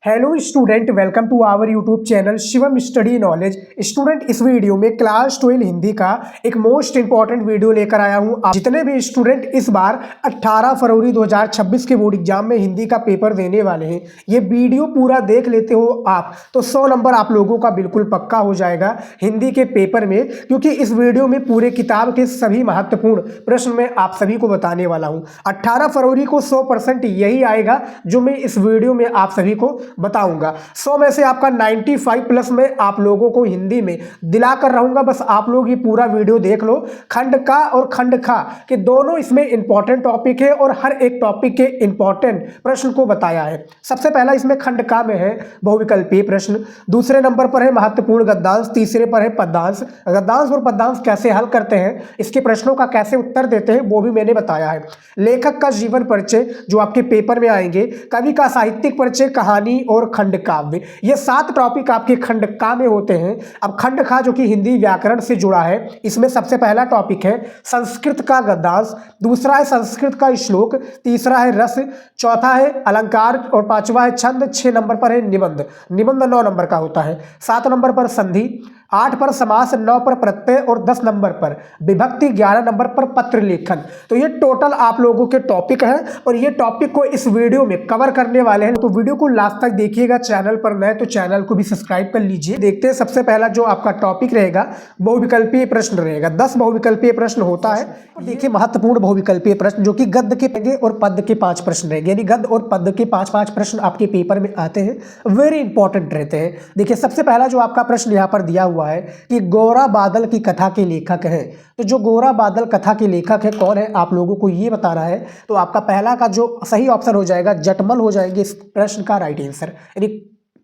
Hello student, welcome to our YouTube channel Shivam study knowledge. Student, इस video में class 12 Hindi का एक मोस्ट इंपॉर्टेंट वीडियो लेकर आया हूं। आप जितने भी स्टूडेंट इस बार 18 फरवरी 2026 के बोर्ड एग्जाम में हिंदी का पेपर देने वाले हैं, ये वीडियो पूरा देख लेते हो आप तो 100 नंबर आप लोगों का बिल्कुल पक्का हो जाएगा हिंदी के पेपर में, क्योंकि इस वीडियो में पूरे किताब के सभी महत्वपूर्ण प्रश्न मैं आप सभी को बताने वाला हूँ। 18 फरवरी को 100% यही आएगा जो मैं इस वीडियो में आप सभी को बताऊंगा। 100 में से आपका 95 प्लस में आप लोगों को हिंदी में दिलाकर रहूंगा। बस आप लोग ये पूरा वीडियो देख लो। खंड का और खंड खा के दोनों इसमें इंपॉर्टेंट टॉपिक है और हर एक टॉपिक के इंपॉर्टेंट प्रश्न को बताया है। सबसे पहला इसमें खंड का में है बहुविकल्पीय प्रश्न, दूसरे नंबर पर है महत्वपूर्ण गद्यांश, तीसरे पर है पद्यांश। गद्यांश और पद्यांश कैसे हल करते हैं, इसके प्रश्नों का कैसे उत्तर देते हैं, वो भी मैंने बताया है। लेखक का जीवन परिचय जो आपके पेपर में आएंगे, कवि का साहित्यिक परिचय, कहानी और खंड काव्य, ये 7 टॉपिक आपके खंड का में होते हैं। अब खंड खा जो कि हिंदी व्याकरण से जुड़ा है, इसमें सबसे पहला टॉपिक है संस्कृत का गद्यांश, दूसरा है संस्कृत का श्लोक, तीसरा है रस, चौथा है अलंकार और पांचवा है छंद। 6 नंबर पर है निबंध। निबंध 9 नंबर का होता है। 7 नंबर पर संधि, 8 पर समास, 9 पर प्रत्यय और 10 नंबर पर विभक्ति, 11 नंबर पर पत्र लेखन। तो ये टोटल आप लोगों के टॉपिक हैं और ये टॉपिक को इस वीडियो में कवर करने वाले हैं। तो वीडियो को लास्ट तक देखिएगा। चैनल पर नए तो चैनल को भी सब्सक्राइब कर लीजिए। देखते हैं सबसे पहला जो आपका टॉपिक रहेगा बहुविकल्पीय प्रश्न रहेगा। 10 बहुविकल्पीय प्रश्न होता है। देखिए महत्वपूर्ण बहुविकल्पीय प्रश्न जो कि गद्य के रहेंगे और पद्य के 5 प्रश्न रहेंगे, यानी गद्य और पद्य के 5-5 प्रश्न आपके पेपर में आते हैं, वेरी इंपॉर्टेंट रहते हैं। देखिए सबसे पहला जो आपका प्रश्न यहाँ पर दिया हुआ है कि गोरा बादल की कथा के लेखक हैं। तो जो गोरा बादल कथा के लेखक है कौन है, आप लोगों को ये बताना है। तो आपका पहला का जो सही ऑप्शन हो जाएगा जटमल हो जाएंगे इस प्रश्न का राइट आंसर, यानी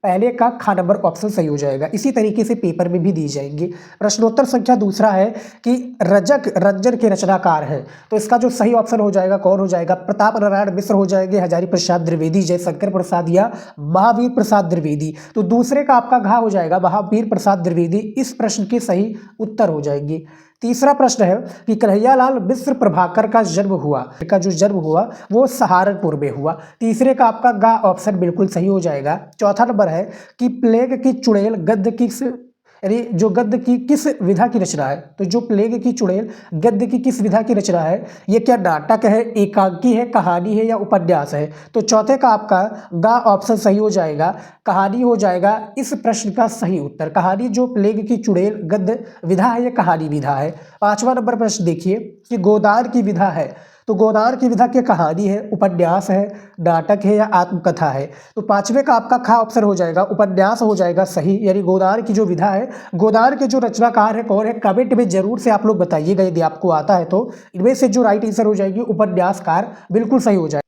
पहले का खा नंबर ऑप्शन सही हो जाएगा। इसी तरीके से पेपर में भी दी जाएंगे। प्रश्नोत्तर संख्या दूसरा है कि रजक रंजन के रचनाकार हैं। तो इसका जो सही ऑप्शन हो जाएगा कौन हो जाएगा, प्रताप नारायण मिश्र हो जाएंगे, हजारी प्रसाद द्विवेदी, जयशंकर प्रसाद या महावीर प्रसाद द्विवेदी। तो दूसरे का आपका घा हो जाएगा महावीर प्रसाद द्विवेदी, इस प्रश्न के सही उत्तर हो जाएंगे। तीसरा प्रश्न है कि कन्हैयालाल मिश्र प्रभाकर का जन्म हुआ, का जो जन्म हुआ वो सहारनपुर में हुआ। तीसरे का आपका गा ऑप्शन बिल्कुल सही हो जाएगा। चौथा नंबर है कि प्लेग की चुड़ैल गद्य किस, यानी जो गद्य की किस विधा की रचना है। तो जो प्लेग की चुड़ैल गद्य की किस विधा की रचना है, ये क्या नाटक है, एकांकी है, कहानी है या उपन्यास है। तो चौथे का आपका गा ऑप्शन सही हो जाएगा, कहानी हो जाएगा इस प्रश्न का सही उत्तर। कहानी जो प्लेग की चुड़ैल गद्य विधा है या कहानी विधा है। 5वां नंबर प्रश्न देखिए कि गोदान की विधा है। तो गोदान की विधा की कहानी है, उपन्यास है, नाटक है या आत्मकथा है। तो 5वें का आपका खा ऑप्शन हो जाएगा, उपन्यास हो जाएगा सही, यानी गोदान की जो विधा है, गोदान के जो रचनाकार है कौन है, कमेंट में जरूर से आप लोग बताइएगा यदि आपको आता है तो। इनमें से जो राइट आंसर हो जाएगी उपन्यासकार, बिल्कुल सही हो जाएगा।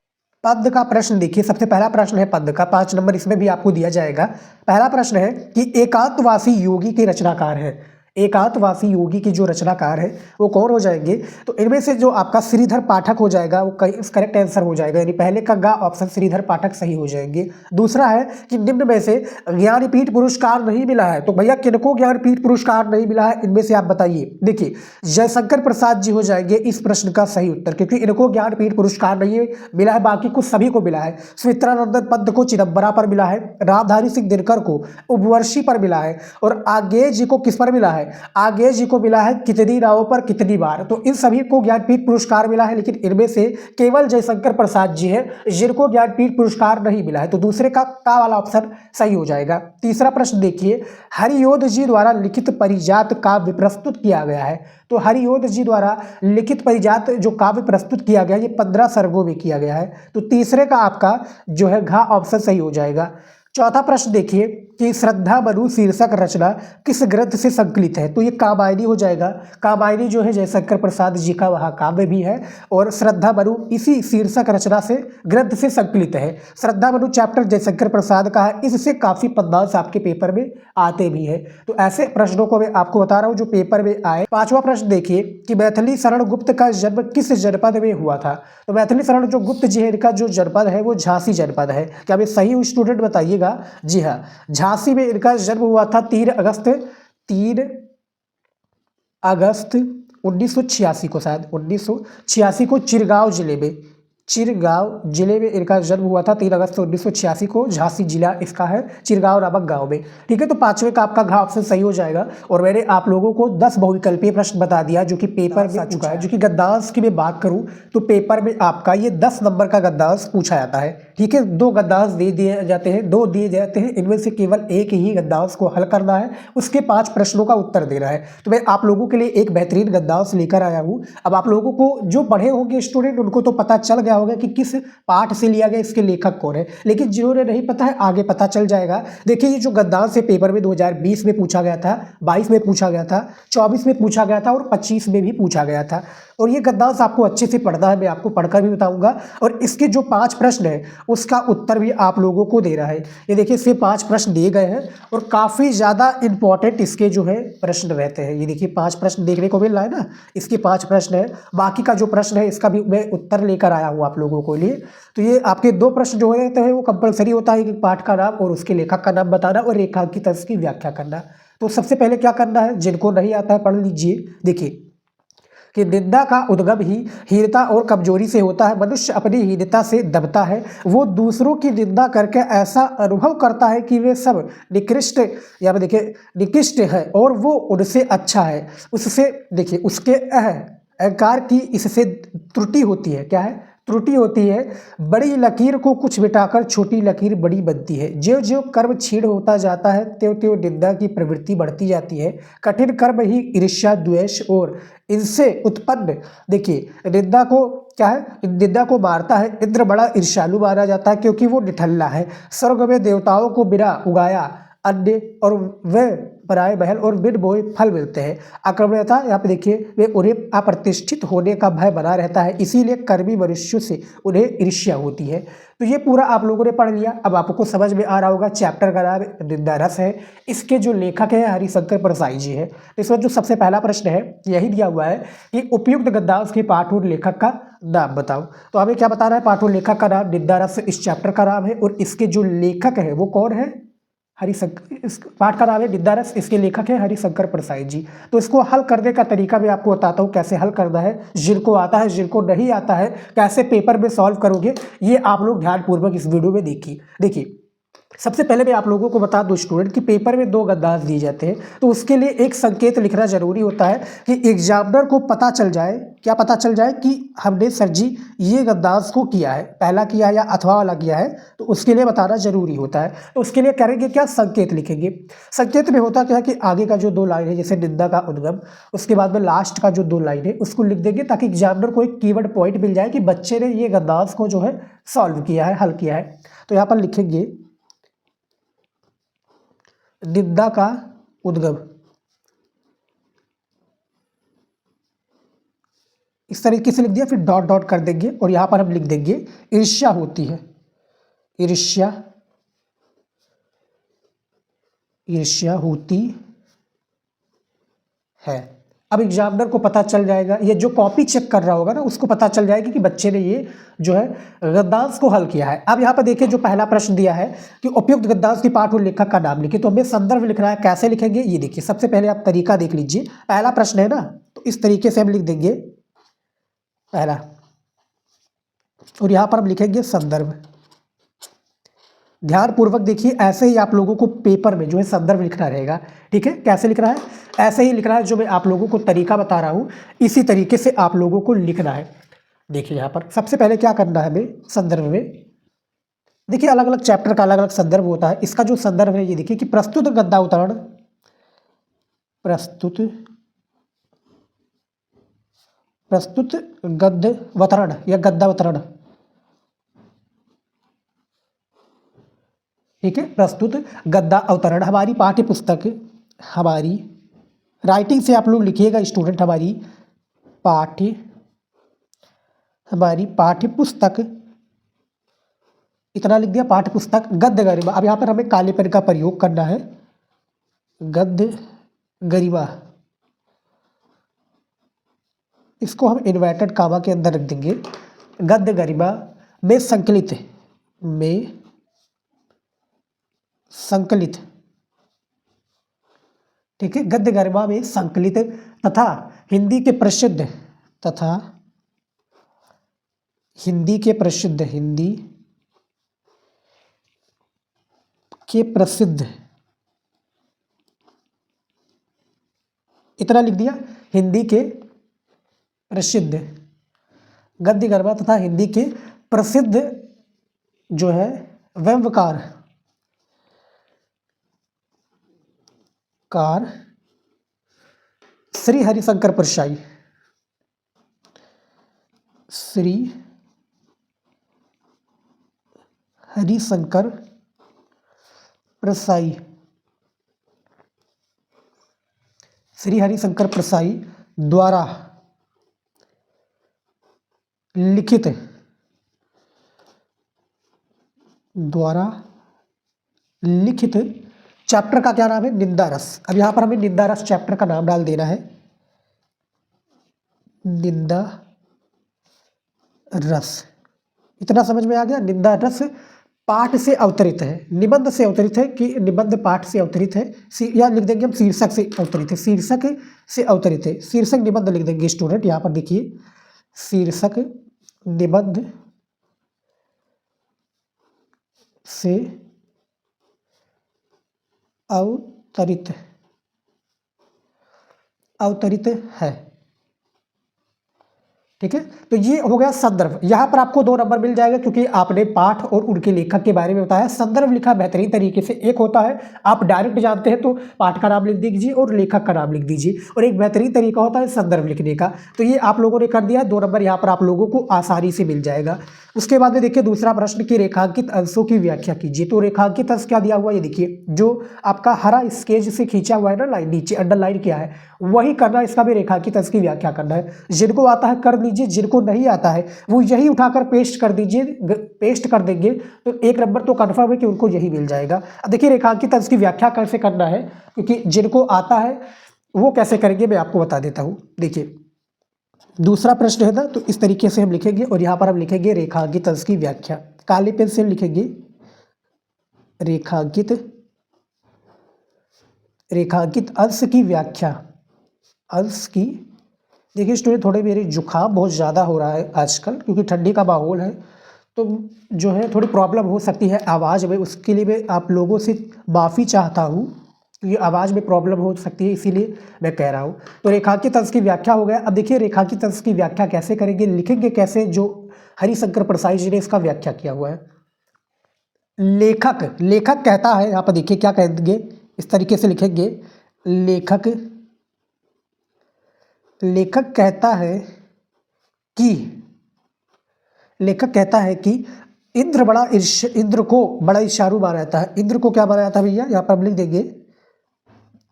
पद्य का प्रश्न देखिए, सबसे पहला प्रश्न है पद्य का, 5 नंबर इसमें भी आपको दिया जाएगा। पहला प्रश्न है कि एकांतवासी योगी के रचनाकार है। एकांतवासी योगी की जो रचनाकार है वो कौन हो जाएंगे। तो इनमें से जो आपका श्रीधर पाठक हो जाएगा वो करेक्ट आंसर हो जाएगा, यानी पहले का गा ऑप्शन श्रीधर पाठक सही हो जाएंगे। दूसरा है कि निम्न में से ज्ञानपीठ पुरस्कार नहीं मिला है। तो भैया किनको ज्ञानपीठ पुरस्कार नहीं मिला है, इनमें से आप बताइए। देखिए जयशंकर प्रसाद जी हो जाएंगे इस प्रश्न का सही उत्तर, क्योंकि इनको ज्ञानपीठ पुरस्कार नहीं मिला है, बाकी कुछ सभी को मिला है। सुमित्रानंदन पंत को चिदम्बरा पर मिला है, रामधारी सिंह दिनकर को उपवर्षी पर मिला है और आगे जी को किस पर मिला है, आगे जी को मिला है कितनी नावों पर कितनी बार। तो इन सभी को ज्ञानपीठ पुरस्कार मिला है, लेकिन इनमें से केवल जयशंकर प्रसाद जी हैं जिनको ज्ञानपीठ पुरस्कार नहीं मिला है। तो दूसरे का वाला ऑप्शन सही हो जाएगा। तीसरा प्रश्न देखिए, हरियोध जी द्वारा लिखित परिजात काव्य प्रस्तुत किया गया है। तो हरियोध जी द्वारा लिखित परिजात जो काव्य प्रस्तुत किया गया ये 15 सर्गों में किया गया है। तो तीसरे का आपका जो है घा ऑप्शन सही हो जाएगा। चौथा प्रश्न देखिए कि श्रद्धा मनु शीर्षक रचना किस ग्रंथ से संकलित है। तो ये कामायनी हो जाएगा। कामायनी जो है जयशंकर प्रसाद जी का वहाँ काव्य भी है और श्रद्धा मनु इसी शीर्षक रचना से ग्रंथ से संकलित है। श्रद्धा मनु चैप्टर जयशंकर प्रसाद का है, इससे काफी पद्यांश आपके पेपर में आते भी है। तो ऐसे प्रश्नों को मैं आपको बता रहा हूँ जो पेपर में आए। 5वां प्रश्न देखिए कि मैथिली शरण गुप्त का जन्म किस जनपद में हुआ था। तो मैथिली शरण जो गुप्त जी है इनका जो जनपद है वो झांसी जनपद है। क्या मैं सही स्टूडेंट बताइएगा। जी हाँ, झांसी में इनका जन्म हुआ था 3 अगस्त 1986 को, शायद 1986 को चिरगांव जिले में। चिरगांव जिले में इनका जन्म हुआ था 3 अगस्त 1986 को। झांसी जिला इसका है, चिरगांव नामक गांव में। ठीक है, तो पांचवें का आपका घ ऑप्शन सही हो जाएगा। और मैंने आप लोगों को 10 बहुविकल्पीय प्रश्न बता दिया जो कि पेपर में आ चुका है। जो कि गद्यांश की मैं बात करूं तो पेपर में आपका ये 10 नंबर का गद्यांश पूछा जाता है। ठीक है, 2 गद्यांश दे दिए जाते हैं, 2 दिए जाते हैं, इनमें से केवल एक ही गद्यांश को हल करना है, उसके 5 प्रश्नों का उत्तर देना है। तो मैं आप लोगों के लिए एक बेहतरीन गद्यांश लेकर आया हूं। अब आप लोगों को जो पढ़े होंगे स्टूडेंट उनको तो पता चल गया होगा कि किस पाठ से लिया गया, इसके लेखक कौन है, लेकिन जिन्होंने नहीं पता है आगे पता चल जाएगा। देखिए, ये जो गद्यांश है पेपर में 2020 में पूछा गया था, 22 में पूछा गया था, 24 में पूछा गया था और 25 में भी पूछा गया था। और ये गद्यांश आपको अच्छे से पढ़ना है, मैं आपको पढ़कर भी बताऊंगा। और इसके जो 5 प्रश्न है उसका उत्तर भी आप लोगों को देना है। ये देखिए, इसके 5 प्रश्न दिए गए हैं और काफ़ी ज़्यादा इंपॉर्टेंट इसके जो है प्रश्न रहते हैं। ये देखिए 5 प्रश्न देखने को मिल रहा है ना, इसके 5 प्रश्न है। बाकी का जो प्रश्न है इसका भी मैं उत्तर लेकर आया हूँ आप लोगों के लिए। तो ये आपके 2 प्रश्न जो रहते हैं वो कंपलसरी होता है कि पाठ का नाम और उसके लेखक का नाम बताना और रेखांकित अंश की व्याख्या करना। तो सबसे पहले क्या करना है, जिनको नहीं आता है पढ़ लीजिए। देखिए कि निंदा का उद्गम ही हीनता और कमजोरी से होता है। मनुष्य अपनी हीनता से दबता है, वो दूसरों की निंदा करके ऐसा अनुभव करता है कि वे सब निकृष्ट या देखिए निकृष्ट है और वो उनसे अच्छा है। उससे देखिए उसके अहंकार की इससे त्रुटि होती है। क्या है? त्रुटि होती है। बड़ी लकीर को कुछ मिटाकर छोटी लकीर बड़ी बनती है। ज्यों ज्यों कर्म क्षीण होता जाता है त्यों त्यों निंदा की प्रवृत्ति बढ़ती जाती है। कठिन कर्म ही ईर्ष्या द्वेष और इनसे उत्पन्न देखिए निंदा को क्या है, निंदा को मारता है। इंद्र बड़ा ईर्ष्यालु माना जाता है क्योंकि वो निठल्ला है। स्वर्ग में देवताओं को बिना उगाया अन्न और वह पराये महल और बिन बोए फल मिलते हैं। आक्रमणता यहाँ पे देखिए वे उन्हें अप्रतिष्ठित होने का भय बना रहता है, इसीलिए कर्मी मनुष्यों से उन्हें ईर्ष्या होती है। तो ये पूरा आप लोगों ने पढ़ लिया। अब आपको समझ में आ रहा होगा चैप्टर का नाम निंदा रस है। इसके जो लेखक है हरिशंकर परसाई जी है। तो इसमें जो सबसे पहला प्रश्न है यही दिया हुआ है कि उपयुक्त गद्यांश के पाठ और लेखक का नाम बताओ। तो हमें क्या बताना है, पाठ और लेखक का नाम निंदा रस इस चैप्टर का नाम है और इसके जो लेखक है वो कौन है, हरिशंकर। इस पाठ का नाम है निंदा रस, इसके लेखक है हरिशंकर परसाई जी। तो इसको हल करने का तरीका मैं आपको बताता हूँ कैसे हल करना है। जिनको आता है जिनको नहीं आता है कैसे पेपर में सॉल्व करोगे, ये आप लोग ध्यानपूर्वक इस वीडियो में देखिए। सबसे पहले मैं आप लोगों को बता दूं स्टूडेंट कि पेपर में 2 गद्यांश दिए जाते हैं, तो उसके लिए एक संकेत लिखना जरूरी होता है कि एग्जामिनर को पता चल जाए, क्या पता चल जाए कि हमने सर जी ये गद्यांश को किया है, पहला किया या अथवा वाला किया है, तो उसके लिए बताना जरूरी होता है। तो उसके लिए करेंगे क्या, संकेत लिखेंगे। संकेत में होता क्या है कि आगे का जो 2 लाइन है जैसे निंदा का उद्गम, उसके बाद में लास्ट का जो 2 लाइन है उसको लिख देंगे ताकि एग्जामिनर को एक कीवर्ड पॉइंट मिल जाए कि बच्चे ने ये गद्यांश को जो है सॉल्व किया है, हल किया है। तो यहाँ पर लिखेंगे निंदा का उद्गम, इस तरीके से लिख दिया, फिर डॉट डॉट कर देंगे और यहां पर हम लिख देंगे ईर्ष्या होती है, ईर्ष्या ईर्ष्या होती है। अब एग्जामिनर को पता चल जाएगा, ये जो कॉपी चेक कर रहा होगा ना उसको पता चल जाएगी कि बच्चे ने ये जो है गद्यांश को हल किया है। अब यहाँ पर देखिए जो पहला प्रश्न दिया है कि उपयुक्त गद्यांश की पाठ और लेखक का नाम लिखिए, तो हमें संदर्भ लिखना है। कैसे लिखेंगे ये देखिए, सबसे पहले आप तरीका देख लीजिए। पहला प्रश्न है ना, तो इस तरीके से हम लिख देंगे पहला, और यहाँ पर हम लिखेंगे संदर्भ। ध्यानपूर्वक देखिए, ऐसे ही आप लोगों को पेपर में जो है संदर्भ लिखना रहेगा। ठीक है, कैसे लिखना है, ऐसे ही लिखना है जो मैं आप लोगों को तरीका बता रहा हूँ, इसी तरीके से आप लोगों को लिखना है। देखिए यहाँ पर सबसे पहले क्या करना है हमें, संदर्भ में देखिए अलग अलग चैप्टर का अलग अलग संदर्भ होता है। इसका जो संदर्भ है ये देखिए कि प्रस्तुत गद्यावतरण, प्रस्तुत गद्यावतरण या गद्यावतरण, ठीक है, प्रस्तुत गद्दा अवतरण हमारी पाठ्य पुस्तक, हमारी राइटिंग से आप लोग लिखिएगा स्टूडेंट, हमारी पाठ्य पुस्तक, इतना लिख दिया, पाठ्य पुस्तक गद्य गरिमा। अब यहाँ पर हमें काले पेन का प्रयोग करना है, गद्य गरिमा, इसको हम इन्वर्टेड कामा के अंदर रख देंगे। गद्य गरिमा में संकलित, ठीक है, गद्य गरिमा में संकलित तथा हिंदी के प्रसिद्ध, तथा हिंदी के प्रसिद्ध, हिंदी के प्रसिद्ध, इतना लिख दिया, हिंदी के प्रसिद्ध गद्य गर्भा तथा हिंदी के प्रसिद्ध जो है व्यंग्यकार श्री हरिशंकर परसाई, श्री हरिशंकर परसाई, श्री हरिशंकर परसाई द्वारा लिखित, चैप्टर का क्या नाम है? निंदा रस। अब यहां पर हमें निंदा रस चैप्टर का नाम डाल देना है, निंदा रस। इतना समझ में आ गया? निंदा रस पाठ से अवतरित है, निबंध से अवतरित है कि निबंध पाठ से अवतरित है, या लिख देंगे हम शीर्षक से अवतरित है, शीर्षक से अवतरित है, शीर्षक निबंध लिख देंगे स्टूडेंट। यहाँ पर देखिए शीर्षक निबंध से अवतरित है। ठीक है, तो ये हो गया संदर्भ। यहां पर आपको 2 नंबर मिल जाएगा क्योंकि आपने पाठ और उनके लेखक के बारे में बताया। संदर्भ लिखा बेहतरीन तरीके से। एक होता है आप डायरेक्ट जानते हैं तो पाठ का नाम लिख दीजिए और लेखक का नाम लिख दीजिए, और एक बेहतरीन तरीका होता है संदर्भ लिखने का। तो ये आप लोगों ने कर दिया, 2 नंबर यहाँ पर आप लोगों को आसानी से मिल जाएगा। उसके बाद में देखिए दूसरा प्रश्न कि रेखांकित अंशों की व्याख्या कीजिए। तो रेखांकित अंश क्या दिया हुआ है, ये देखिए जो आपका हरा स्केच से खींचा हुआ है ना लाइन, नीचे अंडरलाइन किया है, वही करना, इसका भी रेखांकित अंश की व्याख्या करना है। जिनको आता है कर लीजिए, जिनको नहीं आता है वो यही उठाकर पेस्ट कर दीजिए, पेस्ट कर देंगे तो 1 नंबर तो कन्फर्म है कि उनको यही मिल जाएगा। अब देखिए रेखांकित अंश की व्याख्या कैसे करना है, क्योंकि जिनको आता है वो कैसे करेंगे मैं आपको बता देता हूँ। देखिए दूसरा प्रश्न है ना, तो इस तरीके से हम लिखेंगे और यहाँ पर हम लिखेंगे रेखांकित अंश की व्याख्या। काले पेन से लिखेंगे रेखांकित अंश की व्याख्या। अंश की, देखिए स्टूडेंट थोड़े मेरे जुकाम बहुत ज़्यादा हो रहा है आजकल क्योंकि ठंडी का माहौल है, तो जो है थोड़ी प्रॉब्लम हो सकती है आवाज़ में, उसके लिए मैं आप लोगों से माफ़ी चाहता हूँ क्योंकि आवाज़ में प्रॉब्लम हो सकती है, इसीलिए मैं कह रहा हूँ। तो रेखांकित अंश की व्याख्या हो गया। अब देखिए रेखांकित अंश की व्याख्या कैसे करेंगे, लिखेंगे कैसे, जो हरिशंकर परसाई जी ने इसका व्याख्या किया हुआ है। लेखक कहता है, यहाँ पर देखिए क्या कहेंगे, इस तरीके से लिखेंगे, लेखक कहता है कि इंद्र को बड़ा ईर्ष्यालु माना जाता है। इंद्र को क्या माना जाता है भैया, यहाँ पर हम लिख देंगे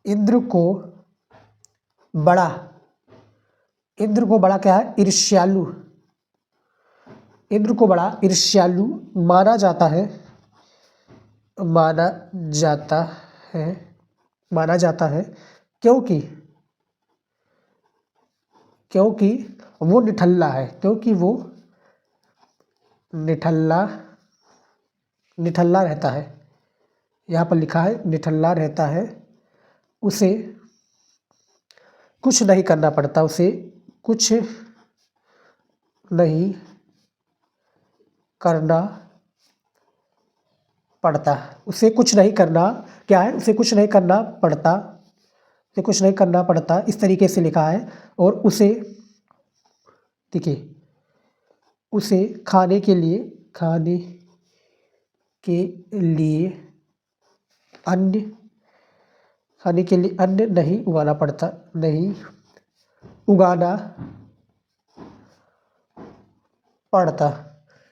इंद्र को बड़ा क्या है, ईर्ष्यालु। इंद्र को बड़ा ईर्ष्यालु माना जाता है क्योंकि वो निठल्ला है, क्योंकि वो निठल्ला रहता है। यहाँ पर लिखा है निठल्ला रहता है, उसे कुछ नहीं करना पड़ता, उसे कुछ नहीं करना पड़ता, इस तरीके से लिखा है। और उसे देखिए, उसे खाने के लिए अन्न नहीं उगाना पड़ता।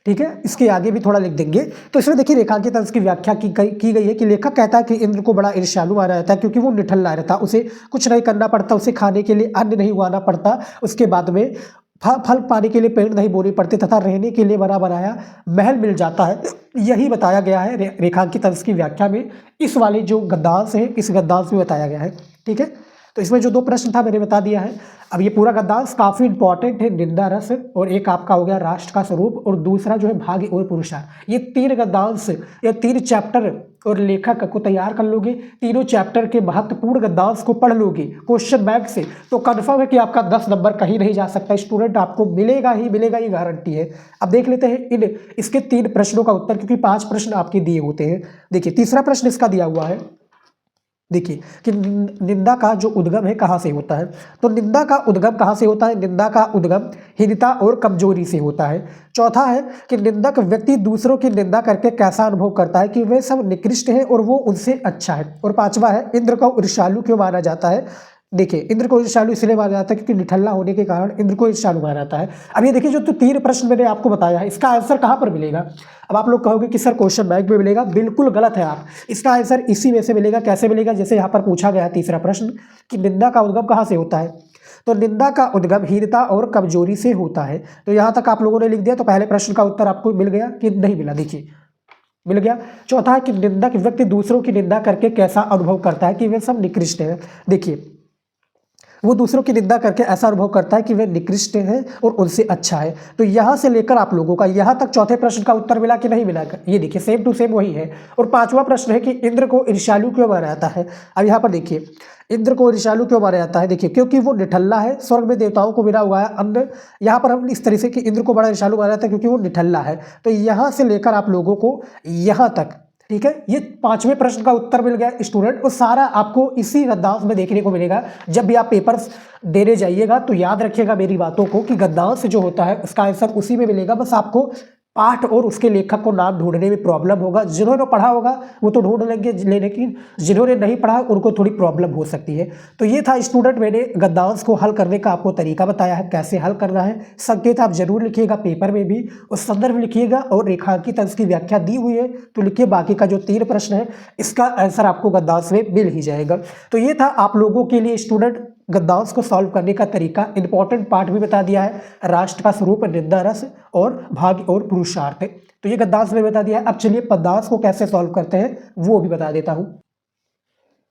ठीक है, इसके आगे भी थोड़ा लिख देंगे। तो इसमें देखिए रेखांकित अंश की व्याख्या की गई है कि लेखक कहता है कि इंद्र को बड़ा ईर्ष्यालु माना जाता है क्योंकि वो निठल्ला रहता, उसे कुछ नहीं करना पड़ता, उसे खाने के लिए अन्न नहीं उगाना पड़ता, उसके बाद में फल पाने के लिए पेड़ नहीं बोने पड़ते तथा रहने के लिए बना बनाया महल मिल जाता है। यही बताया गया है रेखांकित अंश की व्याख्या में। इस वाले जो गद्यांश है, इस गद्यांश में बताया गया है। ठीक है, तो इसमें जो 2 प्रश्न था मैंने बता दिया है। अब ये पूरा गद्यांश काफ़ी इंपॉर्टेंट है, निंदा रस, और एक आपका हो गया राष्ट्र का स्वरूप, और दूसरा जो है भाग्य और पुरुषार्थ। ये 3 गद्यांश या 3 चैप्टर और लेखक को तैयार कर लोगे, तीनों चैप्टर के महत्वपूर्ण गद्यांश को पढ़ लोगे क्वेश्चन बैंक से, तो कन्फर्म है कि आपका 10 नंबर कहीं नहीं जा सकता स्टूडेंट, आपको मिलेगा ही मिलेगा, ये गारंटी है। अब देख लेते हैं इन इसके 3 प्रश्नों का उत्तर, क्योंकि 5 प्रश्न आपके दिए होते हैं। देखिए तीसरा प्रश्न इसका दिया हुआ है, देखिए कि निंदा का जो उद्गम है कहाँ से होता है। तो निंदा का उद्गम कहाँ से होता है? निंदा का उद्गम हीनता और कमजोरी से होता है। चौथा है कि निंदक व्यक्ति दूसरों की निंदा करके कैसा अनुभव करता है, कि वे सब निकृष्ट हैं और वो उनसे अच्छा है। और पांचवा है, इंद्र को ईर्ष्यालु क्यों माना जाता है। देखिए इंद्र को ईर्ष्यालु इसलिए माना जाता है क्योंकि निठल्ला होने के कारण इंद्र को ईर्ष्यालु माना जाता है। अब ये देखिए जो 3 प्रश्न मैंने आपको बताया है, इसका आंसर कहाँ पर मिलेगा। अब आप लोग कहोगे कि सर क्वेश्चन बैंक में मिलेगा, बिल्कुल गलत है आप। इसका आंसर इसी में से मिलेगा। कैसे मिलेगा? जैसे यहाँ पर पूछा गया है तीसरा प्रश्न कि निंदा का उद्गम कहाँ से होता है, तो निंदा का उद्गम हीनता और कमजोरी से होता है। तो यहाँ तक आप लोगों ने लिख दिया, तो पहले प्रश्न का उत्तर आपको मिल गया कि नहीं मिला। देखिए मिल गया। चौथा है कि निंदक व्यक्ति दूसरों की निंदा करके कैसा अनुभव करता है, कि वे सब निकृष्ट हैं। देखिए वो दूसरों की निंदा करके ऐसा अनुभव करता है कि वे निकृष्ट हैं और उनसे अच्छा है। तो यहाँ से लेकर आप लोगों का यहाँ तक चौथे प्रश्न का उत्तर मिला कि नहीं मिला, ये देखिए सेम टू सेम वही है। और पांचवा प्रश्न है कि इंद्र को ईर्ष्यालु क्यों माना जाता है। अब यहाँ पर देखिए इंद्र को ईर्ष्यालु क्यों माना जाता है, देखिए क्योंकि वो निठल्ला है, स्वर्ग में देवताओं को मिला हुआ है अन्न। यहाँ पर हम इस तरह से कि इंद्र को बड़ा ईर्ष्यालु माना जाता है क्योंकि वो निठल्ला है। तो यहाँ से लेकर आप लोगों को यहाँ तक, ठीक है, ये 5वें प्रश्न का उत्तर मिल गया स्टूडेंट। और सारा आपको इसी गद्यांश में देखने को मिलेगा। जब भी आप पेपर्स देने जाइएगा तो याद रखिएगा मेरी बातों को कि गद्यांश जो होता है उसका आंसर उसी में मिलेगा। बस आपको पाठ और उसके लेखक को नाम ढूंढने में प्रॉब्लम होगा। जिन्होंने पढ़ा होगा वो तो ढूंढ लेंगे, लेकिन जिन्होंने नहीं पढ़ा उनको थोड़ी प्रॉब्लम हो सकती है। तो ये था स्टूडेंट, मैंने गद्यांश को हल करने का आपको तरीका बताया है, कैसे हल करना है। संकेत आप जरूर लिखिएगा पेपर में भी, और संदर्भ लिखिएगा, और रेखांकित अंश की व्याख्या दी हुई है तो लिखिए। बाकी का जो 3 प्रश्न है इसका आंसर आपको गद्यांश में मिल ही जाएगा। तो ये था आप लोगों के लिए स्टूडेंट गद्यांश को सॉल्व करने का तरीका। इंपॉर्टेंट पार्ट भी बता दिया है, राष्ट्र का स्वरूप, निंदा रस और भाग्य और पुरुषार्थ, तो ये गद्यांश में बता दिया है। अब चलिए पद्यांश को कैसे सॉल्व करते हैं वो भी बता देता हूं।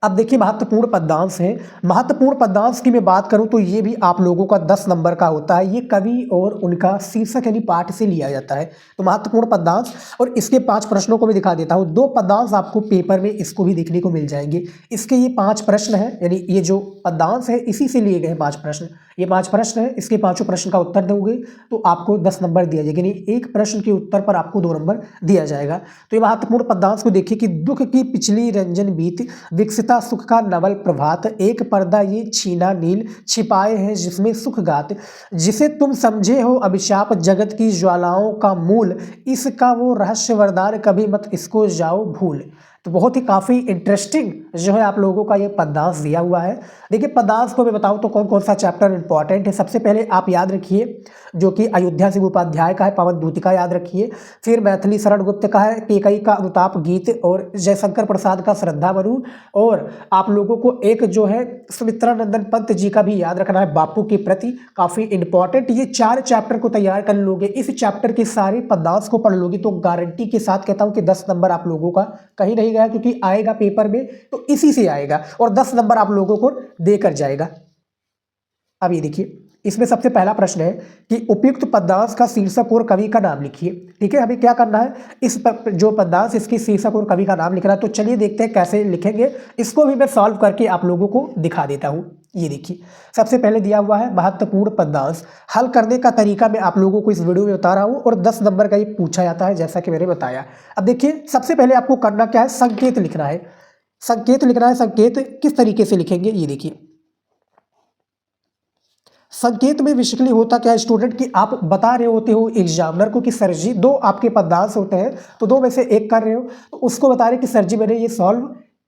अब देखिए महत्वपूर्ण पद्यांश है। महत्वपूर्ण पद्यांश की मैं बात करूं तो ये भी आप लोगों का 10 नंबर का होता है। ये कवि और उनका शीर्षक यानी पाठ से लिया जाता है। तो महत्वपूर्ण पद्यांश, और इसके 5 प्रश्नों को भी दिखा देता हूं। 2 पद्यांश आपको पेपर में इसको भी देखने को मिल जाएंगे। इसके ये 5 प्रश्न हैं, यानी ये जो पद्यांश है इसी से लिए गए 5 प्रश्न। ये 5 प्रश्न है, इसके 5 प्रश्न का उत्तर दोगे तो आपको 10 नंबर दिया जाएगा, यानी एक प्रश्न के उत्तर पर आपको 2 नंबर दिया जाएगा। तो ये महत्वपूर्ण पद्यांश को देखिए कि दुख की पिछली रंजन बीत, विकसिता सुख का नवल प्रभात, एक पर्दा ये छीना नील, छिपाए हैं जिसमें सुख गात, जिसे तुम समझे हो अभिशाप जगत की ज्वालाओं का मूल, इसका वो रहस्य वरदान कभी मत इसको जाओ भूल। तो बहुत ही काफ़ी इंटरेस्टिंग जो है आप लोगों का ये पद्यांश दिया हुआ है। देखिए पद्यांश को मैं बताऊं तो कौन कौन सा चैप्टर इंपॉर्टेंट है। सबसे पहले आप याद रखिए जो कि अयोध्या सिंह उपाध्याय का है, पवन दूती का याद रखिए। फिर मैथिली शरण गुप्त का है, केकई का अनुताप गीत, और जयशंकर प्रसाद का श्रद्धा मनु। और आप लोगों को एक जो है सुमित्रानंदन पंत जी का भी याद रखना है, बापू के प्रति, काफ़ी इंपॉर्टेंट। ये 4 चैप्टर को तैयार कर लोगे, इस चैप्टर के सारे पद्यांश को पढ़ लोगे तो गारंटी के साथ कहता हूँ कि 10 नंबर आप लोगों का कहीं नहीं गया, क्योंकि आएगा पेपर में तो इसी से आएगा, और 10 नंबर आप लोगों को देकर जाएगा। अब ये देखिए इसमें सबसे पहला प्रश्न है कि उपयुक्त पद्यांश का शीर्षक और कवि का नाम लिखिए। ठीक है, हमें क्या करना है, इस जो पद्यांश इसकी शीर्षक और कवि का नाम लिखना है। तो चलिए देखते हैं कैसे लिखेंगे। इसको भी मैं सॉल्व करके आप लोगों को दिखा देता हूँ। ये देखिए सबसे पहले दिया हुआ है महत्वपूर्ण पद्यांश। हल करने का तरीका मैं आप लोगों को इस वीडियो में बता रहा हूँ, और 10 नंबर का ये पूछा जाता है जैसा कि मैंने बताया। अब देखिए सबसे पहले आपको करना क्या है, संकेत लिखना है। संकेत लिखना है। संकेत किस तरीके से लिखेंगे, ये देखिए। संकेत में बेसिकली होता क्या है स्टूडेंट कि आप बता रहे होते हो एग्जामिनर को कि सर जी 2 आपके पद्यांश होते हैं, तो 2 में से एक कर रहे हो, तो उसको बता रहे कि सर जी मैंने ये सॉल्व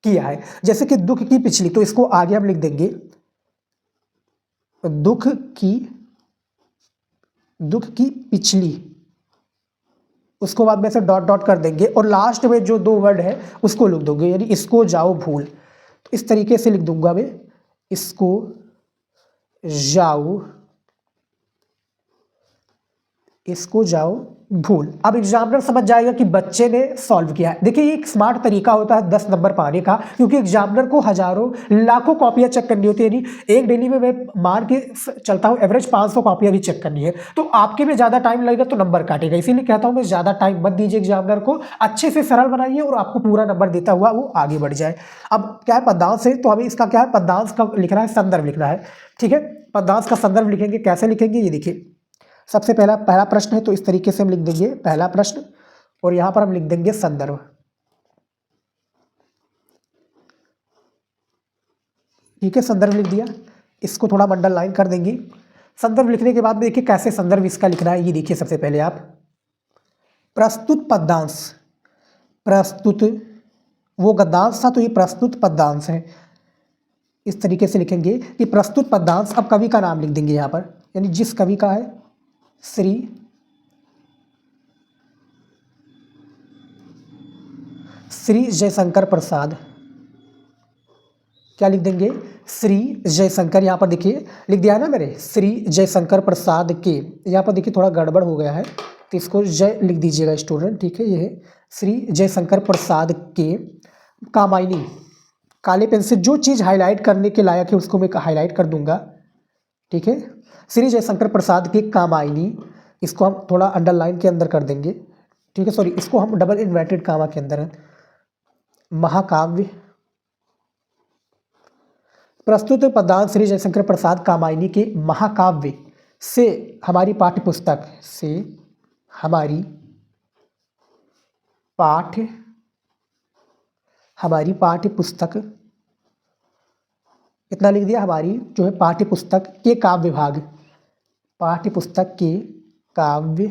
किया है। जैसे कि दुख की पिछली, तो इसको आगे हम लिख देंगे दुख की पिछली, उसको बाद में से डॉट डॉट कर देंगे, और लास्ट में जो 2 वर्ड है उसको लिख दोगे, यानी इसको जाओ भूल। तो इस तरीके से लिख दूंगा मैं, इसको जाओ इसको जाओ भूल। अब एग्जामिनर समझ जाएगा कि बच्चे ने सॉल्व किया है। देखिए ये एक स्मार्ट तरीका होता है 10 नंबर पाने का, क्योंकि एग्जामिनर को हजारों लाखों कॉपियां चेक करनी होती है। यानी एक डेली में मैं मान के चलता हूँ एवरेज 500 कॉपियां भी चेक करनी है, तो आपके में ज़्यादा टाइम लगेगा तो नंबर काटेगा। इसीलिए कहता हूँ मैं ज़्यादा टाइम मत दीजिए एग्जामिनर को, अच्छे से सरल बनाइए और आपको पूरा नंबर देता हुआ वो आगे बढ़ जाए। अब क्या है पद्यांश है, तो हमें इसका क्या है पद्यांश का लिखना है, संदर्भ लिखना है। ठीक है, पद्यांश का संदर्भ लिखेंगे, कैसे लिखेंगे ये देखिए। सबसे पहला प्रश्न है तो इस तरीके से हम लिख देंगे पहला प्रश्न, और यहां पर हम लिख देंगे संदर्भ। ठीक है, संदर्भ लिख दिया, इसको थोड़ा अंडरलाइन कर देंगे। संदर्भ लिखने के बाद में देखिए कैसे संदर्भ इसका लिखना है, ये देखिए। सबसे पहले आप प्रस्तुत पद्यांश, प्रस्तुत वो गद्यांश था तो ये प्रस्तुत पद्यांश है, इस तरीके से लिखेंगे कि प्रस्तुत पद्यांश। अब कवि का नाम लिख देंगे यहाँ पर, यानी जिस कवि का है श्री जयशंकर प्रसाद। क्या लिख देंगे, श्री जयशंकर। यहाँ पर देखिए लिख दिया है ना मैंने, श्री जयशंकर प्रसाद के। यहाँ पर देखिए थोड़ा गड़बड़ हो गया है तो इसको जय लिख दीजिएगा स्टूडेंट। ठीक है, ये है श्री जयशंकर प्रसाद के कामायनी। काले पेन से जो चीज़ हाईलाइट करने के लायक है उसको मैं हाईलाइट कर दूंगा। ठीक है, श्री जयशंकर प्रसाद के कामायनी, इसको हम थोड़ा अंडरलाइन के अंदर कर देंगे। ठीक है, सॉरी, इसको हम डबल इन्वर्टेड कामा के अंदर है। महाकाव्य, प्रस्तुत पद्यांश श्री जयशंकर प्रसाद कामायनी के महाकाव्य से हमारी पाठ्य पुस्तक से हमारी पाठ्य पुस्तक, इतना लिख दिया, हमारी जो है पाठ्य पुस्तक के काव्य भाग, पाठ्य पुस्तक के काव्य,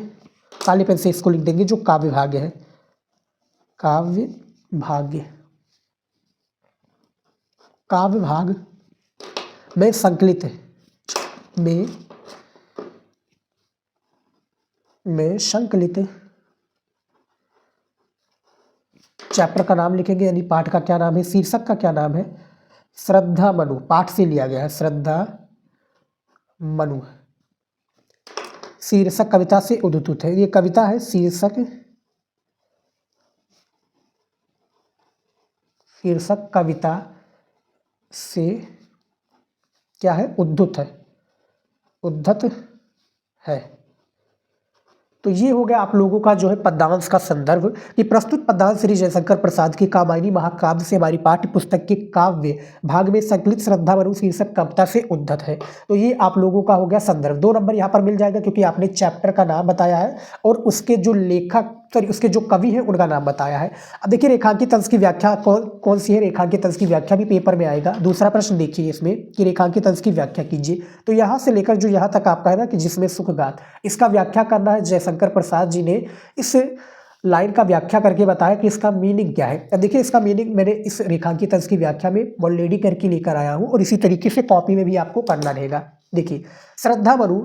काले पेन से इसको लिख देंगे जो काव्य भाग्य है, काव्य भाग्य, काव्य भाग में संकलित है, में संकलित चैप्टर का नाम लिखेंगे, यानी पाठ का क्या नाम है, शीर्षक का क्या नाम है, श्रद्धा मनु। पाठ से लिया गया है श्रद्धा मनु। शीर्षक कविता से उद्धृत है, ये कविता है, शीर्षक कविता से क्या है, उद्धृत है। तो ये हो गया आप लोगों का जो है पद्यांश का संदर्भ, कि प्रस्तुत पद्यांश श्री जयशंकर प्रसाद की कामायनी महाकाव्य से हमारी पाठ्य पुस्तक के काव्य भाग में संकलित श्रद्धा मनु शीर्षक कविता से उद्धृत है। तो ये आप लोगों का हो गया संदर्भ। 2 नंबर यहाँ पर मिल जाएगा क्योंकि आपने चैप्टर का नाम बताया है और उसके जो लेखक, सॉरी उसके जो कवि हैं उनका नाम बताया है। अब देखिए रेखांकित अंश की व्याख्या कौन सी है, रेखांकित अंश की व्याख्या भी पेपर में आएगा। दूसरा प्रश्न देखिए इसमें कि रेखांकित अंश की व्याख्या कीजिए, तो यहाँ से लेकर जो यहाँ तक आपका है ना कि जिसमें सुखगात, इसका व्याख्या करना है। जयशंकर प्रसाद जी ने इस लाइन का व्याख्या करके बताया कि इसका मीनिंग क्या है। अब देखिए इसका मीनिंग मैंने इस रेखांकित अंश की व्याख्या में ऑलरेडी करके लेकर आया हूँ और इसी तरीके से कॉपी में भी आपको करना रहेगा। देखिए श्रद्धा मनु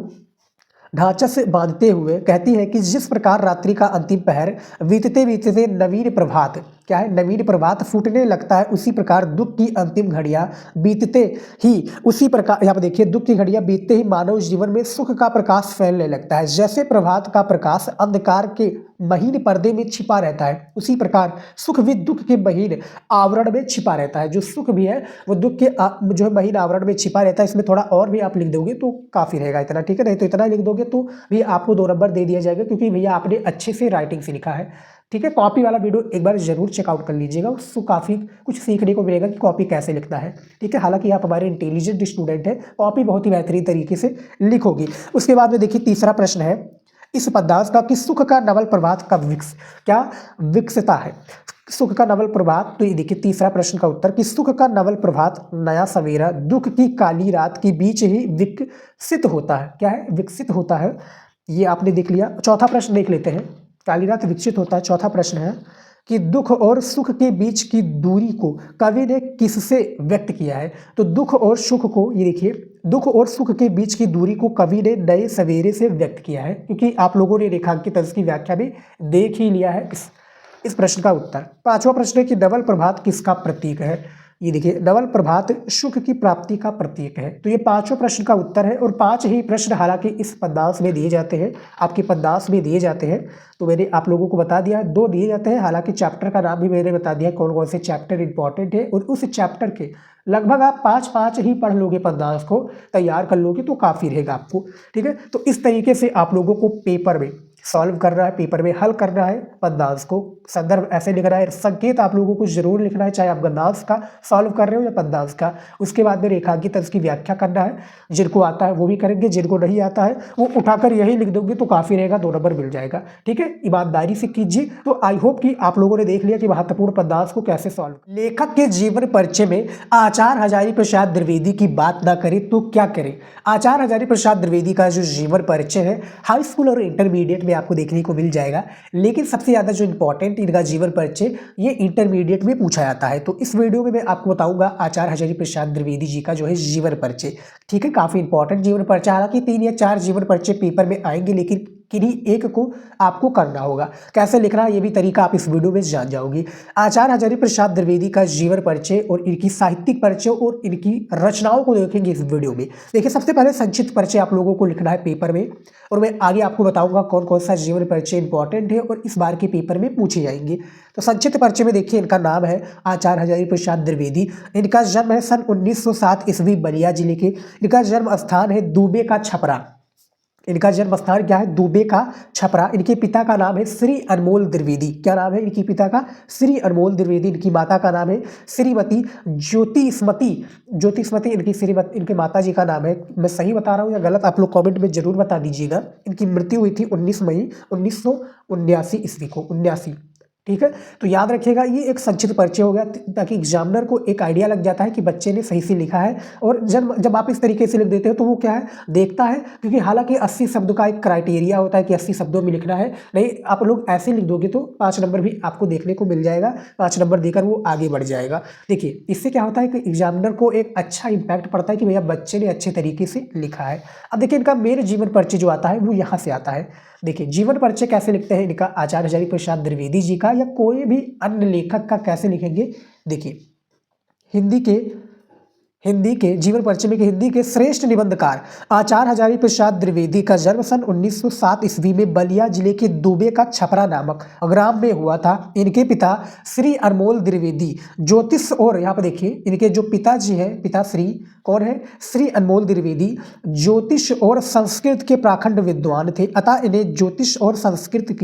ढांचा से बांधते हुए कहती है कि जिस प्रकार रात्रि का अंतिम पहर बीतते बीतते नवीन प्रभात, क्या है, नवीन प्रभात फूटने लगता है, उसी प्रकार दुख की अंतिम घड़ियां बीतते ही, उसी प्रकार यहाँ पर देखिए दुख की घड़ियां बीतते ही मानव जीवन में सुख का प्रकाश फैलने लगता है। जैसे प्रभात का प्रकाश अंधकार के महीन पर्दे में छिपा रहता है, उसी प्रकार सुख भी दुख के महीन आवरण में छिपा रहता है। जो सुख भी है वो दुख के जो है महीन आवरण में छिपा रहता है। इसमें थोड़ा और भी आप लिख दोगे तो काफ़ी रहेगा इतना, ठीक है, नहीं तो इतना लिख दोगे तो भी आपको 2 नंबर दे दिया जाएगा, क्योंकि भैया आपने अच्छे से राइटिंग से लिखा है। ठीक है, कॉपी वाला वीडियो एक बार जरूर चेकआउट कर लीजिएगा, उसको काफ़ी कुछ सीखने को मिलेगा कि कॉपी कैसे लिखना है। ठीक है, हालांकि आप हमारे इंटेलिजेंट स्टूडेंट हैं, कॉपी बहुत ही बेहतरीन तरीके से लिखोगी। उसके बाद में देखिए तीसरा प्रश्न है इस पद्यांश का कि सुख का नवल प्रभात कब विकसता है। सुख का नवल प्रभात, तो ये देखिए तीसरा प्रश्न का उत्तर कि सुख का नवल प्रभात नया सवेरा दुख की काली रात के बीच ही विकसित होता है। क्या है, विकसित होता है, ये आपने देख लिया। चौथा प्रश्न देख लेते हैं, काली रात विकसित होता है। चौथा प्रश्न है कि दुख और सुख के बीच की दूरी को कवि ने किससे व्यक्त किया है। तो दुख और सुख को, ये देखिए दुख और सुख के बीच की दूरी को कवि ने नए सवेरे से व्यक्त किया है, क्योंकि आप लोगों ने रेखांकित अंश की व्याख्या भी देख ही लिया है इस प्रश्न का उत्तर। 5वां प्रश्न है कि नवल प्रभात किसका प्रतीक है। ये देखिए, नवल प्रभात सुख की प्राप्ति का प्रतीक है। तो ये पांचों प्रश्न का उत्तर है और पांच ही प्रश्न हालांकि इस पद्यांश में दिए जाते हैं, आपके पद्यांश में दिए जाते हैं। तो मैंने आप लोगों को बता दिया, दो दिए जाते हैं, हालांकि चैप्टर का नाम भी मैंने बता दिया कौन कौन से चैप्टर इंपॉर्टेंट है, और उस चैप्टर के लगभग आप पाँच पाँच ही पढ़ लोगे, पद्यांश को तैयार कर लोगे तो काफ़ी रहेगा आपको। ठीक है, तो इस तरीके से आप लोगों को पेपर में सॉल्व करना है, पेपर में हल करना है पद्यांश को। संदर्भ ऐसे लिखना है, संकेत आप लोगों को जरूर लिखना है, चाहे आप गद्यांश का सॉल्व कर रहे हो या पद्यांश का। उसके बाद में रेखांकित उसकी व्याख्या करना है, जिनको आता है वो भी करेंगे, जिनको नहीं आता है वो उठाकर यही लिख दोगे तो काफ़ी रहेगा, 2 नंबर मिल जाएगा। ठीक है, ईमानदारी से कीजिए। तो आई होप कि आप लोगों ने देख लिया कि महत्वपूर्ण पद्यांश को कैसे सॉल्व। लेखक के जीवन परिचय में आचार्य हजारी प्रसाद द्विवेदी की बात ना करें तो क्या करें। आचार्य हजारी प्रसाद द्विवेदी का जो जीवन परिचय है हाई स्कूल और इंटरमीडिएट में आपको देखने को मिल जाएगा, लेकिन सबसे ज़्यादा जो इंपॉर्टेंट इनका जीवन परिचय ये इंटरमीडिएट में पूछा जाता है। तो इस वीडियो में मैं आपको बताऊंगा आचार्य हजारी प्रसाद द्विवेदी जी का जो है जीवन परिचय। ठीक है, काफ़ी इंपॉर्टेंट जीवन परिचय, हालांकि 3 या 4 जीवन परिचय पेपर में आएंगे, लेकिन किन्हीं एक को आपको करना होगा। कैसे लिखना है ये भी तरीका आप इस वीडियो में जान जाओगे। आचार्य हजारी प्रसाद द्विवेदी का जीवन परिचय और इनकी साहित्यिक परिचय और इनकी रचनाओं को देखेंगे इस वीडियो में। देखिए, सबसे पहले संक्षिप्त परिचय आप लोगों को लिखना है पेपर में, और मैं आगे आपको बताऊंगा कौन कौन सा जीवन परिचय इंपॉर्टेंट है और इस बार के पेपर में पूछे जाएंगे। तो संक्षिप्त परिचय में देखिए, इनका नाम है आचार्य हजारी प्रसाद द्विवेदी। इनका जन्म है सन 1907 ईस्वी बलिया जिले के। इनका जन्म स्थान है दुबे का छपरा। इनका जन्म स्थान क्या है? दुबे का छपरा। इनके पिता का नाम है श्री अनमोल द्विवेदी। क्या नाम है इनके पिता का? श्री अनमोल द्विवेदी। इनकी माता का नाम है श्रीमती ज्योतिस्मती। ज्योतिस्मती इनकी श्रीमती, इनके माता जी का नाम है। मैं सही बता रहा हूँ या गलत आप लोग कमेंट में जरूर बता दीजिएगा। इनकी मृत्यु हुई थी 19 मई 1979 ईस्वी को, 79। ठीक है, तो याद रखिएगा ये एक संक्षिप्त परिचय हो गया, ताकि एग्जामिनर को एक आइडिया लग जाता है कि बच्चे ने सही से लिखा है। और जब आप इस तरीके से लिख देते हो तो वो क्या है, देखता है, क्योंकि हालांकि 80 शब्द का एक क्राइटेरिया होता है कि 80 शब्दों में लिखना है। नहीं, आप लोग ऐसे लिख दोगे तो 5 नंबर भी आपको देखने को मिल जाएगा, 5 नंबर देकर वो आगे बढ़ जाएगा। देखिए, इससे क्या होता है कि एग्जामिनर को एक अच्छा इंपैक्ट पड़ता है कि भैया बच्चे ने अच्छे तरीके से लिखा है। अब देखिए, इनका मेन जीवन परिचय जो आता है वो यहाँ से आता है। देखिए, जीवन परिचय कैसे लिखते हैं इनका, आचार्य हजारी प्रसाद द्विवेदी जी का या कोई भी अन्य लेखक का कैसे लिखेंगे। देखिए, हिंदी के जीवन परिचय में हिंदी के श्रेष्ठ निबंधकार आचार्य हजारी प्रसाद द्विवेदी का जन्म सन 1907 ईस्वी में बलिया जिले के दुबे का छपरा नामक ग्राम में हुआ था। इनके पिता श्री अनमोल द्विवेदी ज्योतिष, और यहाँ पर देखिए इनके जो पिताजी हैं, पिता श्री कौन है? श्री अनमोल द्विवेदी ज्योतिष और संस्कृत के प्रखंड विद्वान थे। अतः इन्हें ज्योतिष और संस्कृत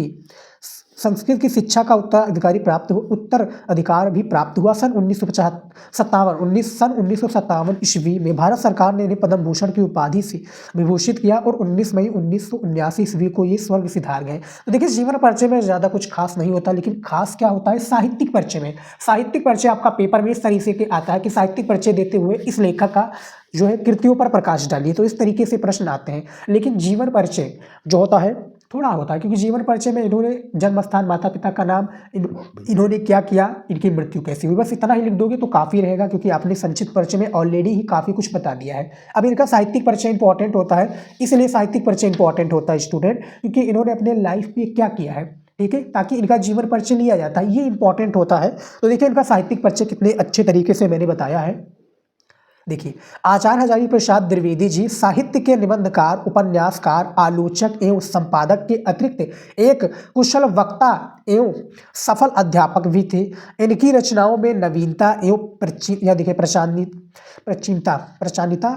की शिक्षा का उत्तराधिकार भी प्राप्त हुआ। सन 1957 ईस्वी में भारत सरकार ने इन्हें पद्म भूषण की उपाधि से विभूषित किया और 19 मई 1979 ईस्वी को ये स्वर्ग सिधार गए। तो देखिए, जीवन परिचय में ज़्यादा कुछ खास नहीं होता, लेकिन खास क्या होता है साहित्यिक परिचय में। साहित्यिक परिचय आपका पेपर में इस तरीके से आता है कि साहित्यिक परिचय देते हुए इस लेखक का जो है कृतियों पर प्रकाश डालिए, तो इस तरीके से प्रश्न आते हैं। लेकिन जीवन परिचय जो होता है थोड़ा होता है, क्योंकि जीवन परिचय में इन्होंने जन्म स्थान, माता पिता का नाम, इन्होंने क्या किया, इनकी मृत्यु कैसी हुई, बस इतना ही लिख दोगे तो काफ़ी रहेगा, क्योंकि आपने संक्षिप्त परिचय में ऑलरेडी ही काफ़ी कुछ बता दिया है। अब इनका साहित्यिक परिचय इंपॉर्टेंट होता है, इसलिए साहित्यिक परिचय इंपॉर्टेंट होता है स्टूडेंट, क्योंकि इन्होंने अपने लाइफ में क्या किया है। ठीक है, ताकि इनका जीवन परिचय लिया जाता है, ये इंपॉर्टेंट होता है। तो देखिए, इनका साहित्यिक परिचय कितने अच्छे तरीके से मैंने बताया है। देखिए, आचार्य हजारी प्रसाद द्विवेदी जी साहित्य के निबंधकार, उपन्यासकार, आलोचक एवं संपादक के अतिरिक्त एक कुशल वक्ता एवं सफल अध्यापक भी थे। इनकी रचनाओं में नवीनता एवं प्राचीनता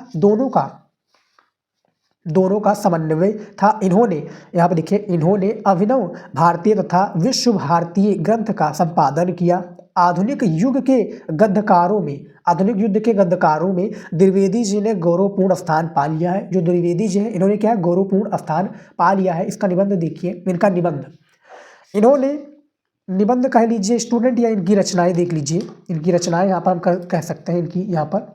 दोनों का समन्वय था। इन्होंने यहाँ पर देखिए, इन्होंने अभिनव भारतीय तथा विश्व भारतीय ग्रंथ का संपादन किया। आधुनिक युग के गद्यकारों में द्विवेदी जी ने गौरवपूर्ण स्थान पा लिया है। जो द्विवेदी जी हैं, इन्होंने क्या है, गौरवपूर्ण स्थान पा लिया है। इसका निबंध देखिए, इनका इन्होंने निबंध कह लीजिए स्टूडेंट, या इनकी रचनाएं देख लीजिए। इनकी रचनाएं यहाँ पर हम कह सकते हैं, इनकी यहाँ पर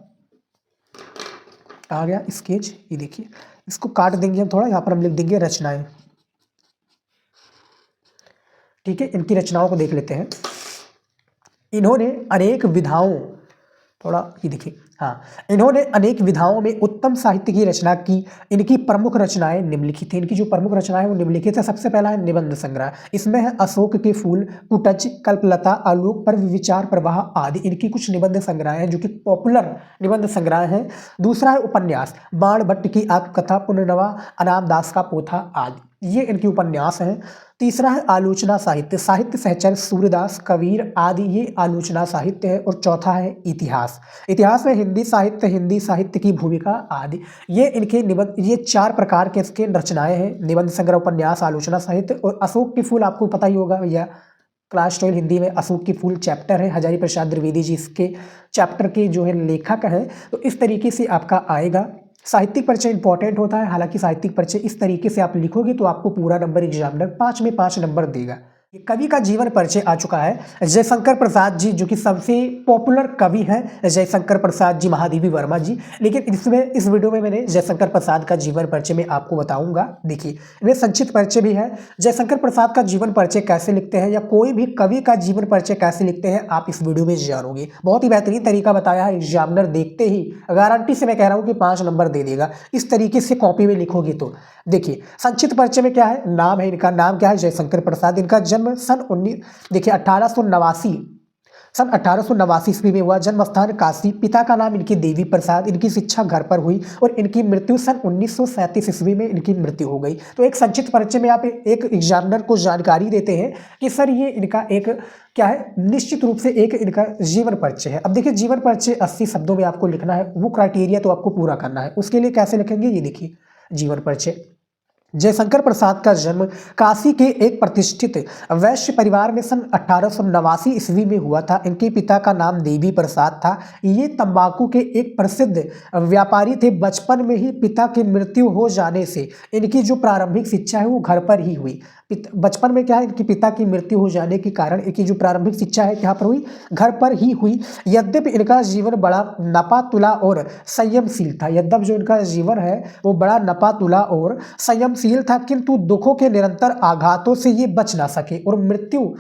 आ गया स्केच, ये देखिए, इसको काट देंगे हम थोड़ा, यहाँ पर हम लिख देंगे रचनाएं। ठीक है, इनकी रचनाओं को देख लेते हैं। इन्होंने अनेक विधाओं थोड़ा ये देखिए, हाँ, इन्होंने अनेक विधाओं में उत्तम साहित्य की रचना की। इनकी प्रमुख रचनाएं निम्नलिखित थी। इनकी जो प्रमुख रचनाएं वो निम्नलिखित है। सबसे पहला है निबंध संग्रह, इसमें है अशोक के फूल, कुटज, कल्पलता, आलोक पर विचार प्रवाह आदि। इनकी कुछ निबंध संग्रह हैं जो कि पॉपुलर निबंध संग्रह हैं। दूसरा है उपन्यास, बाण भट्ट की आत्मकथा, पुनर्नवा, अनाम दास का पोथा आदि, ये इनके उपन्यास हैं। तीसरा है आलोचना साहित्य, साहित्य सहचर, सूर्यदास, कबीर आदि, ये आलोचना साहित्य है। और चौथा है इतिहास, इतिहास में हिंदी साहित्य की भूमिका आदि। ये इनके निबंध, ये 4 प्रकार के इसके रचनाएं हैं, निबंध संग्रह, उपन्यास, आलोचना साहित्य और अशोक के फूल। आपको पता ही होगा भैया, क्लास 12 हिंदी में अशोक के फूल चैप्टर है, हजारी प्रसाद द्विवेदी जी इसके चैप्टर के जो है लेखक हैं। तो इस तरीके से आपका आएगा। साहित्यिक परिचय इंपॉर्टेंट होता है, हालांकि साहित्यिक परिचय इस तरीके से आप लिखोगे तो आपको पूरा नंबर एग्जामिनर 5 में 5 नंबर देगा। कवि का जीवन परिचय आ चुका है। जयशंकर प्रसाद जी जो कि सबसे पॉपुलर कवि हैं, जयशंकर प्रसाद जी, महादेवी वर्मा जी। लेकिन इसमें इस वीडियो में मैंने जयशंकर प्रसाद का जीवन परिचय में आपको बताऊंगा। देखिए, इनमें संक्षिप्त परिचय भी है। जयशंकर प्रसाद का जीवन परिचय कैसे लिखते हैं या कोई भी कवि का जीवन परिचय कैसे लिखते हैं आप इस वीडियो में जानोगे। बहुत ही बेहतरीन तरीका बताया है, एग्जामिनर देखते ही गारंटी से मैं कह रहा हूँ कि 5 नंबर दे देगा इस तरीके से कॉपी में लिखोगे तो। देखिए, संक्षिप्त परिचय में क्या है, नाम है इनका, नाम क्या है, जयशंकर प्रसाद। इनका जन्म सन 1889 ईस्वी में हुआ। जन्म स्थान काशी। पिता का नाम इनकी देवी प्रसाद। इनकी शिक्षा घर पर हुई और इनकी मृत्यु सन 1937 ईस्वी में इनकी मृत्यु हो गई। तो एक संक्षिप्त परिचय में आप एक एग्जामिनर को जानकारी देते हैं कि सर ये इनका एक क्या है, निश्चित रूप से एक इनका जीवन परिचय है। अब देखिए, जीवन परिचय 80 शब्दों में आपको लिखना है, वो क्राइटेरिया तो आपको पूरा करना है। उसके लिए कैसे लिखेंगे, ये देखिए, जीवन परिचय। जयशंकर प्रसाद का जन्म काशी के एक प्रतिष्ठित वैश्य परिवार में सन 1889 ईस्वी में हुआ था। इनके पिता का नाम देवी प्रसाद था। ये तंबाकू के एक प्रसिद्ध व्यापारी थे। बचपन में ही पिता की मृत्यु हो जाने से इनकी जो प्रारंभिक शिक्षा है वो घर पर ही हुई। बचपन में क्या है, इनके पिता की मृत्यु हो जाने के कारण इनकी जो प्रारंभिक शिक्षा है कहाँ पर हुई, घर पर ही हुई। यद्यपि इनका जीवन बड़ा नपातुला और संयमशील था, यद्यपि जो इनका जीवन है वो बड़ा नपातुला और संयमशील था, किंतु दुखों के निरंतर आघातों से ये बच ना सके और मृत्यु,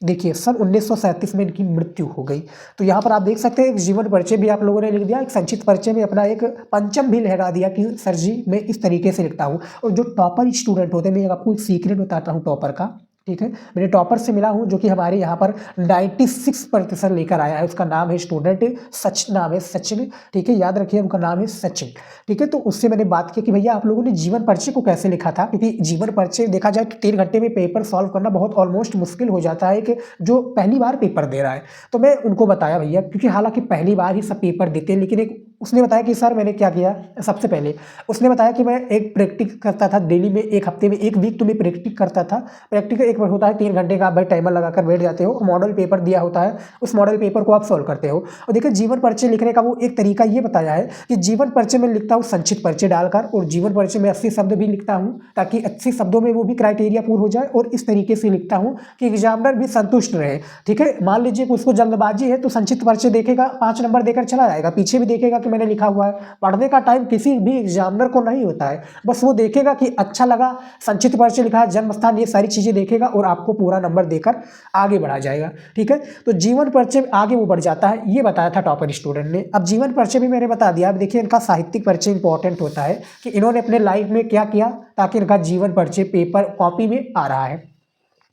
देखिए, सन 1937 में इनकी मृत्यु हो गई। तो यहाँ पर आप देख सकते हैं, एक जीवन परिचय भी आप लोगों ने लिख दिया, एक संक्षिप्त परिचय में अपना एक पंचम भी लहरा दिया कि सर जी मैं इस तरीके से लिखता हूँ। और जो टॉपर स्टूडेंट होते हैं, मैं आपको एक सीक्रेट बताता हूँ टॉपर का, ठीक है। मैंने टॉपर से मिला हूँ जो कि हमारे यहाँ पर 96% लेकर आया है। उसका नाम है स्टूडेंट सचिन, नाम है सचिन, ठीक है, याद रखिए उनका नाम है सचिन, ठीक है। तो उससे मैंने बात की कि भैया आप लोगों ने जीवन परिचय को कैसे लिखा था, क्योंकि जीवन परिचय देखा जाए तो 3 घंटे में पेपर सॉल्व करना बहुत ऑलमोस्ट मुश्किल हो जाता है कि जो पहली बार पेपर दे रहा है। तो मैं उनको बताया भैया, क्योंकि हालांकि पहली बार ही सब पेपर देते हैं, लेकिन एक उसने बताया कि सर मैंने क्या किया, सबसे पहले उसने बताया कि मैं एक प्रैक्टिस करता था डेली में, एक हफ्ते में 1 वीक तो मैं प्रैक्टिस करता था। प्रैक्टिस एक होता है 3 घंटे का, आप भाई टाइमर लगाकर बैठ जाते हो, मॉडल पेपर दिया होता है, उस मॉडल पेपर को आप सॉल्व करते हो। और देखिए, जीवन परिचय लिखने का वो एक तरीका ये बताया है कि जीवन परिचय में लिखता हूँ संक्षिप्त परिचय डालकर, और जीवन परिचय में 80 शब्द भी लिखता हूँ ताकि 80 शब्दों में वो भी क्राइटेरिया पूर्ण हो जाए। और इस तरीके से लिखता हूँ कि एग्जामिनर भी संतुष्ट रहे, ठीक है। मान लीजिए कि उसको जल्दबाजी है तो संक्षिप्त परिचय देखेगा, 5 नंबर देकर चला जाएगा, पीछे भी देखेगा कि मैंने लिखा हुआ है। पढ़ने का टाइम किसी भी एग्जामिनर को नहीं होता है, बस वो देखेगा कि अच्छा लगा, संक्षिप्त परिचय लिखा है, जन्म स्थान, ये सारी चीजें देखेगा और आपको पूरा नंबर देकर आगे बढ़ा जाएगा, ठीक है। तो जीवन परिचय में आगे वो बढ़ जाता है, ये बताया था टॉपर स्टूडेंट ने। अब जीवन परिचय भी मैंने बता दिया। अब देखिए, इनका साहित्यिक परिचय इंपॉर्टेंट होता है कि इन्होंने अपने लाइफ में क्या किया ताकि इनका जीवन परिचय पेपर कॉपी में आ रहा है,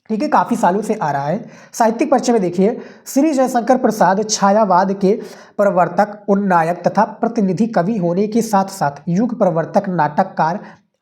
ठीक है, काफ़ी सालों से आ रहा है। साहित्यिक परिचय में देखिए, श्री जयशंकर प्रसाद छायावाद के प्रवर्तक, उन्नायक तथा प्रतिनिधि कवि होने के साथ साथ युग प्रवर्तक, नाटककार,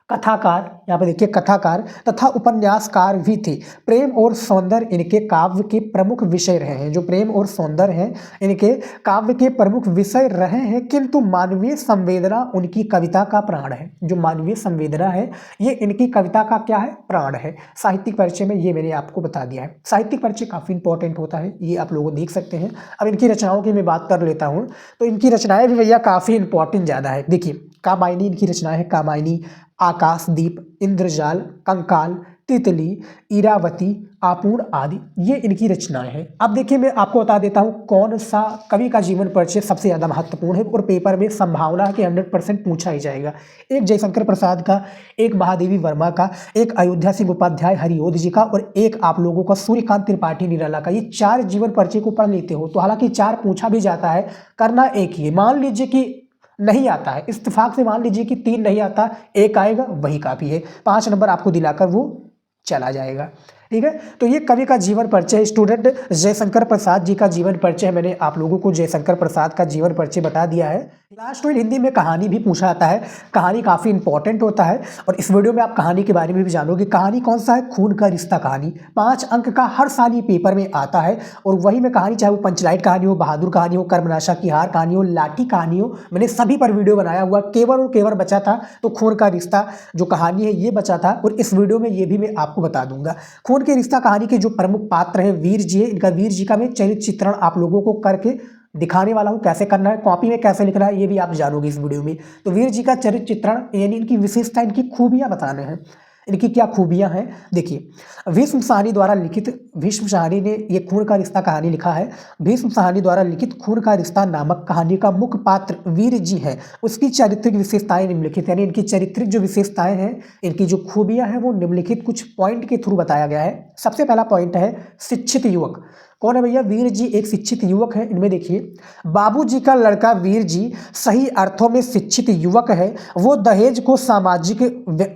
कथाकार, यहाँ पे देखिए कथाकार तथा उपन्यासकार भी थे। प्रेम और सौंदर्य इनके काव्य के प्रमुख विषय रहे हैं। जो प्रेम और सौंदर्य हैं इनके काव्य के प्रमुख विषय रहे हैं, किंतु मानवीय संवेदना उनकी कविता का प्राण है। जो मानवीय संवेदना है ये इनकी कविता का क्या है, प्राण है। साहित्यिक परिचय में ये मैंने आपको बता दिया है। साहित्यिक परिचय काफ़ी इंपॉर्टेंट होता है, ये आप लोग देख सकते हैं। अब इनकी रचनाओं की मैं बात कर लेता हूँ, तो इनकी रचनाएं भी भैया काफ़ी इंपॉर्टेंट ज़्यादा है। देखिए, कामायनी इनकी रचना है, कामायनी, आकाशदीप, इंद्रजाल, कंकाल, तितली, इरावती, आपूर्ण आदि, ये इनकी रचनाएं हैं। अब देखिए मैं आपको बता देता हूँ कौन सा कवि का जीवन परिचय सबसे ज़्यादा महत्वपूर्ण है और पेपर में संभावना है कि 100% पूछा ही जाएगा। एक जयशंकर प्रसाद का, एक महादेवी वर्मा का, एक अयोध्या सिंह उपाध्याय हरिओध जी का और एक आप लोगों का सूर्यकांत त्रिपाठी निराला का। ये 4 जीवन परिचय को पढ़ लेते हो तो हालांकि 4 पूछा भी जाता है, करना एक ही है। मान लीजिए कि नहीं आता है, इत्तेफाक से मान लीजिए कि 3 नहीं आता, एक आएगा वही काफ़ी है, 5 नंबर आपको दिलाकर वो चला जाएगा। ठीक है, तो ये कवि का जीवन परिचय, स्टूडेंट जयशंकर प्रसाद जी का जीवन परिचय, मैंने आप लोगों को जयशंकर प्रसाद का जीवन परिचय बता दिया है। क्लास 12 हिंदी में कहानी भी पूछा जाता है, कहानी काफ़ी इंपॉर्टेंट होता है और इस वीडियो में आप कहानी के बारे में भी जानोगे। कहानी कौन सा है? खून का रिश्ता कहानी, 5 अंक का हर साल ये पेपर में आता है और वही में कहानी, चाहे वो पंचलाइट कहानी हो, बहादुर कहानी हो, कर्मनाशा की हार कहानी हो, लाठी कहानी हो, मैंने सभी पर वीडियो बनाया हुआ। केवल और केवल बचा था तो खून का रिश्ता जो कहानी है ये बचा था और इस वीडियो में ये भी मैं आपको बता दूंगा। खून के रिश्ता कहानी के जो प्रमुख पात्र हैं वीर जी है, इनका वीर जी का मैं चरित्र चित्रण आप लोगों को करके दिखाने वाला हूं, कैसे करना है, कॉपी में कैसे लिखना है, ये भी आप जानोगे इस वीडियो में। तो वीर जी का चरित्र चित्रण यानी इनकी विशेषता, इनकी खूबियां बताने हैं, इनकी क्या खूबियां हैं। देखिए भीष्म साहनी द्वारा लिखित, भीष्म साहनी ने ये खून का रिश्ता कहानी लिखा है। भीष्म साहनी द्वारा लिखित खून का रिश्ता नामक कहानी का मुख्य पात्र वीर जी है। उसकी चारित्रिक विशेषताएं निम्नलिखित, यानी इनकी चारित्रिक जो विशेषताएं हैं, इनकी जो खूबियां हैं वो निम्नलिखित कुछ पॉइंट के थ्रू बताया गया है। सबसे पहला पॉइंट है शिक्षित युवक। कौन है भैया? वीर जी एक शिक्षित युवक है। इनमें देखिए बाबूजी का लड़का वीर जी सही अर्थों में शिक्षित युवक है। वो दहेज को सामाजिक,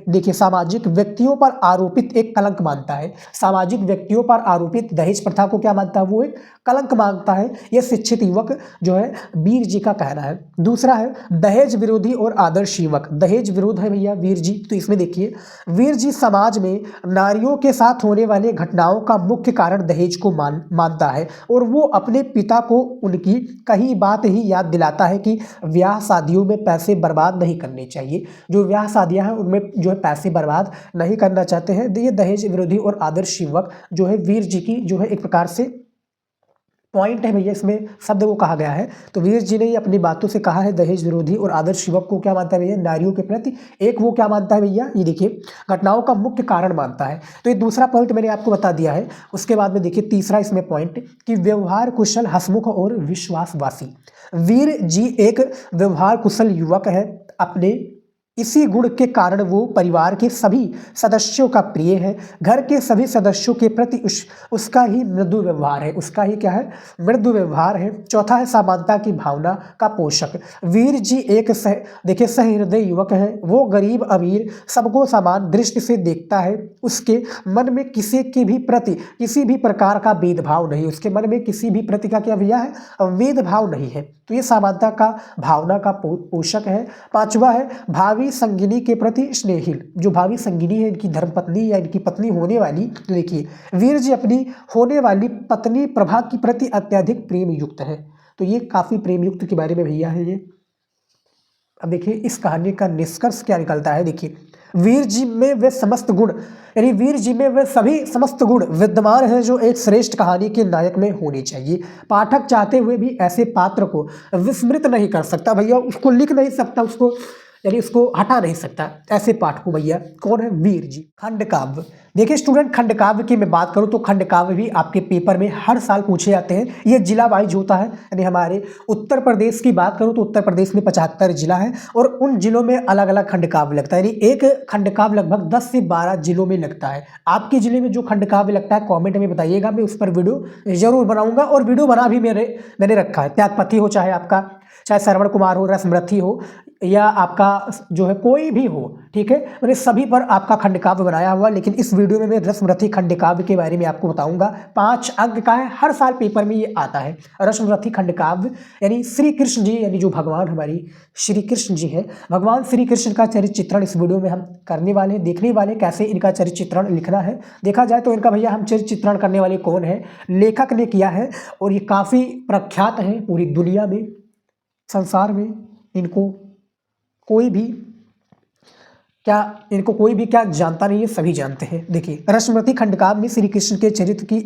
देखिए सामाजिक व्यक्तियों पर आरोपित एक कलंक मानता है। सामाजिक व्यक्तियों पर आरोपित दहेज प्रथा को क्या मानता है? वो एक कलंक मानता है। यह शिक्षित युवक जो है वीर जी का कहना है। दूसरा है दहेज विरोधी और आदर्श युवक। दहेज विरोध है भैया वीर जी। तो इसमें देखिए वीर जी समाज में नारियों के साथ होने वाले घटनाओं का मुख्य कारण दहेज को मानता है और वो अपने पिता को उनकी कही बात ही याद दिलाता है कि ब्याह शादियों में पैसे बर्बाद नहीं करने चाहिए। जो ब्याह शादियां हैं उनमें जो है पैसे बर्बाद नहीं करना चाहते हैं। ये दहेज विरोधी और आदर्श युवक जो है वीर जी की जो है एक प्रकार से पॉइंट है भैया, इसमें शब्द वो कहा गया है। तो वीर जी ने ये अपनी बातों से कहा है दहेज विरोधी और आदर्श युवक को क्या मानता है भैया? नारियों के प्रति एक वो क्या मानता है भैया? ये देखिए घटनाओं का मुख्य कारण मानता है। तो ये दूसरा पॉइंट मैंने आपको बता दिया है। उसके बाद में देखिए तीसरा इसमें पॉइंट कि व्यवहार कुशल, हसमुख और विश्वासवासी। वीर जी एक व्यवहार कुशल युवक है। अपने इसी गुण के कारण वो परिवार के सभी सदस्यों का प्रिय है। घर के सभी सदस्यों के प्रति उसका ही मृदु व्यवहार है। उसका ही क्या है? मृदु व्यवहार है। चौथा है समानता की भावना का पोषक। वीर जी एक देखिए सहृदय युवक है। वो गरीब अमीर सबको समान दृष्टि से देखता है। उसके मन में किसी के भी प्रति किसी भी प्रकार का भेदभाव नहीं। उसके मन में किसी भी प्रति का क्या भैया है? भेदभाव नहीं है। तो ये समानता का भावना का पोषक है। पांचवा है भावी संगिनी के प्रति स्नेहिल। जो भावी संगिनी है, इनकी धर्मपत्नी या इनकी पत्नी होने वाली, तो देखिए वीर जी अपनी होने वाली पत्नी प्रभा के प्रति अत्यधिक प्रेम युक्त है। तो ये काफी प्रेम युक्त के बारे में भैया है ये। अब देखिए इस कहानी का निष्कर्ष क्या निकलता है। देखिए वीर जी में वे समस्त गुण, यानी वीर जी में वे सभी समस्त गुण विद्यमान हैं जो एक श्रेष्ठ कहानी के नायक में होने चाहिए। पाठक चाहते हुए भी ऐसे पात्र को विस्मृत नहीं कर सकता भैया, उसको लिख नहीं सकता, उसको यानी उसको हटा नहीं सकता। ऐसे पाठ को भैया कौन है? वीर जी। खंड काव्य, देखिए स्टूडेंट खंड काव्य की मैं बात करूं तो खंड काव्य भी आपके पेपर में हर साल पूछे जाते हैं। ये जिला वाइज होता है, यानी हमारे उत्तर प्रदेश की बात करूं तो उत्तर प्रदेश में 75 जिला है और उन जिलों में अलग अलग खंड काव्य लगता है। यानी एक खंड काव्य लगभग 10 से 12 जिलों में लगता है। आपके जिले में जो खंड काव्य लगता है कॉमेंट में बताइएगा, मैं उस पर वीडियो जरूर बनाऊंगा और वीडियो बना भी मैंने रखा है। त्यागपति हो, चाहे आपका चाहे श्रवण कुमार हो, रसमरथी हो, या आपका जो है कोई भी हो, ठीक है, मैंने सभी पर आपका खंड काव्य बनाया हुआ। लेकिन इस वीडियो में मैं रसमरथी खंड काव्य के बारे में आपको बताऊंगा। 5 अंक का है, हर साल पेपर में ये आता है। रसमरथी खंड काव्य यानी श्री कृष्ण जी, यानी जो भगवान हमारी श्री कृष्ण जी है, भगवान श्री कृष्ण का चरित्र चित्रण इस वीडियो में हम करने वाले हैं, देखने वाले कैसे इनका चरित्र चित्रण लिखना है। देखा जाए तो इनका भैया हम चरित्र चित्रण करने वाले कौन है? लेखक ने किया है और ये काफ़ी प्रख्यात है पूरी दुनिया में, संसार में। इनको कोई भी क्या जानता नहीं है, सभी जानते हैं। देखिए रसमरथी खंड काव्य में श्री कृष्ण के चरित्र की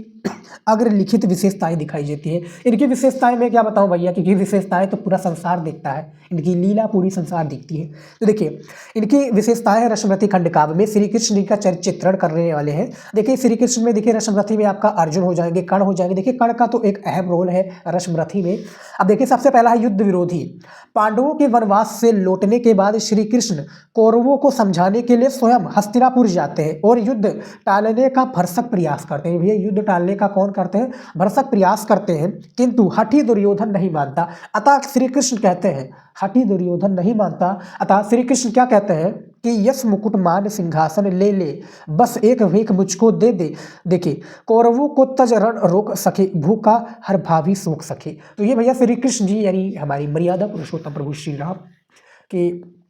अग्र लिखित विशेषताएं दिखाई देती है। इनकी विशेषताएं मैं क्या बताऊं भैया, क्योंकि विशेषताएं तो पूरा संसार देखता है, इनकी लीला पूरी संसार दिखती है। तो देखिए इनकी विशेषताएं है रश्मरथी खंड काव्य में श्री कृष्ण जी का चरित्र चित्रण करने वाले हैं। देखिए श्री कृष्ण में देखिए रश्मरथी में आपका अर्जुन हो जाएंगे, कर्ण हो जाएंगे। देखिए कर्ण का तो एक अहम रोल है रश्मरथी में। अब देखिए सबसे पहला है युद्ध विरोधी। पांडवों के वनवास से लौटने के बाद श्री कृष्ण कौरवों को समझाने के लिए स्वयं हस्तिनापुर जाते हैं और युद्ध टालने का भरसक प्रयास करते हैं। भैया युद्ध टालने का कौन करते हैं, भरसक प्रयास करते हैं, किंतु हठी दुर्योधन नहीं मानता। अतः श्री कृष्ण कहते हैं, हठी दुर्योधन नहीं मानता, अतः श्री कृष्ण क्या कहते हैं कि यश मुकुट मान सिंहासन ले ले, बस एक भीख मुझको दे दे। देखिए कौरवों को तज रण रोक सके, भूखा हर भावी सोख सके। तो ये भैया श्री कृष्ण जी यानी हमारी मर्यादा पुरुषोत्तम प्रभु श्री राम के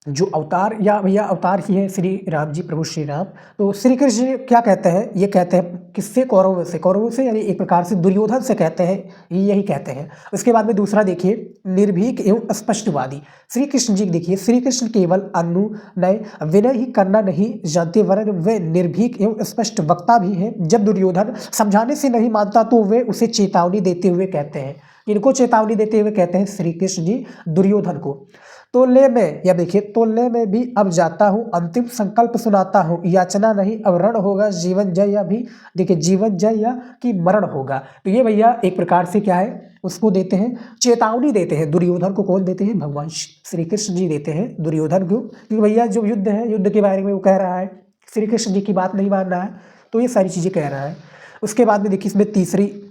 जो अवतार या भैया अवतार ही है श्री राम जी, प्रभु श्री राम। तो श्री कृष्ण जी क्या कहते हैं, ये कहते हैं किससे, कौरवों से, कौरवों से यानी एक प्रकार से दुर्योधन से कहते हैं, यही कहते हैं। उसके बाद में दूसरा देखिए निर्भीक एवं स्पष्टवादी। श्री कृष्ण जी देखिए श्री कृष्ण केवल अनुनय विनय ही करना नहीं जानते, वरन वे निर्भीक एवं स्पष्ट वक्ता भी हैं। जब दुर्योधन समझाने से नहीं मानता तो वे उसे चेतावनी देते हुए कहते हैं, इनको चेतावनी देते हुए कहते हैं श्री कृष्ण जी दुर्योधन को। तोल्ले में, या देखिए तोल्ले में भी अब जाता हूँ, अंतिम संकल्प सुनाता हूँ, याचना नहीं अब रण होगा, जीवन जय या भी देखिए जीवन जय या कि मरण होगा। तो ये भैया एक प्रकार से क्या है, उसको देते हैं, चेतावनी देते हैं दुर्योधन को। कौन देते हैं, भगवान श्री कृष्ण जी देते हैं दुर्योधन को, क्योंकि भैया जो युद्ध है, युद्ध के बारे में वो कह रहा है, श्री कृष्ण जी की बात नहीं मान रहा है, तो ये सारी चीज़ें कह रहा है। उसके बाद में देखिए इसमें तीसरी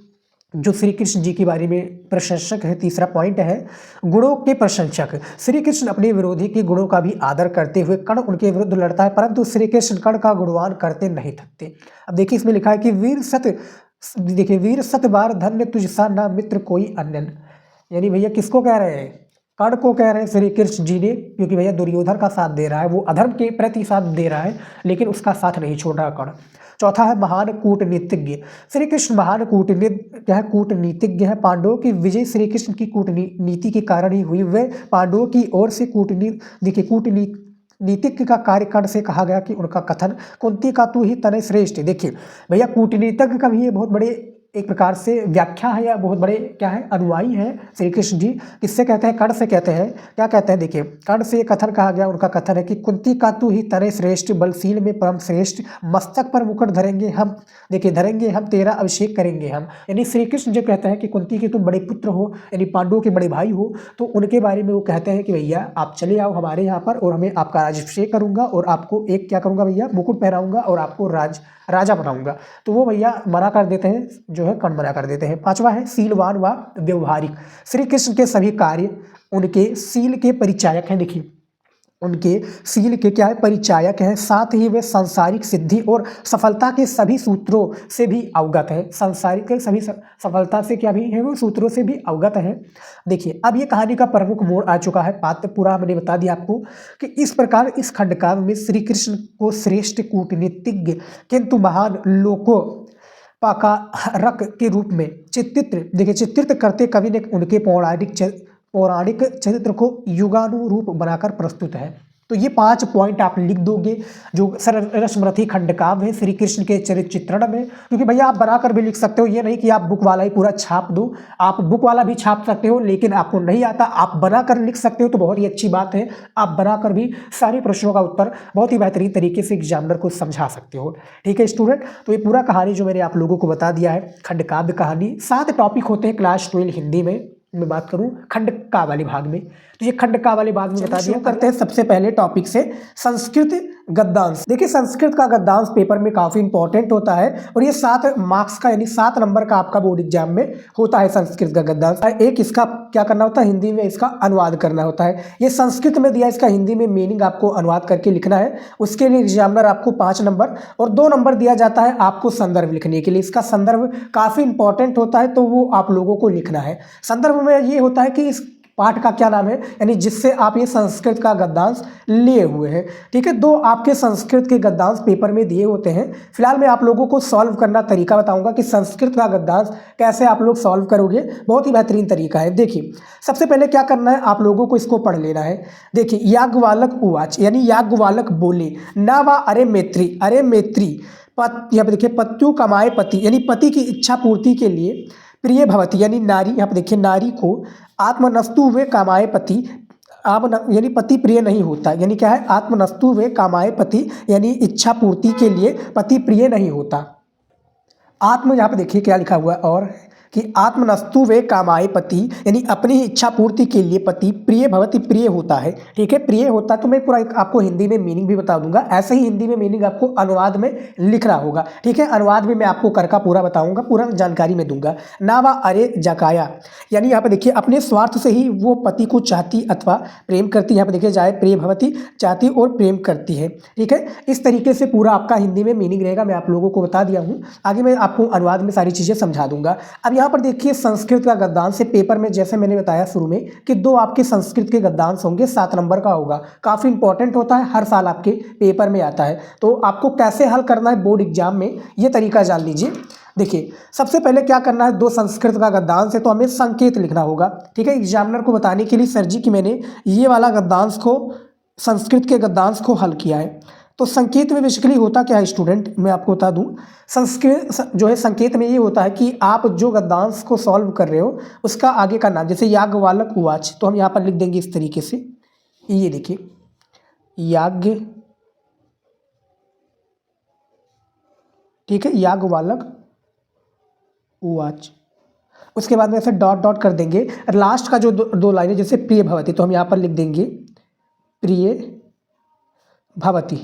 जो श्री कृष्ण जी के बारे में प्रशंसक है, तीसरा पॉइंट है गुणों के प्रशंसक। श्री कृष्ण अपने विरोधी के गुणों का भी आदर करते हुए कर्ण उनके विरुद्ध लड़ता है, परंतु श्री कृष्ण कर्ण का गुणवान करते नहीं थकते। अब देखिए इसमें लिखा है कि वीर सत, देखिए वीर सत बार धन्य तुझसा ना मित्र कोई अन्य। यानी भैया किसको कह रहे हैं, कर्ण को कह रहे हैं श्री कृष्ण जी ने, क्योंकि भैया दुर्योधन का साथ दे रहा है, वो अधर्म के प्रति साथ दे रहा है, लेकिन उसका साथ नहीं छोड़ रहा कर्ण। चौथा है महान कूटनीतिज्ञ। श्री कृष्ण महान कूटनीतिज्ञ है। पांडवों की विजय श्री कृष्ण की कूटनीति के कारण ही हुई। वे पांडवों की ओर से कूटनीतिज्ञ का कार्य कर्ण से कहा गया कि उनका कथन कुंती का तू ही तने श्रेष्ठ। देखिए भैया कूटनीतिज्ञ का भी ये बहुत बड़े एक प्रकार से व्याख्या है, या बहुत बड़े क्या है अनुयायी हैं श्री कृष्ण जी। किससे कहते हैं, कर्ण से कहते हैं। क्या कहते हैं, देखिए कर्ण से कथन कहा गया, उनका कथन है कि कुंती का तू ही तने श्रेष्ठ, बलशील में परम श्रेष्ठ, मस्तक पर मुकुट धरेंगे हम, देखिए धरेंगे हम, तेरा अभिषेक करेंगे हम। यानी श्री कृष्ण जो कहते हैं कि कुंती के तुम बड़े पुत्र हो, यानी पांडवों के बड़े भाई हो, तो उनके बारे में वो कहते हैं कि भैया आप चले आओ हमारे यहाँ पर और हमें आपका राजाभिषेक करूँगा और आपको एक क्या करूँगा भैया, मुकुट पहनाऊँगा और आपको राजा बनाऊंगा। तो वो भैया मना कर देते हैं, जो है कर्ण मना कर देते हैं। पांचवा है सीलवान व व्यवहारिक। श्री कृष्ण के सभी कार्य उनके सील के परिचायक हैं। देखिए उनके सील के क्या है, परिचायक हैं। साथ ही वे सांसारिक सिद्धि और सफलता के सभी सूत्रों से भी अवगत है। सांसारिक के सभी सफलता से क्या भी है, वो सूत्रों से भी अवगत है। देखिए अब ये कहानी का प्रमुख मोड़ आ चुका है। पात्र पूरा मैंने बता दिया आपको कि इस प्रकार इस खंडकाव्य में श्री कृष्ण को श्रेष्ठ कूटनीतिज्ञ किंतु महान लोको पाकारक के रूप में चित्रित करते कवि ने उनके पौराणिक चरित्र को युगानुरूप बनाकर प्रस्तुत है। तो ये 5 पॉइंट आप लिख दोगे जो रश्मरथी खंडकाव्य है श्री कृष्ण के चरित्र चित्रण में। क्योंकि भैया आप बनाकर भी लिख सकते हो, ये नहीं कि आप बुक वाला ही पूरा छाप दो, आप बुक वाला भी छाप सकते हो, लेकिन आपको नहीं आता आप बनाकर लिख सकते हो तो बहुत ही अच्छी बात है। आप बनाकर भी सारे प्रश्नों का उत्तर बहुत ही बेहतरीन तरीके से एग्जामिनर को समझा सकते हो। ठीक है स्टूडेंट, तो ये पूरा कहानी जो मैंने आप लोगों को बता दिया है, खंडकाव्य कहानी। 7 टॉपिक होते हैं क्लास 12 हिंदी में। मैं बात करूं खंडका वाले भाग में, तो ये खंडका वाले भाग में बता दिया। करते हैं सबसे पहले टॉपिक से संस्कृत गद्यांश। देखिए संस्कृत का गद्यांश पेपर में काफी इंपॉर्टेंट होता है और ये 7 मार्क्स का यानी 7 नंबर का आपका बोर्ड एग्जाम में होता है संस्कृत का गद्यांश। एक इसका क्या करना होता है, हिंदी में इसका अनुवाद करना होता है। ये संस्कृत में दिया, इसका हिंदी में मीनिंग आपको अनुवाद करके लिखना है। उसके लिए एग्जामिनर आपको 5 नंबर और 2 नंबर दिया जाता है आपको संदर्भ लिखने के लिए। इसका संदर्भ काफी इंपॉर्टेंट होता है, तो वो आप लोगों को लिखना है। संदर्भ में ये होता है कि इस पाठ का क्या नाम है, यानी जिससे आप ये संस्कृत का गद्यांश लिए हुए हैं। ठीक है, 2 आपके संस्कृत के गद्यांश पेपर में दिए होते हैं। फिलहाल मैं आप लोगों को सॉल्व करना तरीका बताऊंगा कि संस्कृत का गद्यांश कैसे आप लोग सॉल्व करोगे। बहुत ही बेहतरीन तरीका है। देखिए सबसे पहले क्या करना है, आप लोगों को इसको पढ़ लेना है। देखिए याज्ञवल्क्य उवाच, यानी याज्ञवल्क्य बोले, ना वा अरे मैत्री यहाँ पे देखिए पत्यु कमाए पति, यानी पति की इच्छा पूर्ति के लिए प्रिय भवती, यानी नारी, यहाँ पे देखिए नारी को आत्मनस्तु वे कामाए पति, यानी पति प्रिय नहीं होता, यानी क्या है, आत्मनस्तु वे कामाए पति, यानी इच्छा पूर्ति के लिए पति प्रिय नहीं होता। आत्म, यहाँ पे देखिए क्या लिखा हुआ है, और कि आत्मनस्तु वे कामाए पति, यानी अपनी ही इच्छा पूर्ति के लिए पति प्रिय भवति, प्रिय होता है। ठीक है, प्रिय होता है। तो मैं पूरा आपको हिंदी में मीनिंग भी बता दूंगा, ऐसे ही हिंदी में मीनिंग आपको अनुवाद में लिखना होगा। ठीक है, अनुवाद भी मैं आपको कर का पूरा बताऊंगा, पूरा जानकारी में दूंगा। नावा अरे जकाया, यानी यहाँ पे देखिए अपने स्वार्थ से ही वो पति को चाहती अथवा प्रेम करती, यहाँ पे देखिए जाए प्रिय भवती, चाहती और प्रेम करती है। ठीक है, इस तरीके से पूरा आपका हिंदी में मीनिंग रहेगा, मैं आप लोगों को बता दिया हूँ। आगे मैं आपको अनुवाद में सारी चीज़ें समझा दूंगा। अब यहाँ पर देखिए संस्कृत का गद्यांश से पेपर में, जैसे मैंने बताया शुरू में कि 2 आपके संस्कृत के गद्यांश होंगे, 7 नंबर का होगा, काफ़ी इंपॉर्टेंट होता है, हर साल आपके पेपर में आता है। तो आपको कैसे हल करना है बोर्ड एग्जाम में, ये तरीका जान लीजिए। देखिए सबसे पहले क्या करना है, 2 संस्कृत का गद्यांश है तो हमें संकेत लिखना होगा। ठीक है, एग्जामिनर को बताने के लिए सर जी कि मैंने ये वाला गद्यांश को, संस्कृत के गद्यांश को हल किया है। तो संकेत में बेसिकली होता क्या है स्टूडेंट, मैं आपको बता दूं, संस्कृत जो है संकेत में ये होता है कि आप जो गद्यांश को सॉल्व कर रहे हो उसका आगे का नाम, जैसे याज्ञवल्क उवाच, तो हम यहाँ पर लिख देंगे इस तरीके से, ये देखिए याज्ञ, ठीक है, याज्ञवल्क उवाच। उसके बाद में ऐसे डॉट डॉट कर देंगे, लास्ट का जो 2 लाइनें, जैसे प्रिय भवती, तो हम यहाँ पर लिख देंगे प्रिय भवती।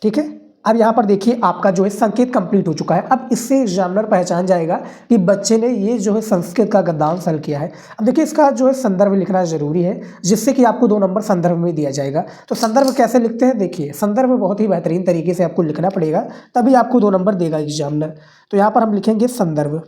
ठीक है, अब यहाँ पर देखिए आपका जो है संकेत कंप्लीट हो चुका है। अब इससे एग्जामिनर पहचान जाएगा कि बच्चे ने ये जो है संस्कृत का गद्यांश हल किया है। अब देखिए इसका जो है संदर्भ लिखना जरूरी है, जिससे कि आपको 2 नंबर संदर्भ में दिया जाएगा। तो संदर्भ कैसे लिखते हैं, देखिए संदर्भ बहुत ही बेहतरीन तरीके से आपको लिखना पड़ेगा, तभी आपको 2 नंबर देगा एग्जामिनर। तो यहाँ पर हम लिखेंगे संदर्भ।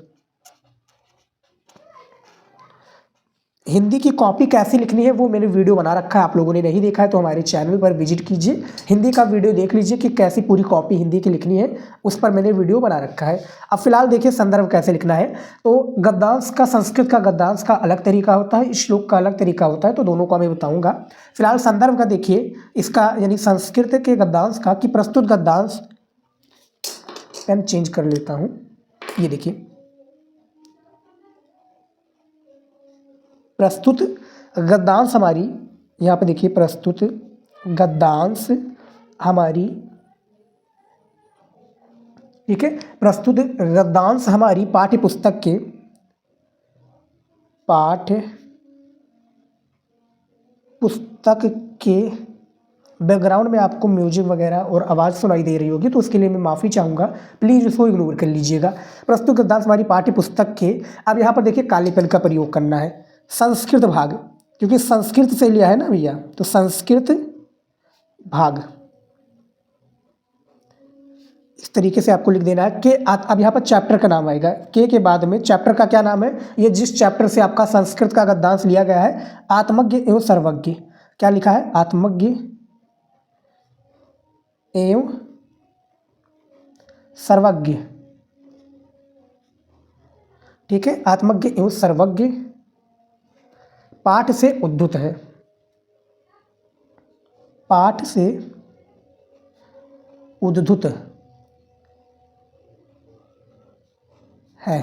हिंदी की कॉपी कैसी लिखनी है वो मैंने वीडियो बना रखा है, आप लोगों ने नहीं देखा है तो हमारे चैनल पर विजिट कीजिए, हिंदी का वीडियो देख लीजिए कि कैसी पूरी कॉपी हिंदी की लिखनी है, उस पर मैंने वीडियो बना रखा है। अब फिलहाल देखिए संदर्भ कैसे लिखना है। तो गद्यांश का, संस्कृत का गद्यांश का अलग तरीका होता है, श्लोक का अलग तरीका होता है, तो दोनों का मैं बताऊँगा। फिलहाल संदर्भ का देखिए, इसका यानी संस्कृत के गद्यांश का कि प्रस्तुत गद्यांश, पेन चेंज कर लेता हूँ, ये देखिए प्रस्तुत गद्यांश हमारी, यहाँ पे देखिए प्रस्तुत गद्यांश हमारी, ठीक है, प्रस्तुत गद्यांश हमारी पाठ्य पुस्तक के, पाठ्य पुस्तक के, बैकग्राउंड में आपको म्यूजिक वगैरह और आवाज़ सुनाई दे रही होगी तो उसके लिए मैं माफ़ी चाहूँगा, प्लीज़ उसको इग्नोर कर लीजिएगा। प्रस्तुत गद्यांश हमारी पाठ्य पुस्तक के, अब यहाँ पर देखिए काले पेन का प्रयोग करना है, संस्कृत भाग, क्योंकि संस्कृत से लिया है ना भैया, तो संस्कृत भाग इस तरीके से आपको लिख देना है के। अब यहाँ पर चैप्टर का नाम आएगा, के बाद में चैप्टर का क्या नाम है, ये जिस चैप्टर से आपका संस्कृत का गद्यांश लिया गया है, आत्मज्ञ एवं सर्वज्ञ। क्या लिखा है, आत्मज्ञ एवं सर्वज्ञ। ठीक है, आत्मज्ञ एवं सर्वज्ञ पाठ से उद्धृत है, पाठ से उद्धृत है।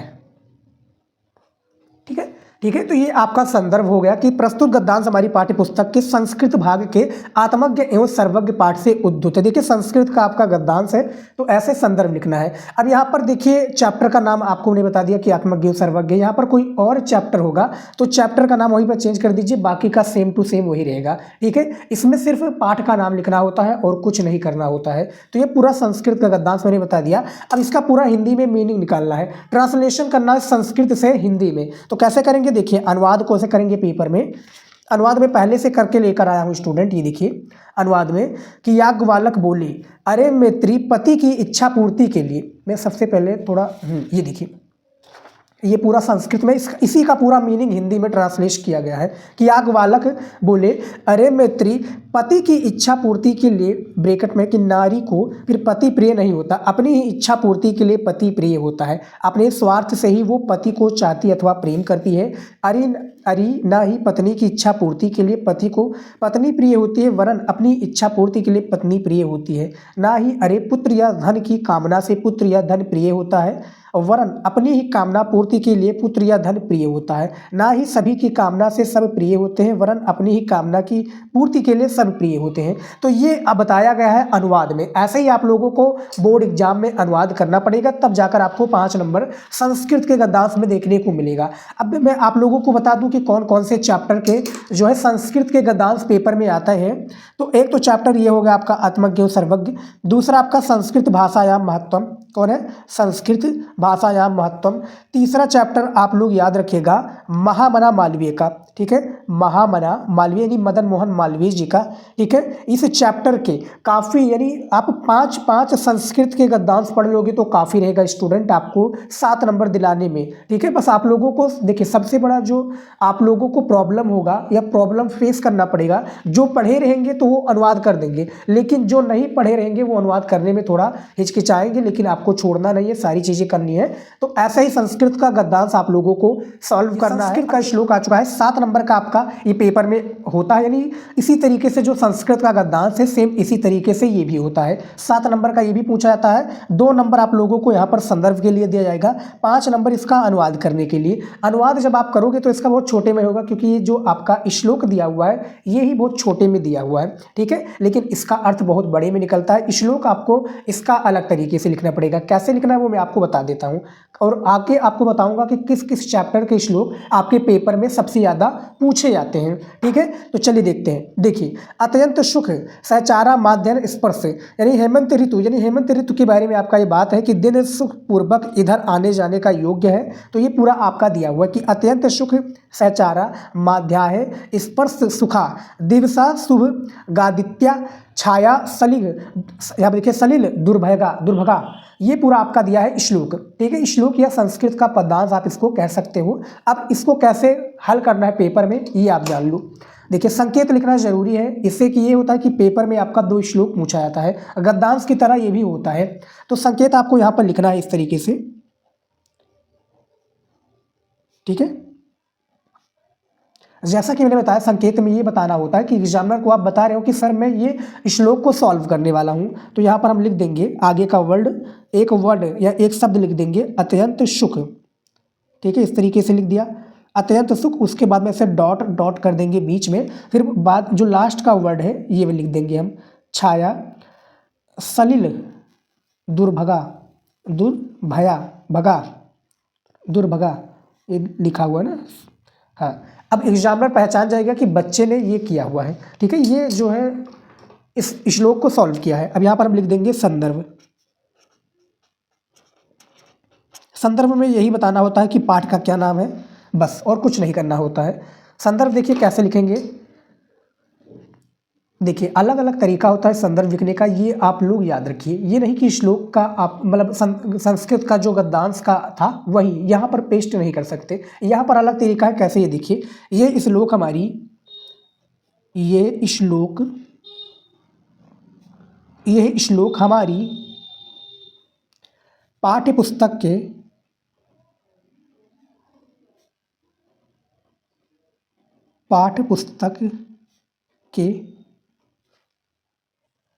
ठीक है, ठीक है, तो ये आपका संदर्भ हो गया कि प्रस्तुत गद्यांश हमारी पाठ्य पुस्तक के संस्कृत भाग के आत्मज्ञ एवं सर्वज्ञ पाठ से उद्धृत है। देखिए संस्कृत का आपका गद्यांश है तो ऐसे संदर्भ लिखना है। अब यहाँ पर देखिए चैप्टर का नाम आपको मैंने बता दिया कि आत्मज्ञ एवं सर्वज्ञ, यहाँ पर कोई और चैप्टर होगा तो चैप्टर का नाम वहीं पर चेंज कर दीजिए, बाकी का सेम टू सेम वही रहेगा। ठीक है, इसमें सिर्फ पाठ का नाम लिखना होता है और कुछ नहीं करना होता है। तो ये पूरा संस्कृत का गद्यांश मैंने बता दिया। अब इसका पूरा हिंदी में मीनिंग निकालना है, ट्रांसलेशन करना है संस्कृत से हिंदी में। तो कैसे करेंगे, देखिए अनुवाद को से करेंगे पेपर में। अनुवाद में पहले से करके लेकर आया हूं स्टूडेंट, ये देखिए अनुवाद में कि याज्ञवल्क बोले, अरे मैत्री पति की इच्छा पूर्ति के लिए, मैं सबसे पहले थोड़ा ये देखिए ये पूरा संस्कृत में इसी का पूरा मीनिंग हिंदी में ट्रांसलेट किया गया है कि याज्ञवल्क्य बोले, अरे मैत्री, पति की इच्छा पूर्ति के लिए ब्रैकेट में कि नारी को फिर पति प्रिय नहीं होता, अपनी ही इच्छा पूर्ति के लिए पति प्रिय होता है, अपने स्वार्थ से ही वो पति को चाहती अथवा प्रेम करती है। अरे अरे ना ही पत्नी की इच्छा पूर्ति के लिए पति को पत्नी प्रिय होती है, वरन अपनी इच्छा पूर्ति के लिए पत्नी प्रिय होती है। ना ही अरे पुत्र या धन की कामना से पुत्र या धन प्रिय होता है, वरन अपनी ही कामना पूर्ति के लिए पुत्र या धन प्रिय होता है। ना ही सभी की कामना से सब प्रिय होते हैं, वरन अपनी ही कामना की पूर्ति के लिए सब प्रिय होते हैं। तो ये अब बताया गया है अनुवाद में। ऐसे ही आप लोगों को बोर्ड एग्जाम में अनुवाद करना पड़ेगा, तब जाकर आपको 5 नंबर संस्कृत के गद्यांश में देखने को मिलेगा। अब मैं आप लोगों को बता दूं कि कौन कौन से चैप्टर के जो है संस्कृत के गद्यांश पेपर में आता है। तो एक तो चैप्टर ये हो गया आपका आत्मज्ञ और सर्वज्ञ, दूसरा आपका संस्कृत भाषायाम महत्वम, कौन है, संस्कृत भाषायाम महत्वम। तीसरा चैप्टर आप लोग याद रखिएगा महामना मालवीय का, ठीक है, महामना मालवीय यानी मदन मोहन मालवीय जी का, ठीक है। इस चैप्टर के काफ़ी यानी आप 5 संस्कृत के गद्यांश पढ़ लोगे तो काफ़ी रहेगा स्टूडेंट आपको 7 नंबर दिलाने में, ठीक है। बस आप लोगों को देखिए, सबसे बड़ा जो आप लोगों को प्रॉब्लम होगा या प्रॉब्लम फेस करना पड़ेगा, जो पढ़े रहेंगे तो वो अनुवाद कर देंगे, लेकिन जो नहीं पढ़े रहेंगे वो अनुवाद करने में थोड़ा हिचकिचाएंगे, लेकिन आपको छोड़ना नहीं है, सारी चीज़ें करनी है। तो ऐसा ही संस्कृत का गद्यांश आप लोगों को सॉल्व करना है। संस्कृत का श्लोक आ चुका है, 7 नंबर का आपका ये पेपर में होता है, यानी इसी तरीके से जो संस्कृत का गद्यांश है सेम इसी तरीके से ये भी होता है। 7 नंबर का ये भी पूछा जाता है। 2 नंबर आप लोगों को यहाँ पर संदर्भ के लिए दिया जाएगा, 5 नंबर इसका अनुवाद करने के लिए। अनुवाद जब आप करोगे तो इसका बहुत छोटे में होगा, क्योंकि ये जो आपका श्लोक दिया हुआ है ये ही बहुत छोटे में दिया हुआ है, ठीक है, लेकिन इसका अर्थ बहुत बड़े में निकलता है। श्लोक आपको इसका अलग तरीके से लिखना पड़ेगा, कैसे लिखना है वो मैं आपको बता देता हूँ, और आगे आपको बताऊंगा कि किस किस चैप्टर के श्लोक आपके पेपर में सबसे ज़्यादा पूछे जाते हैं, ठीक है। तो चलिए देखते हैं। देखिए, अत्यंत सुख सहचारा माध्यन स्पर्श, यानी हेमंत ऋतु, यानी हेमंत ऋतु के बारे में आपका ये बात है कि दिन सुख पूर्वक इधर आने जाने का योग्य है। तो ये पूरा आपका दिया हुआ है कि अत्यंत सुख सहचारा माध्याय स्पर्श सुखा दिवसा शुभ गादित्या छाया सलिल, यहाँ देखिए सलिल दुर्भगा, ये पूरा आपका दिया है श्लोक, ठीक है। श्लोक या संस्कृत का पदांश आप इसको कह सकते हो। अब इसको कैसे हल करना है पेपर में ये आप जान लो। देखिए, संकेत लिखना जरूरी है, इससे कि ये होता है कि पेपर में आपका 2 श्लोक पूछा जाता है, गद्यांश की तरह ये भी होता है। तो संकेत आपको यहाँ पर लिखना है इस तरीके से, ठीक है। जैसा कि मैंने बताया, संकेत में ये बताना होता है कि एग्जामिनर को आप बता रहे हो कि सर मैं ये श्लोक को सॉल्व करने वाला हूँ, तो यहाँ पर हम लिख देंगे आगे का एक वर्ड या एक शब्द लिख देंगे अत्यंत सुख, ठीक है, इस तरीके से लिख दिया अत्यंत सुख। उसके बाद में से डॉट डॉट कर देंगे बीच में, फिर बाद जो लास्ट का वर्ड है ये लिख देंगे हम छाया सलिल दुर्भगा, ये लिखा हुआ है ना। हाँ, अब एग्जामिनर पहचान जाएगा कि बच्चे ने ये किया हुआ है, ठीक है, ये जो है इस श्लोक को सॉल्व किया है। अब यहाँ पर हम लिख देंगे संदर्भ। संदर्भ में यही बताना होता है कि पाठ का क्या नाम है, बस, और कुछ नहीं करना होता है। संदर्भ देखिए कैसे लिखेंगे, देखिए अलग अलग तरीका होता है संदर्भ लिखने का, ये आप लोग याद रखिए। ये नहीं कि श्लोक का आप मतलब संस्कृत का जो गद्यांश का था वही यहाँ पर पेस्ट नहीं कर सकते, यहाँ पर अलग तरीका है। कैसे, ये देखिए, ये श्लोक हमारी पाठ्य पुस्तक के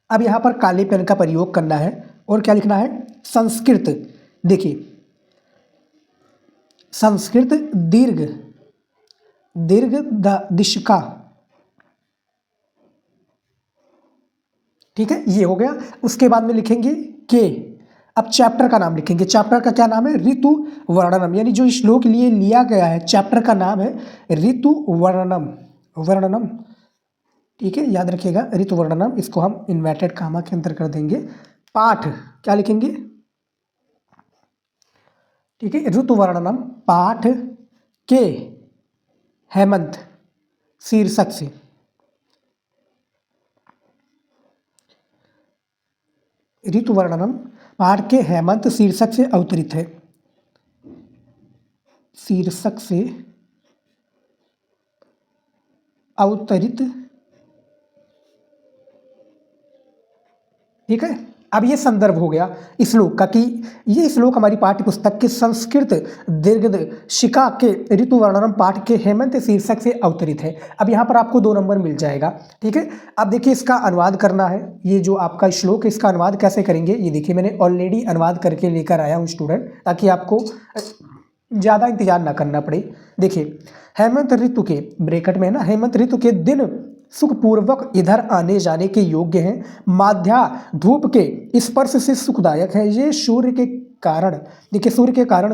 अब यहाँ पर काले पेन का प्रयोग करना है और क्या लिखना है, संस्कृत। देखिए, संस्कृत दीर्घ दिशका, ठीक है, ये हो गया। उसके बाद में लिखेंगे के, अब चैप्टर का नाम लिखेंगे। चैप्टर का क्या नाम है, ऋतु वर्णनम, यानी जो श्लोक लिए लिया गया है चैप्टर का नाम है ऋतु वर्णनम, ठीक है, याद रखिएगा ऋतु वर्णनम। इसको हम इन्वर्टेड कामा के अंदर कर देंगे। पाठ क्या लिखेंगे, ठीक है, ऋतु वर्णनम पाठ के हेमंत शीर्षक से, ऋतु वर्णनम पाठ के हेमंत शीर्षक से अवतरित है। शीर्षक से अवतरित। ठीक है, अब ये संदर्भ हो गया श्लोक का कि ये श्लोक हमारी पाठ्य पुस्तक के संस्कृत दीर्घशिखा के ऋतु वर्णनम पाठ के हेमंत शीर्षक से अवतरित है। अब यहाँ पर आपको 2 नंबर मिल जाएगा। ठीक है, अब देखिए इसका अनुवाद करना है। ये जो आपका श्लोक है इसका अनुवाद कैसे करेंगे, ये देखिए मैंने ऑलरेडी अनुवाद करके लेकर आया हूँ स्टूडेंट, ताकि आपको ज़्यादा इंतजार ना करना पड़े। देखिए, हेमंत ऋतु के ब्रैकेट में ना, हेमंत ऋतु के दिन सुखपूर्वक इधर आने जाने के योग्य हैं, माध्या धूप के स्पर्श से सुखदायक है। ये सूर्य के कारण, देखिए सूर्य के कारण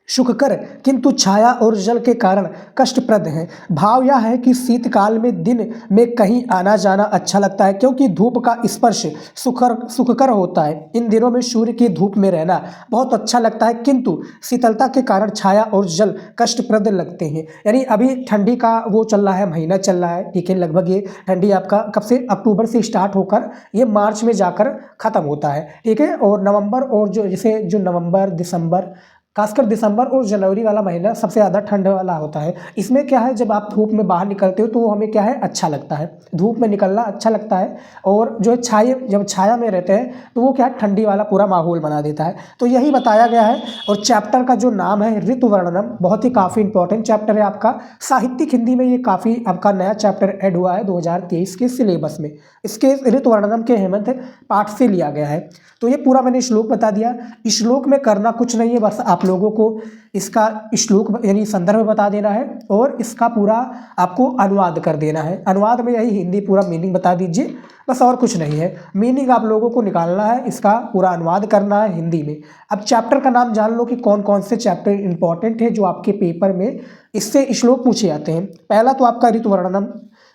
सुखकर किंतु छाया और जल के कारण कष्टप्रद है। भाव यह है कि शीतकाल में दिन में कहीं आना जाना अच्छा लगता है, क्योंकि धूप का स्पर्श सुखकर होता है। इन दिनों में सूर्य की धूप में रहना बहुत अच्छा लगता है, किंतु शीतलता के कारण छाया और जल कष्टप्रद लगते हैं। यानी अभी ठंडी का वो चल रहा है, महीना चल रहा है। ठीक है, लगभग ये ठंडी आपका कब से, अक्टूबर से स्टार्ट होकर ये मार्च में जाकर ख़त्म होता है। ठीक है, और नवंबर और जो नवंबर दिसंबर, खासकर दिसंबर और जनवरी वाला महीना सबसे ज़्यादा ठंड वाला होता है। इसमें क्या है, जब आप धूप में बाहर निकलते हो तो वो हमें क्या है, अच्छा लगता है, धूप में निकलना अच्छा लगता है। और जो है जब छाया में रहते हैं तो वो क्या है, ठंडी वाला पूरा माहौल बना देता है। तो यही बताया गया है। और चैप्टर का जो नाम है ऋतु वर्णनम, बहुत ही काफ़ी इंपॉर्टेंट चैप्टर है आपका। साहित्यिक हिंदी में ये काफ़ी आपका नया चैप्टर ऐड हुआ है 2023 के सिलेबस में। इसके ऋतु वर्णनम के हेमंत पाठ से लिया गया है। तो ये पूरा मैंने श्लोक बता दिया। श्लोक में करना कुछ नहीं है, बस आप लोगों को इसका श्लोक यानी संदर्भ बता देना है और इसका पूरा आपको अनुवाद कर देना है। अनुवाद में यही हिंदी पूरा मीनिंग बता दीजिए, बस और कुछ नहीं है। मीनिंग आप लोगों को निकालना है, इसका पूरा अनुवाद करना है हिंदी में। अब चैप्टर का नाम जान लो कि कौन कौन से चैप्टर इंपॉर्टेंट है जो आपके पेपर में इससे श्लोक पूछे जाते हैं। पहला तो आपका ऋतु वर्णनम,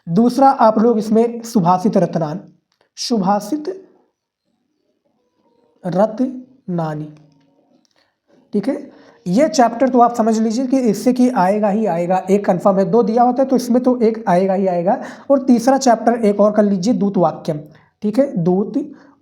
दूसरा आप लोग इसमें सुभाषित रत्नान, सुभाषित रत्नानी। ठीक है, ये चैप्टर तो आप समझ लीजिए कि इससे कि आएगा ही आएगा, एक कंफर्म है। 2 दिया होता है तो इसमें तो एक आएगा ही आएगा। और तीसरा चैप्टर एक और कर लीजिए, दूत वाक्यम। ठीक है, दूत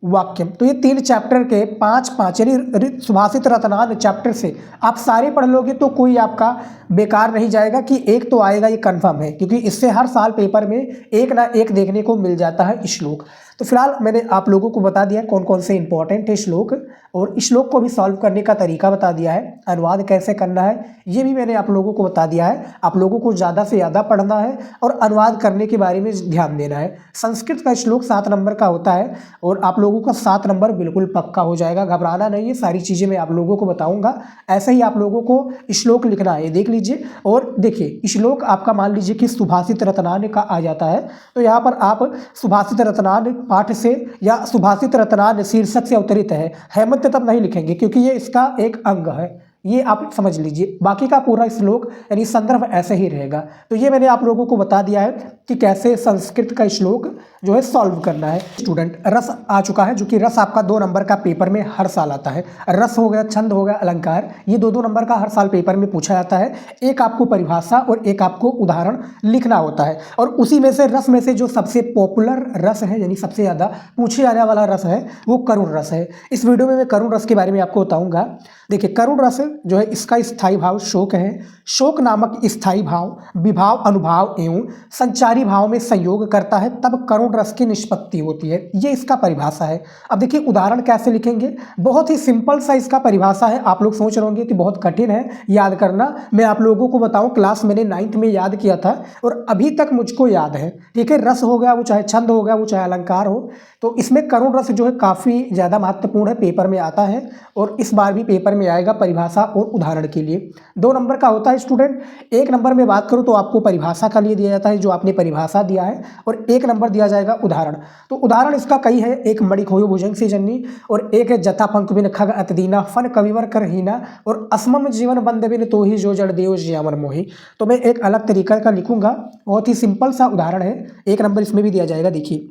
वाक्यम। तो ये 3 चैप्टर के 5 यानी सुभाषित रत्नान चैप्टर से आप सारे पढ़ लोगे तो कोई आपका बेकार नहीं जाएगा कि एक तो आएगा, ये कंफर्म है, क्योंकि इससे हर साल पेपर में एक ना एक देखने को मिल जाता है श्लोक। तो फिलहाल मैंने आप लोगों को बता दिया कौन कौन से इंपॉर्टेंट है श्लोक, और श्लोक को भी सॉल्व करने का तरीका बता दिया है। अनुवाद कैसे करना है ये भी मैंने आप लोगों को बता दिया है। आप लोगों को ज़्यादा से ज़्यादा पढ़ना है और अनुवाद करने के बारे में ध्यान देना है। संस्कृत का श्लोक 7 नंबर का होता है और आप लोगों का 7 नंबर बिल्कुल पक्का हो जाएगा, घबराना नहीं है। सारी चीज़ें मैं आप लोगों को बताऊँगा, ऐसे ही आप लोगों को श्लोक लिखना है, देख लीजिए। और देखिए श्लोक आपका मान लीजिए कि सुभाषित रत्नान का आ जाता है, तो यहाँ पर आप सुभाषित रत्नान पाठ से या सुभाषित रत्नान शीर्षक से अवतरित है, हेमंत तब नहीं लिखेंगे क्योंकि ये इसका एक अंग है, ये आप समझ लीजिए। बाकी का पूरा श्लोक यानी संदर्भ ऐसे ही रहेगा। तो ये मैंने आप लोगों को बता दिया है कि कैसे संस्कृत का श्लोक जो है सॉल्व करना है। स्टूडेंट, रस आ चुका है, जो कि रस आपका 2 नंबर का पेपर में हर साल आता है। रस हो गया, छंद हो गया, अलंकार, ये 2 नंबर का हर साल पेपर में पूछा जाता है। एक आपको परिभाषा और एक आपको उदाहरण लिखना होता है। और उसी में से रस में से जो सबसे पॉपुलर रस है, यानी सबसे ज़्यादा पूछे जाने वाला रस है, वो करुण रस है। इस वीडियो में मैं करुण रस के बारे में आपको बताऊंगा। देखिए, करुण रस जो है इसका स्थायी भाव शोक है। शोक नामक स्थायी भाव विभाव, अनुभाव एवं संचारी भाव में संयोग करता है, तब करुण रस की निष्पत्ति होती है। ये इसका परिभाषा है। अब देखिए उदाहरण कैसे लिखेंगे, बहुत ही सिंपल सा इसका परिभाषा है। आप लोग सोच रहे होंगे कि बहुत कठिन है याद करना, मैं आप लोगों को बताऊं, क्लास मैंने 9th में याद किया था और अभी तक मुझको याद है। ठीक है, रस हो गया, वो चाहे छंद हो गया, वो चाहे अलंकार हो, तो इसमें करुण रस जो है काफ़ी ज़्यादा महत्वपूर्ण है, पेपर में आता है और इस बार भी पेपर में आएगा परिभाषा और उदाहरण के लिए। 2 नंबर का होता है स्टूडेंट। 1 नंबर में बात करूं तो आपको परिभाषा का लिए दिया जाता है, जो आपने परिभाषा दिया है, और 1 नंबर दिया जाएगा उदाहरण। तो उदाहरण इसका कई है, एक मणि खोयो भुजंग से जन्नी, और एक है जथा पंख बिन खग अतदीना, फन कविवर कर हीना, और असमम जीवन बंद बिन तो ही जो जड़ देव ज्यामन मोही। तो मैं एक अलग तरीके का लिखूंगा, बहुत ही सिंपल सा उदाहरण है। 1 नंबर इसमें भी दिया जाएगा। देखिए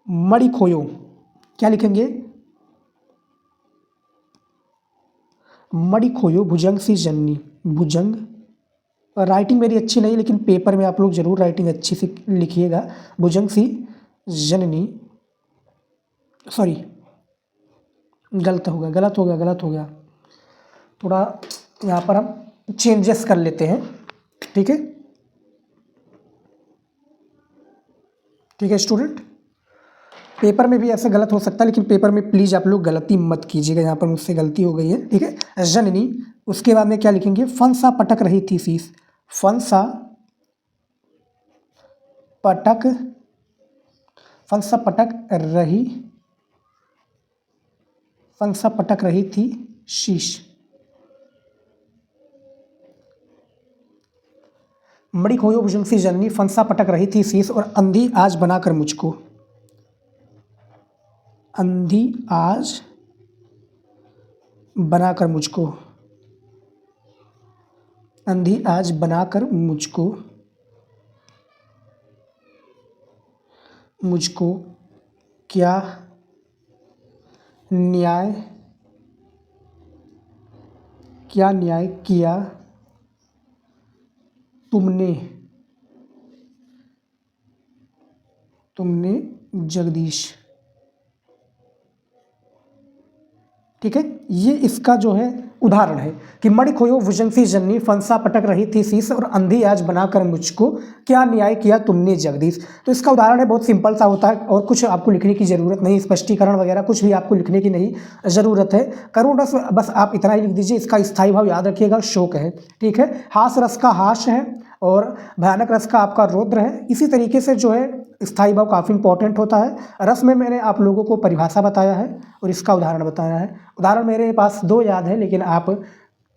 मणि खोयो, क्या लिखेंगे, मणि खोयो भुजंग सी जन्नी, भुजंग। राइटिंग मेरी अच्छी नहीं, लेकिन पेपर में आप लोग जरूर राइटिंग अच्छी से लिखिएगा। भुजंग सी जननी, सॉरी गलत हो गया थोड़ा यहाँ पर हम चेंजेस कर लेते हैं। ठीक है, ठीक है स्टूडेंट, पेपर में भी ऐसे गलत हो सकता है, लेकिन पेपर में प्लीज़ आप लोग गलती मत कीजिएगा। यहाँ पर मुझसे गलती हो गई है। ठीक है, जननी, उसके बाद में क्या लिखेंगे, फंसा पटक रही थी शीश, फंसा पटक, फंसा पटक रही, फंसा पटक रही थी शीश। मड़ी खोयो भुजंग सी जननी, फंसा पटक रही थी शीश, और अंधी आज बनाकर मुझको, अंधी आज बनाकर मुझको, अंधी आज बनाकर मुझको, मुझको क्या न्याय, क्या न्याय किया तुमने, तुमने जगदीश। ठीक है, ये इसका जो है उदाहरण है कि मणि खोयो भुजंग सी जननी, फंसा पटक रही थी शीश, और अंधी आज बनाकर मुझको क्या न्याय किया तुमने जगदीश। तो इसका उदाहरण है, बहुत सिंपल सा होता है और कुछ आपको लिखने की ज़रूरत नहीं, स्पष्टीकरण वगैरह कुछ भी आपको लिखने की नहीं ज़रूरत है। करुण रस बस आप इतना ही लिख दीजिए। इसका स्थायी भाव याद रखिएगा, शोक है। ठीक है, हास रस का हास है और भयानक रस का आपका रौद्र है। इसी तरीके से जो है स्थायी भाव काफ़ी इंपॉर्टेंट होता है। रस में मैंने आप लोगों को परिभाषा बताया है और इसका उदाहरण बताया है। उदाहरण मेरे पास 2 याद है, लेकिन आप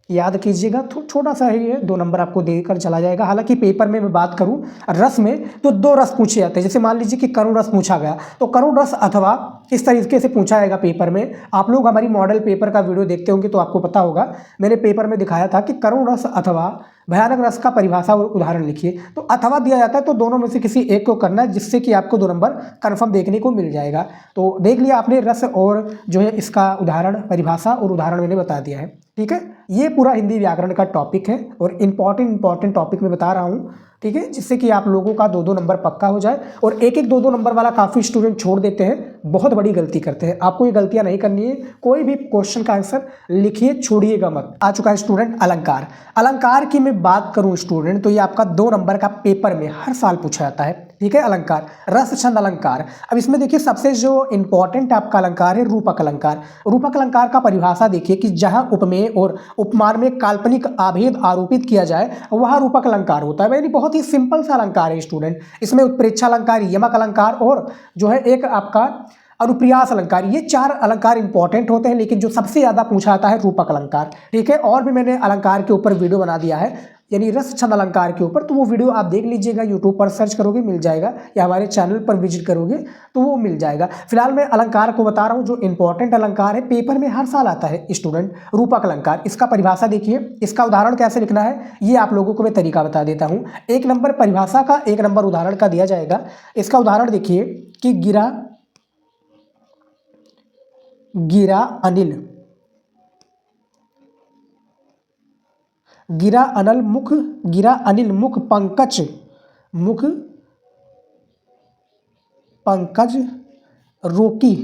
याद कीजिएगा, छोटा सा ही है, 2 नंबर आपको देकर चला जाएगा। हालांकि पेपर में मैं बात करूं रस में तो 2 रस पूछे जाते हैं। जैसे मान लीजिए कि करुण रस पूछा गया तो करुण रस अथवा इस तरीके से पूछा जाएगा पेपर में। आप लोग हमारी मॉडल पेपर का वीडियो देखते होंगे तो आपको पता होगा, मैंने पेपर में दिखाया था कि करुण रस अथवा भयानक रस का परिभाषा और उदाहरण लिखिए। तो अथवा दिया जाता है तो दोनों में से किसी एक को करना है, जिससे कि आपको 2 नंबर कन्फर्म देखने को मिल जाएगा। तो देख लिया आपने, रस और जो है इसका उदाहरण, परिभाषा और उदाहरण मैंने बता दिया है। ठीक है, ये पूरा हिंदी व्याकरण का टॉपिक है और इंपॉर्टेंट टॉपिक मैं बता रहा हूँ। ठीक है, जिससे कि आप लोगों का 2-2 नंबर पक्का हो जाए। और एक 2-2 नंबर वाला काफ़ी स्टूडेंट छोड़ देते हैं, बहुत बड़ी गलती करते हैं। आपको ये गलतियां नहीं करनी है। कोई भी क्वेश्चन का आंसर लिखिए, छोड़िएगा मत। आ चुका है स्टूडेंट अलंकार। अलंकार की मैं बात करूं स्टूडेंट तो ये आपका 2 नंबर का पेपर में हर साल पूछा जाता है। ठीक है, अलंकार, रस छंद अलंकार। अब इसमें देखिए सबसे जो इंपॉर्टेंट आपका अलंकार है रूपक अलंकार। रूपक अलंकार का परिभाषा देखिए कि जहां उपमेय और उपमान में काल्पनिक आभेद आरोपित किया जाए वह रूपक अलंकार होता है। यानी बहुत ही सिंपल सा अलंकार है स्टूडेंट। इसमें उत्प्रेक्षा अलंकार, यमक अलंकार और जो है एक आपका अनुप्रियास अलंकार, ये 4 अलंकार इंपॉर्टेंट होते हैं, लेकिन जो सबसे ज़्यादा पूछा जाता है रूपक अलंकार। ठीक है, और भी मैंने अलंकार के ऊपर वीडियो बना दिया है, यानी रस छंद अलंकार के ऊपर, तो वो वीडियो आप देख लीजिएगा, यूट्यूब पर सर्च करोगे मिल जाएगा, या हमारे चैनल पर विजिट करोगे तो वो मिल जाएगा। फिलहाल मैं अलंकार को बता रहा हूँ, जो इंपॉर्टेंट अलंकार है, पेपर में हर साल आता है स्टूडेंट, रूपक अलंकार। इसका परिभाषा देखिए, इसका उदाहरण कैसे लिखना है ये आप लोगों को मैं तरीका बता देता हूँ। 1 नंबर परिभाषा का, 1 नंबर उदाहरण का दिया जाएगा। इसका उदाहरण देखिए कि गिरा अनिल, गिरा अनिल मुख पंकज रोकी।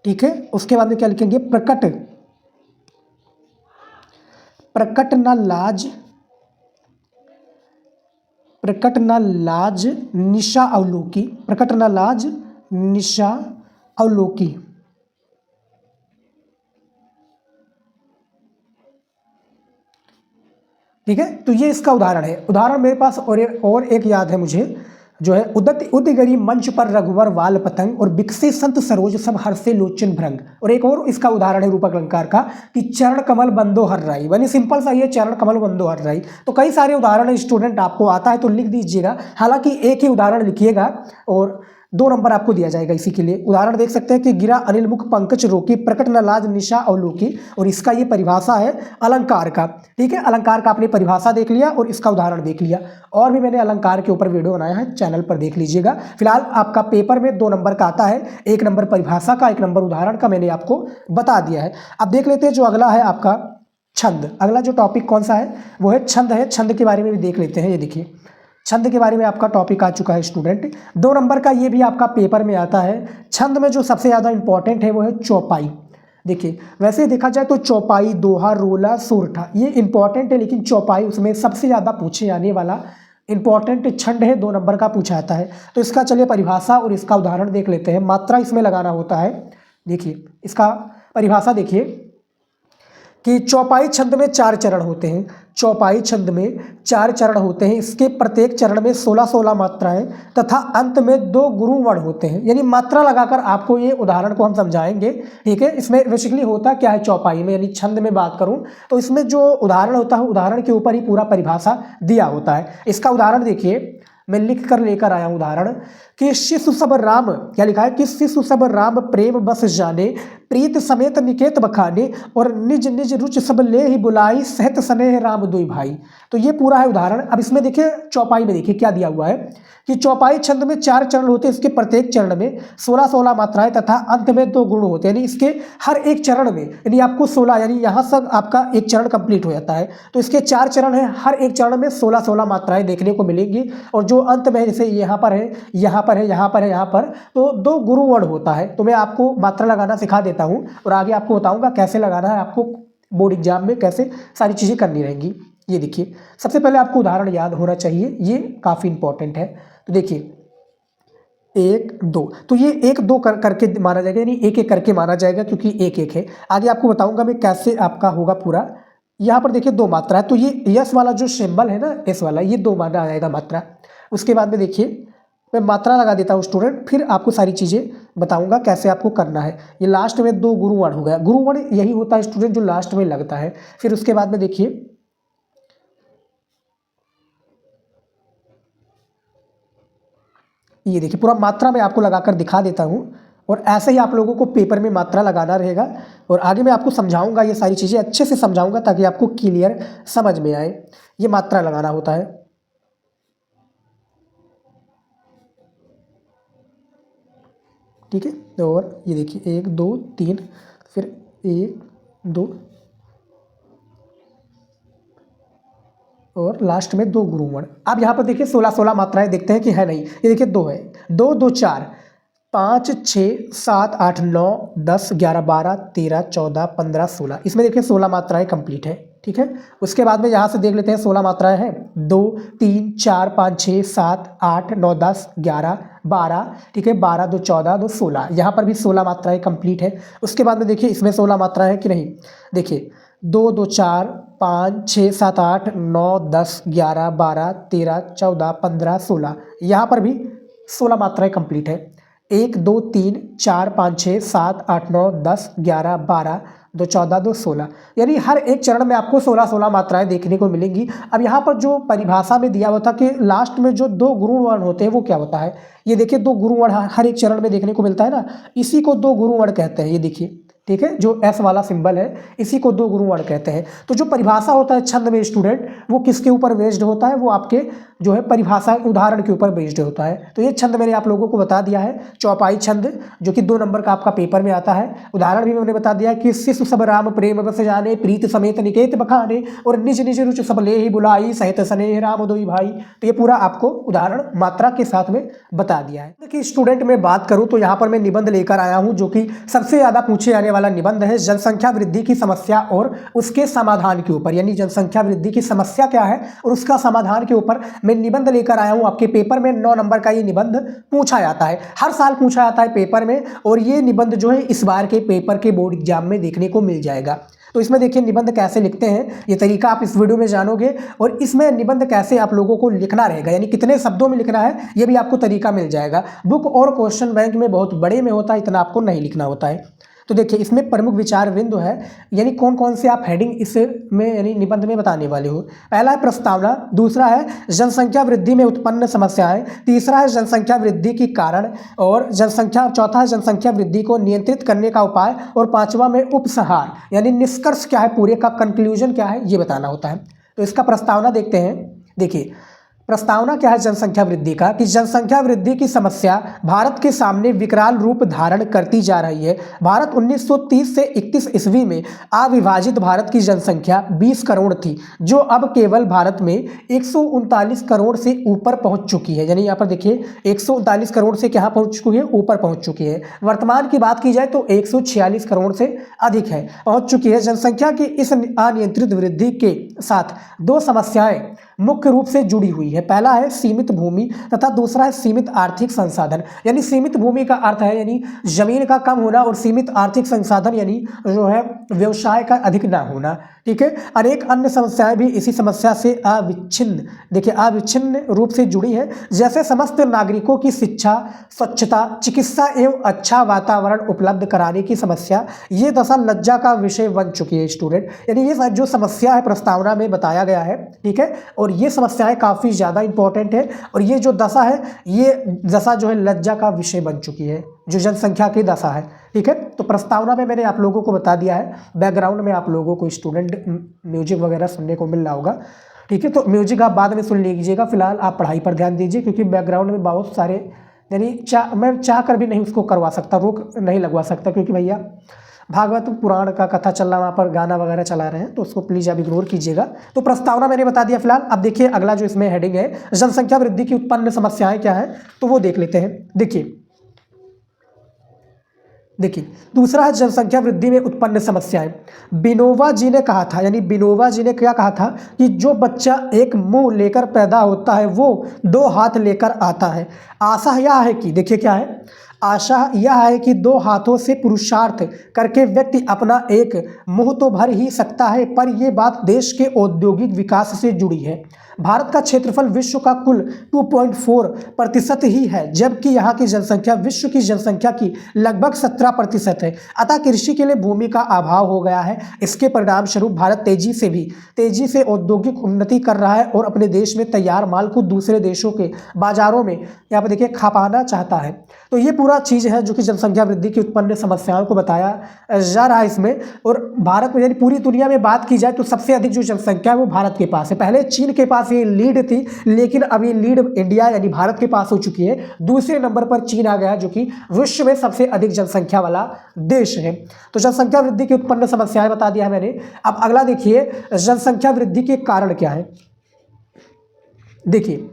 ठीक है, उसके बाद में क्या लिखेंगे, प्रकट न लाज निशा अवलोकी, प्रकट न लाज निशा अवलोकी। ठीक है, तो ये इसका उदाहरण है। उदाहरण मेरे पास और एक याद है मुझे, जो है उदगरी मंच पर रघुवर वाल पतंग, और बिकसे संत सरोज सब हर्षे लोचन भ्रंग। और एक और इसका उदाहरण है रूपक अलंकार का कि चरण कमल बंदो हर राई। यानी सिंपल सा ये, चरण कमल बंदो हर राई। तो कई सारे उदाहरण स्टूडेंट आपको आता है तो लिख दीजिएगा, हालांकि एक ही उदाहरण लिखिएगा और 2 नंबर आपको दिया जाएगा इसी के लिए। उदाहरण देख सकते हैं कि गिरा अनिल मुख पंकज रोकी, प्रकट न लाज निशा अवलोकी, और इसका ये परिभाषा है अलंकार का। ठीक है, अलंकार का आपने परिभाषा देख लिया और इसका उदाहरण देख लिया। और भी मैंने अलंकार के ऊपर वीडियो बनाया है, चैनल पर देख लीजिएगा। फिलहाल आपका पेपर में 2 नंबर का आता है, 1 नंबर परिभाषा का, 1 नंबर उदाहरण का मैंने आपको बता दिया है। अब देख लेते हैं जो अगला है आपका छंद। अगला जो टॉपिक कौन सा है वो है छंद है। छंद के बारे में भी देख लेते हैं। ये देखिए छंद के बारे में आपका टॉपिक आ चुका है स्टूडेंट, 2 नंबर का, ये भी आपका पेपर में आता है। छंद में जो सबसे ज़्यादा इंपॉर्टेंट है वो है चौपाई। देखिए वैसे देखा जाए तो चौपाई, दोहा, रोला, सोरठा ये इंपॉर्टेंट है, लेकिन चौपाई उसमें सबसे ज़्यादा पूछे जाने वाला इंपॉर्टेंट छंद है, 2 नंबर का पूछा जाता है। तो इसका चलिए परिभाषा और इसका उदाहरण देख लेते हैं। मात्रा इसमें लगाना होता है। देखिए इसका परिभाषा देखिए कि चौपाई छंद में 4 चरण होते हैं। चौपाई छंद में 4 चरण होते हैं। इसके प्रत्येक चरण में 16-16 मात्राएं तथा अंत में 2 गुरु वर्ण होते हैं। यानी मात्रा लगाकर आपको ये उदाहरण को हम समझाएंगे, ठीक है। इसमें बेसिकली होता क्या है चौपाई में, यानी छंद में बात करूं तो इसमें जो उदाहरण होता है उदाहरण के ऊपर ही पूरा परिभाषा दिया होता है। इसका उदाहरण देखिए, मैं लिख कर लेकर आया हूं उदाहरण कि शिशु सब राम, क्या लिखा है कि शिशु सब राम प्रेम बस जाने, प्रीत समेत निकेत बखाने, और निज निज रुचि सब ले ही बुलाई, सहत स्नेह राम दुई भाई। तो ये पूरा है उदाहरण। अब इसमें देखिए चौपाई में देखिए क्या दिया हुआ है कि चौपाई छंद में 4 चरण होते हैं। इसके प्रत्येक चरण में 16-16 मात्राएं तथा अंत में 2 गुण होते हैं। यानी इसके हर एक चरण में यानी आपको 16, यानी यहाँ तक आपका एक चरण कंप्लीट हो जाता है। तो इसके 4 चरण हैं, हर एक चरण में 16-16 मात्राएं देखने को मिलेंगी। और जो अंत में जैसे यहाँ पर है, यहाँ पर है, यहाँ पर है, यहाँ पर, तो 2 गुरु वर्ण होता है। तो मैं आपको मात्रा लगाना सिखा देता हूँ और आगे आपको बताऊँगा कैसे लगाना है, आपको बोर्ड एग्जाम में कैसे सारी चीज़ें करनी रहेंगी। ये देखिए सबसे पहले आपको उदाहरण याद होना चाहिए, ये काफ़ी इंपॉर्टेंट है। तो देखिए 1 2, तो ये 1 2 करके माना जाएगा, यानी एक एक करके माना जाएगा क्योंकि एक एक है। आगे आपको बताऊंगा मैं कैसे आपका होगा पूरा। यहाँ पर देखिए 2 मात्रा है, तो ये यस वाला जो सिंबल है ना, एस वाला, ये 2 माना आएगा मात्रा। उसके बाद में देखिए मैं मात्रा लगा देता हूँ स्टूडेंट, फिर आपको सारी चीज़ें बताऊंगा कैसे आपको करना है। ये लास्ट में 2 गुरुवर्ण हो गया। गुरुवर्ण यही होता है स्टूडेंट जो लास्ट में लगता है। फिर उसके बाद में देखिए ये देखिए पूरा मात्रा मैं आपको लगाकर दिखा देता हूँ और ऐसे ही आप लोगों को पेपर में मात्रा लगाना रहेगा। और आगे मैं आपको समझाऊंगा, ये सारी चीज़ें अच्छे से समझाऊंगा ताकि आपको क्लियर समझ में आए। ये मात्रा लगाना होता है। ठीक है, और ये देखिए 1 2 3, फिर 1 2 और लास्ट में 2 गुरुवर्ण। अब यहाँ पर देखिए 16-16 मात्राएं देखते हैं कि है नहीं। ये देखिए 2 है, 2 2 4 5 6 7 8 9 10 11 12 13 14 15 16। इसमें देखिए 16 मात्राएं कंप्लीट है। ठीक है, उसके बाद में यहाँ से देख लेते हैं 16 मात्राएं हैं। 2 3 4 5 6 7 8 9 10 11 12। ठीक है, 12 2 14 2 16। यहाँ पर भी 16 मात्राएं कंप्लीट है। उसके बाद में देखिए इसमें 16 मात्राएं हैं कि नहीं। देखिए 2 2 4 5 6 7 8 9 10 11 12 13 14 15 16। यहाँ पर भी 16 मात्राएं कंप्लीट है। 1 2 3 4 5 6 7 8 9 10 11 12 2 14 2 16। यानी हर एक चरण में आपको 16-16 मात्राएं देखने को मिलेंगी। अब यहाँ पर जो परिभाषा में दिया हुआ था कि लास्ट में जो 2 गुरु वर्ण होते हैं वो क्या होता है। ये देखिए 2 गुरु वर्ण हर एक चरण में देखने को मिलता है ना, इसी को 2 गुरु वर्ण कहते हैं। ये देखिए, ठीक है, जो एस वाला सिंबल है इसी को 2 गुरु वर्ण कहते हैं। तो जो परिभाषा होता है छंद में स्टूडेंट, वो किसके ऊपर बेस्ड होता है, वो आपके जो है परिभाषा उदाहरण के ऊपर बेस्ड होता है। तो ये छंद मैंने आप लोगों को बता दिया है, चौपाई छंद, जो कि 2 नंबर का आपका पेपर में आता है। उदाहरण भी मैंने बता दिया कि शिशु सब राम प्रेम बस जाने, प्रीत समेत निकेत बखाने, और निज निज रुचि सब ले ही बुलाई, सहित स्नेह राम दुई भाई। तो ये पूरा आपको उदाहरण मात्रा के साथ में बता दिया है। देखिए स्टूडेंट में बात करूं तो यहाँ पर मैं निबंध लेकर आया हूं जो कि सबसे ज़्यादा पूछे जाने वाला निबंध है, जनसंख्या वृद्धि की समस्या और उसके समाधान के ऊपर। यानी जनसंख्या वृद्धि की समस्या क्या है और उसका समाधान के ऊपर मैं निबंध लेकर आया हूं। आपके पेपर में 9 नंबर का ये निबंध पूछा जाता है, हर साल पूछा जाता है पेपर में, और ये निबंध जो है इस बार के पेपर के बोर्ड एग्जाम में देखने को मिल जाएगा। तो इसमें देखिए निबंध कैसे लिखते हैं, ये तरीका आप इस वीडियो में जानोगे, और इसमें निबंध कैसे आप लोगों को लिखना रहेगा, यानी कितने शब्दों में लिखना है, ये भी आपको तरीका मिल जाएगा। बुक और क्वेश्चन बैंक में बहुत बड़े में होता है, इतना आपको नहीं लिखना होता है। तो देखिए इसमें प्रमुख विचार बिंदु है, यानी कौन कौन से आप हेडिंग इसमें यानी निबंध में बताने वाले हो। पहला है प्रस्तावना, दूसरा है जनसंख्या वृद्धि में उत्पन्न समस्याएं, तीसरा है जनसंख्या वृद्धि की कारण, और चौथा है जनसंख्या वृद्धि को नियंत्रित करने का उपाय, और 5वां में उपसंहार, यानी निष्कर्ष क्या है, पूरे का कंक्लूजन क्या है, ये बताना होता है। तो इसका प्रस्तावना देखते हैं। देखिए प्रस्तावना क्या है जनसंख्या वृद्धि का, कि जनसंख्या वृद्धि की समस्या भारत के सामने विकराल रूप धारण करती जा रही है। भारत 1930 से 31 ईस्वी में अविभाजित भारत की जनसंख्या 20 करोड़ थी, जो अब केवल भारत में 139 करोड़ से ऊपर पहुंच चुकी है। यानी यहाँ पर देखिए 139 करोड़ से क्या पहुंच चुकी है, ऊपर पहुंच चुकी है। वर्तमान की बात की जाए तो 146 करोड़ से अधिक है, पहुंच चुकी है। जनसंख्या की इस अनियंत्रित वृद्धि के साथ दो समस्याएं मुख्य रूप से जुड़ी हुई है। पहला है सीमित भूमि तथा दूसरा है सीमित आर्थिक संसाधन। यानी सीमित भूमि का अर्थ है यानी जमीन का कम होना, और सीमित आर्थिक संसाधन यानी जो है व्यवसाय का अधिक ना होना। ठीक है, अनेक अन्य समस्याएं भी इसी समस्या से अविच्छिन्न रूप से जुड़ी है, जैसे समस्त नागरिकों की शिक्षा, स्वच्छता, चिकित्सा एवं अच्छा वातावरण उपलब्ध कराने की समस्या। ये दशा लज्जा का विषय बन चुकी है स्टूडेंट। यानी ये जो समस्या है प्रस्तावना में बताया गया है, ठीक है, और ये समस्याएं काफ़ी ज़्यादा इंपॉर्टेंट है, और ये जो दशा है, ये दशा जो है लज्जा का विषय बन चुकी है, जो जनसंख्या की दशा है। ठीक है, तो प्रस्तावना में मैंने आप लोगों को बता दिया है। बैकग्राउंड में आप लोगों को स्टूडेंट म्यूजिक वगैरह सुनने को मिल रहा होगा। ठीक है, तो म्यूजिक आप बाद में सुन लीजिएगा, फिलहाल आप पढ़ाई पर ध्यान दीजिए, क्योंकि बैकग्राउंड में बहुत सारे यानी मैं चाह कर भी नहीं उसको करवा सकता, रोक नहीं लगवा सकता, क्योंकि भैया भागवत पुराण का कथा चल रहा है, वहाँ पर गाना वगैरह चला रहे हैं, तो उसको प्लीज़ आप इग्नोर कीजिएगा। तो प्रस्तावना मैंने बता दिया फिलहाल। अब देखिए अगला जो इसमें हेडिंग है, जनसंख्या वृद्धि की उत्पन्न समस्याएं क्या है, तो वो देख लेते हैं। देखिए दूसरा है जनसंख्या वृद्धि में उत्पन्न समस्याएं। बिनोवा जी ने कहा था, यानी बिनोवा जी ने क्या कहा था, कि जो बच्चा एक मुंह लेकर पैदा होता है वो 2 हाथ लेकर आता है। आशा यह है कि, देखिए क्या है, आशा यह है कि 2 हाथों से पुरुषार्थ करके व्यक्ति अपना एक मुंह तो भर ही सकता है, पर यह बात देश के औद्योगिक विकास से जुड़ी है। भारत का क्षेत्रफल विश्व का कुल 2.4% ही है, जबकि यहाँ की जनसंख्या विश्व की जनसंख्या की लगभग 17% है। अतः कृषि के लिए भूमि का अभाव हो गया है। इसके परिणाम स्वरूप भारत तेजी से औद्योगिक उन्नति कर रहा है और अपने देश में तैयार माल को दूसरे देशों के बाजारों में यहाँ पर देखिए खपाना चाहता है। तो ये पूरा चीज़ है जो कि जनसंख्या वृद्धि की उत्पन्न समस्याओं को बताया जा रहा है इसमें। और भारत में यानी पूरी दुनिया में बात की जाए तो सबसे अधिक जो जनसंख्या है वो भारत के पास है। पहले चीन के पास ये लीड थी, लेकिन अब ये लीड इंडिया यानी भारत के पास हो चुकी है। दूसरे नंबर पर चीन आ गया, जो कि विश्व में सबसे अधिक जनसंख्या वाला देश है। तो जनसंख्या वृद्धि की उत्पन्न समस्याएं बता दिया है मैंने। अब अगला देखिए, जनसंख्या वृद्धि के कारण क्या है। देखिए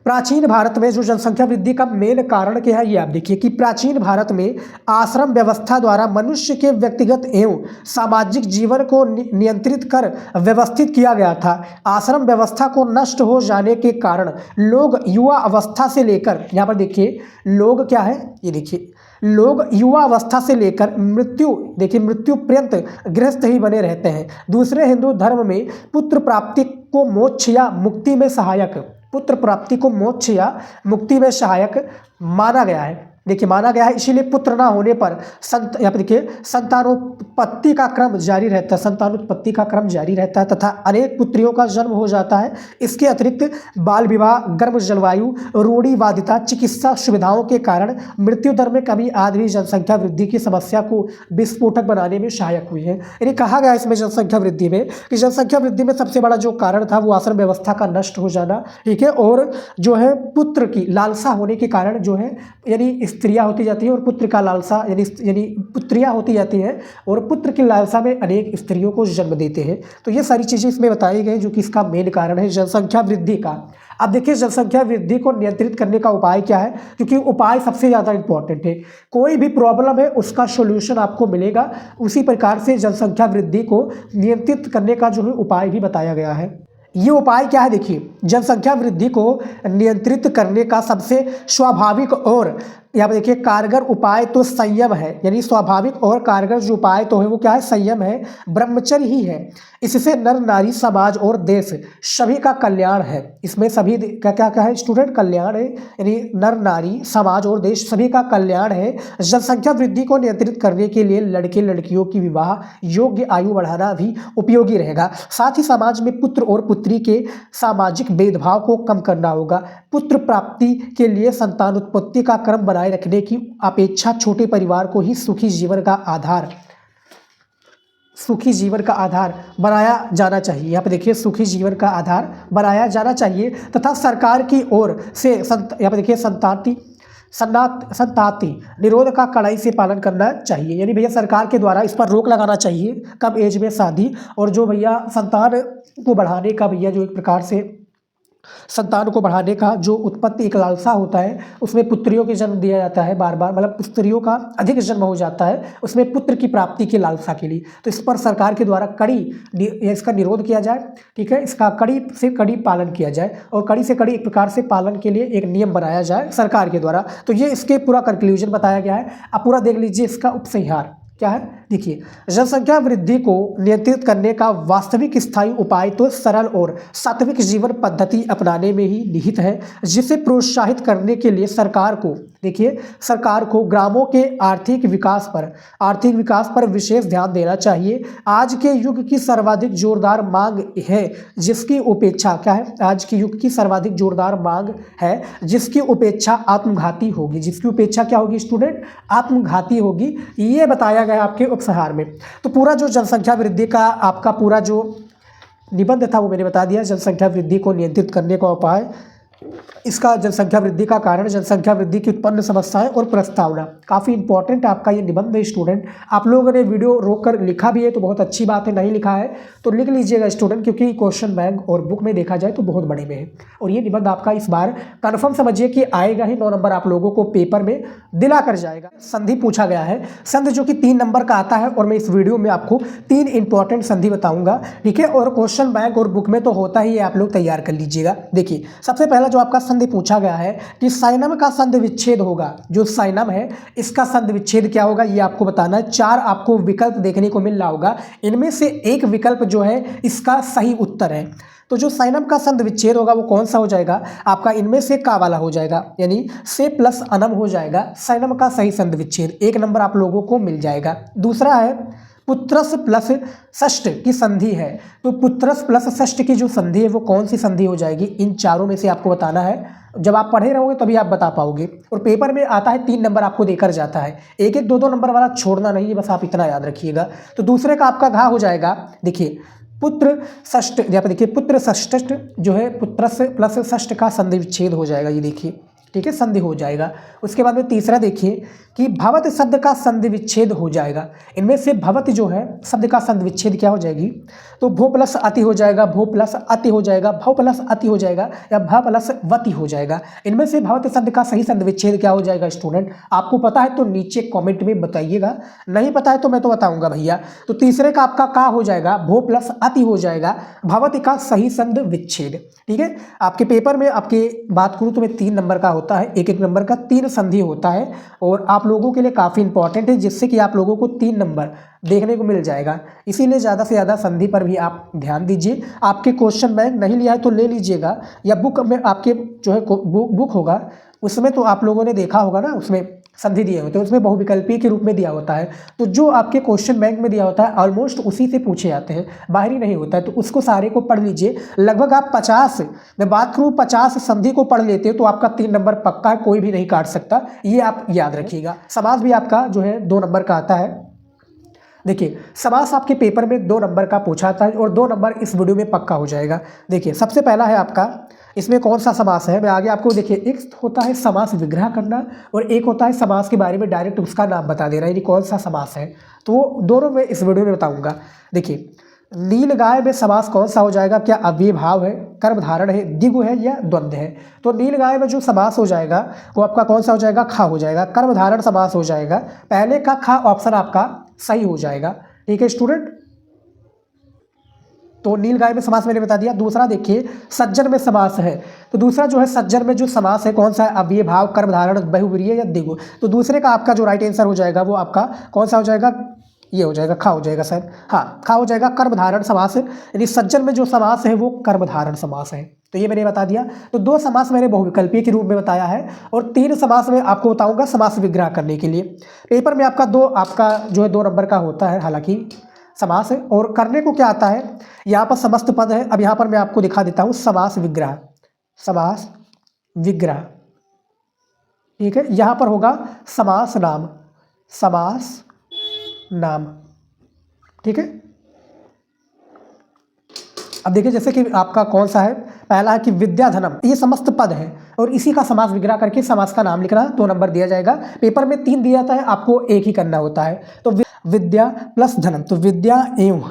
प्राचीन भारत में जो जनसंख्या वृद्धि का मेन कारण क्या है, ये आप देखिए कि प्राचीन भारत में आश्रम व्यवस्था द्वारा मनुष्य के व्यक्तिगत एवं सामाजिक जीवन को नियंत्रित कर व्यवस्थित किया गया था। आश्रम व्यवस्था को नष्ट हो जाने के कारण लोग युवा अवस्था से लेकर, यहाँ पर देखिए लोग क्या है, ये देखिए लोग युवा अवस्था से लेकर मृत्यु पर्यंत गृहस्थ ही बने रहते हैं। दूसरे हिंदू धर्म में पुत्र प्राप्ति को मोक्ष या मुक्ति में सहायक माना गया है। देखिए माना गया है, इसीलिए पुत्र ना होने पर यहाँ पे देखिए संतानोत्पत्ति का क्रम जारी रहता है तथा अनेक पुत्रियों का जन्म हो जाता है। इसके अतिरिक्त बाल विवाह, गर्म जलवायु, रूढ़िवादिता, चिकित्सा सुविधाओं के कारण मृत्यु दर में कमी आदि भी जनसंख्या वृद्धि की समस्या को विस्फोटक बनाने में सहायक हुई है। यानी कहा गया इसमें जनसंख्या वृद्धि में कि जनसंख्या वृद्धि में सबसे बड़ा जो कारण था वो आश्रम व्यवस्था का नष्ट हो जाना, ठीक है, और जो है पुत्र की लालसा होने के कारण जो है यानी स्त्रियां होती जाती है और पुत्र का लालसा यानी पुत्रियां होती जाती हैं और पुत्र की लालसा में अनेक स्त्रियों को जन्म देते हैं। तो ये सारी चीज़ें इसमें बताई गई जो कि इसका मेन कारण है जनसंख्या वृद्धि का। अब देखिए जनसंख्या वृद्धि को नियंत्रित करने का उपाय क्या है, क्योंकि उपाय सबसे ज़्यादा इंपॉर्टेंट है। कोई भी प्रॉब्लम है उसका सोल्यूशन आपको मिलेगा, उसी प्रकार से जनसंख्या वृद्धि को नियंत्रित करने का जो है उपाय भी बताया गया है। ये उपाय क्या है, देखिए जनसंख्या वृद्धि को नियंत्रित करने का सबसे स्वाभाविक और यहाँ पर देखिए कारगर उपाय तो संयम है। यानी स्वाभाविक और कारगर जो उपाय तो है वो क्या है, संयम है, ब्रह्मचर्य ही है। इससे नर नारी समाज और देश सभी का कल्याण है। इसमें सभी क्या है स्टूडेंट, कल्याण है, यानी नर नारी समाज और देश सभी का कल्याण है। जनसंख्या वृद्धि को नियंत्रित करने के लिए लड़के लड़कियों की विवाह योग्य आयु बढ़ाना भी उपयोगी रहेगा। साथ ही समाज में पुत्र और पुत्री के सामाजिक भेदभाव को कम करना होगा। पुत्र प्राप्ति के लिए संतानोत्पत्ति का क्रम बनाए रखने की अपेक्षा छोटे परिवार को ही सुखी जीवन का आधार सुखी जीवन का आधार बनाया जाना चाहिए। यहाँ पे देखिए सुखी जीवन का आधार बनाया जाना चाहिए तथा सरकार की ओर से यहाँ पे देखिए संताति निरोध का कड़ाई से पालन करना चाहिए। यानी भैया सरकार के द्वारा इस पर रोक लगाना चाहिए कम एज में शादी, और जो भैया संतान को बढ़ाने का भैया जो एक प्रकार से संतान को बढ़ाने का जो उत्पत्ति एक लालसा होता है, उसमें पुत्रियों के जन्म दिया जाता है बार बार, मतलब स्त्रियों का अधिक जन्म हो जाता है उसमें पुत्र की प्राप्ति की लालसा के लिए। तो इस पर सरकार के द्वारा इसका निरोध किया जाए, ठीक है, इसका कड़ी से कड़ी पालन किया जाए और कड़ी से कड़ी एक प्रकार से पालन के लिए एक नियम बनाया जाए सरकार के द्वारा। तो ये इसके पूरा कंक्लूजन बताया गया है। आप पूरा देख लीजिए। इसका उपसंहार क्या है, देखिए, जनसंख्या वृद्धि को नियंत्रित करने का वास्तविक स्थायी उपाय तो सरल और सात्विक जीवन पद्धति अपनाने में ही निहित है, जिसे प्रोत्साहित करने के लिए सरकार को, देखिए, सरकार को ग्रामों के आर्थिक विकास पर विशेष ध्यान देना चाहिए। आज के युग की सर्वाधिक जोरदार मांग है जिसकी उपेक्षा, क्या है, आज के युग की सर्वाधिक जोरदार मांग है जिसकी उपेक्षा आत्मघाती होगी। जिसकी उपेक्षा क्या होगी स्टूडेंट, आत्मघाती होगी। ये बताया गया आपके उपसंहार में। तो पूरा जो जनसंख्या वृद्धि का आपका पूरा जो निबंध था वो मैंने बता दिया। जनसंख्या वृद्धि को नियंत्रित करने का उपाय, इसका जनसंख्या वृद्धि का कारण, जनसंख्या वृद्धि की उत्पन्न समस्याएं और प्रस्तावना। काफ़ी इंपॉर्टेंट आपका ये निबंध है स्टूडेंट। आप लोगों ने वीडियो रोक कर लिखा भी है तो बहुत अच्छी बात है, नहीं लिखा है तो लिख लीजिएगा स्टूडेंट, क्योंकि क्वेश्चन बैंक और बुक में देखा जाए तो बहुत बड़े में है। और ये निबंध आपका इस बार कन्फर्म समझिए कि आएगा ही, 9 नंबर आप लोगों को पेपर में दिला कर जाएगा। संधि पूछा गया है, संधि जो कि 3 नंबर का आता है और मैं इस वीडियो में आपको 3 इंपॉर्टेंट संधि बताऊंगा, ठीक है। और क्वेश्चन बैंक और बुक में तो होता ही है, आप लोग तैयार कर लीजिएगा। देखिए, सबसे पहला जो आपका संधि पूछा गया है कि साइनम का संधि विच्छेद होगा। जो साइनम है इसका संधि विच्छेद क्या होगा ये आपको बताना है। 4 आपको विकल्प देखने को मिल रहा होगा, इनमें से एक विकल्प जो है इसका सही उत्तर है। तो जो साइनम का संधि विच्छेद होगा वो कौन सा हो जाएगा आपका, इनमें से का वाला हो जाएगा, यानी से प्लस अनम हो जाएगा साइनम का सही संधि विच्छेद। 1 नंबर आप लोगों को मिल जाएगा। दूसरा है पुत्रस प्लस षष्ठ की संधि है। तो पुत्रस प्लस षष्ठ की जो संधि है वो कौन सी संधि हो जाएगी, इन चारों में से आपको बताना है। जब आप पढ़े रहोगे तभी आप बता पाओगे। और पेपर में आता है 3 नंबर आपको देकर जाता है, 1-1, 2-2 नंबर वाला छोड़ना नहीं है, बस आप इतना याद रखिएगा। तो दूसरे का आपका घा हो जाएगा, देखिए, पुत्र षष्ठ, यहाँ पे देखिए पुत्र षष्ठ जो है पुत्रस प्लस षष्ठ का संधि विच्छेद हो जाएगा, ये देखिए, ठीक है, संधि हो जाएगा। उसके बाद में तीसरा देखिए कि भवत शब्द का संधि विच्छेद हो जाएगा। इनमें से भवत जो है शब्द का संधि विच्छेद क्या हो जाएगी, तो भो प्लस अति हो जाएगा, भो प्लस अति हो जाएगा, भव प्लस अति हो जाएगा, या भ प्लस वति हो जाएगा। इनमें से भवत शब्द का सही संधि विच्छेद क्या हो जाएगा स्टूडेंट, आपको पता है तो नीचे कॉमेंट में बताइएगा, नहीं पता है तो मैं तो बताऊंगा भैया। तो तीसरे का आपका का हो जाएगा, भो प्लस अति हो जाएगा, भवत का सही संधि विच्छेद, ठीक है। आपके पेपर में आपके बात करूँ तो मैं 3 नंबर का होता है, 1-1 नंबर का 3 संधि होता है और आप लोगों के लिए काफ़ी इंपॉर्टेंट है, जिससे कि आप लोगों को 3 नंबर देखने को मिल जाएगा। इसीलिए ज़्यादा से ज़्यादा संधि पर भी आप ध्यान दीजिए। आपके क्वेश्चन बैंक नहीं लिया है तो ले लीजिएगा, या बुक में आपके जो है बुक होगा उसमें तो आप लोगों ने देखा होगा ना, उसमें संधि दिए होते हैं, उसमें बहुविकल्पीय के रूप में दिया होता है। तो जो आपके क्वेश्चन बैंक में दिया होता है ऑलमोस्ट उसी से पूछे जाते हैं, बाहरी नहीं होता है। तो उसको सारे को पढ़ लीजिए। लगभग आप 50, मैं बात करूँ 50 संधि को पढ़ लेते हो तो आपका 3 नंबर पक्का है, कोई भी नहीं काट सकता, ये आप याद रखिएगा। समास भी आपका जो है 2 नंबर का आता है। देखिए, समास आपके पेपर में 2 नंबर का पूछा था और 2 नंबर इस वीडियो में पक्का हो जाएगा। देखिए, सबसे पहला है आपका, इसमें कौन सा समास है मैं आगे आपको, देखिए, एक होता है समास विग्रह करना और एक होता है समास के बारे में डायरेक्ट उसका नाम बता देना, यानी कौन सा समास है, तो वो दोनों मैं इस वीडियो में बताऊंगा। देखिए, नीलगाय में समास कौन सा हो जाएगा, क्या अव्ययभाव है, कर्मधारण है, द्विगु है या द्वंद्व है। तो नीलगाय में जो समास हो जाएगा वो आपका कौन सा हो जाएगा, खा हो जाएगा, कर्मधारण समास हो जाएगा। पहले का खा ऑप्शन आपका सही हो जाएगा, ठीक है स्टूडेंट। तो नीलगाय में समास मैंने बता दिया। दूसरा देखिए, सज्जन में समास है। तो दूसरा जो है सज्जन में जो समास है कौन सा है, अव्ययभाव, कर्मधारण, बहुव्रीहि या द्विगु। तो दूसरे का आपका जो राइट आंसर हो जाएगा वो आपका कौन सा हो जाएगा, ये हो जाएगा, खा हो जाएगा सर, हाँ, खा हो जाएगा, कर्मधारण समास है। यानी सज्जन में जो समास है वो कर्मधारण समास है। तो ये मैंने बता दिया। तो 2 समास मैंने बहुविकल्पीय के रूप में बताया है और 3 समास में आपको बताऊंगा समास विग्रह करने के लिए। पेपर में आपका आपका जो है 2 नंबर का होता है हालांकि समास है, और करने को क्या आता है, यहाँ पर समस्त पद है। अब यहाँ पर मैं आपको दिखा देता हूँ समास विग्रह, समास विग्रह, ठीक है। यहाँ पर होगा समास नाम, समास नाम, ठीक है। अब देखिए जैसे कि आपका कौन सा है, पहला है कि विद्याधनम, ये समस्त पद है और इसी का समास विग्रह करके समास का नाम लिखना, 2 नंबर दिया जाएगा। पेपर में 3 दिया जाता है, आपको एक ही करना होता है। तो विद्या प्लस धनम, तो विद्या एवं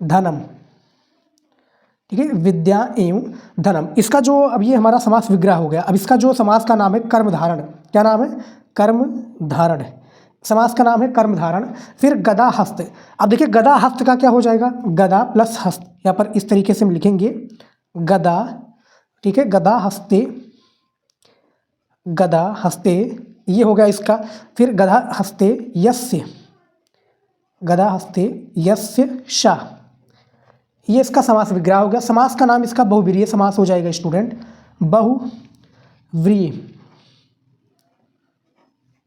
धनम, ठीक है, विद्या एवं धनम। इसका जो अब ये हमारा समास विग्रह हो गया। अब इसका जो समास का नाम है कर्मधारण, क्या नाम है, कर्मधारण, समास का नाम है कर्मधारण। फिर गदा हस्त, अब देखिए गदा हस्त का क्या हो जाएगा, गदा प्लस हस्त, यहाँ पर इस तरीके से हम लिखेंगे गदा, ठीक है, गदा हस्ते, गदा हस्ते, ये हो गया इसका। फिर गदा हस्ते यस्य, गदा हस्ते यस्य शाह, ये इसका समास विग्रह हो गया। समास का नाम इसका बहुव्रीहि समास हो जाएगा स्टूडेंट, बहुव्रीहि,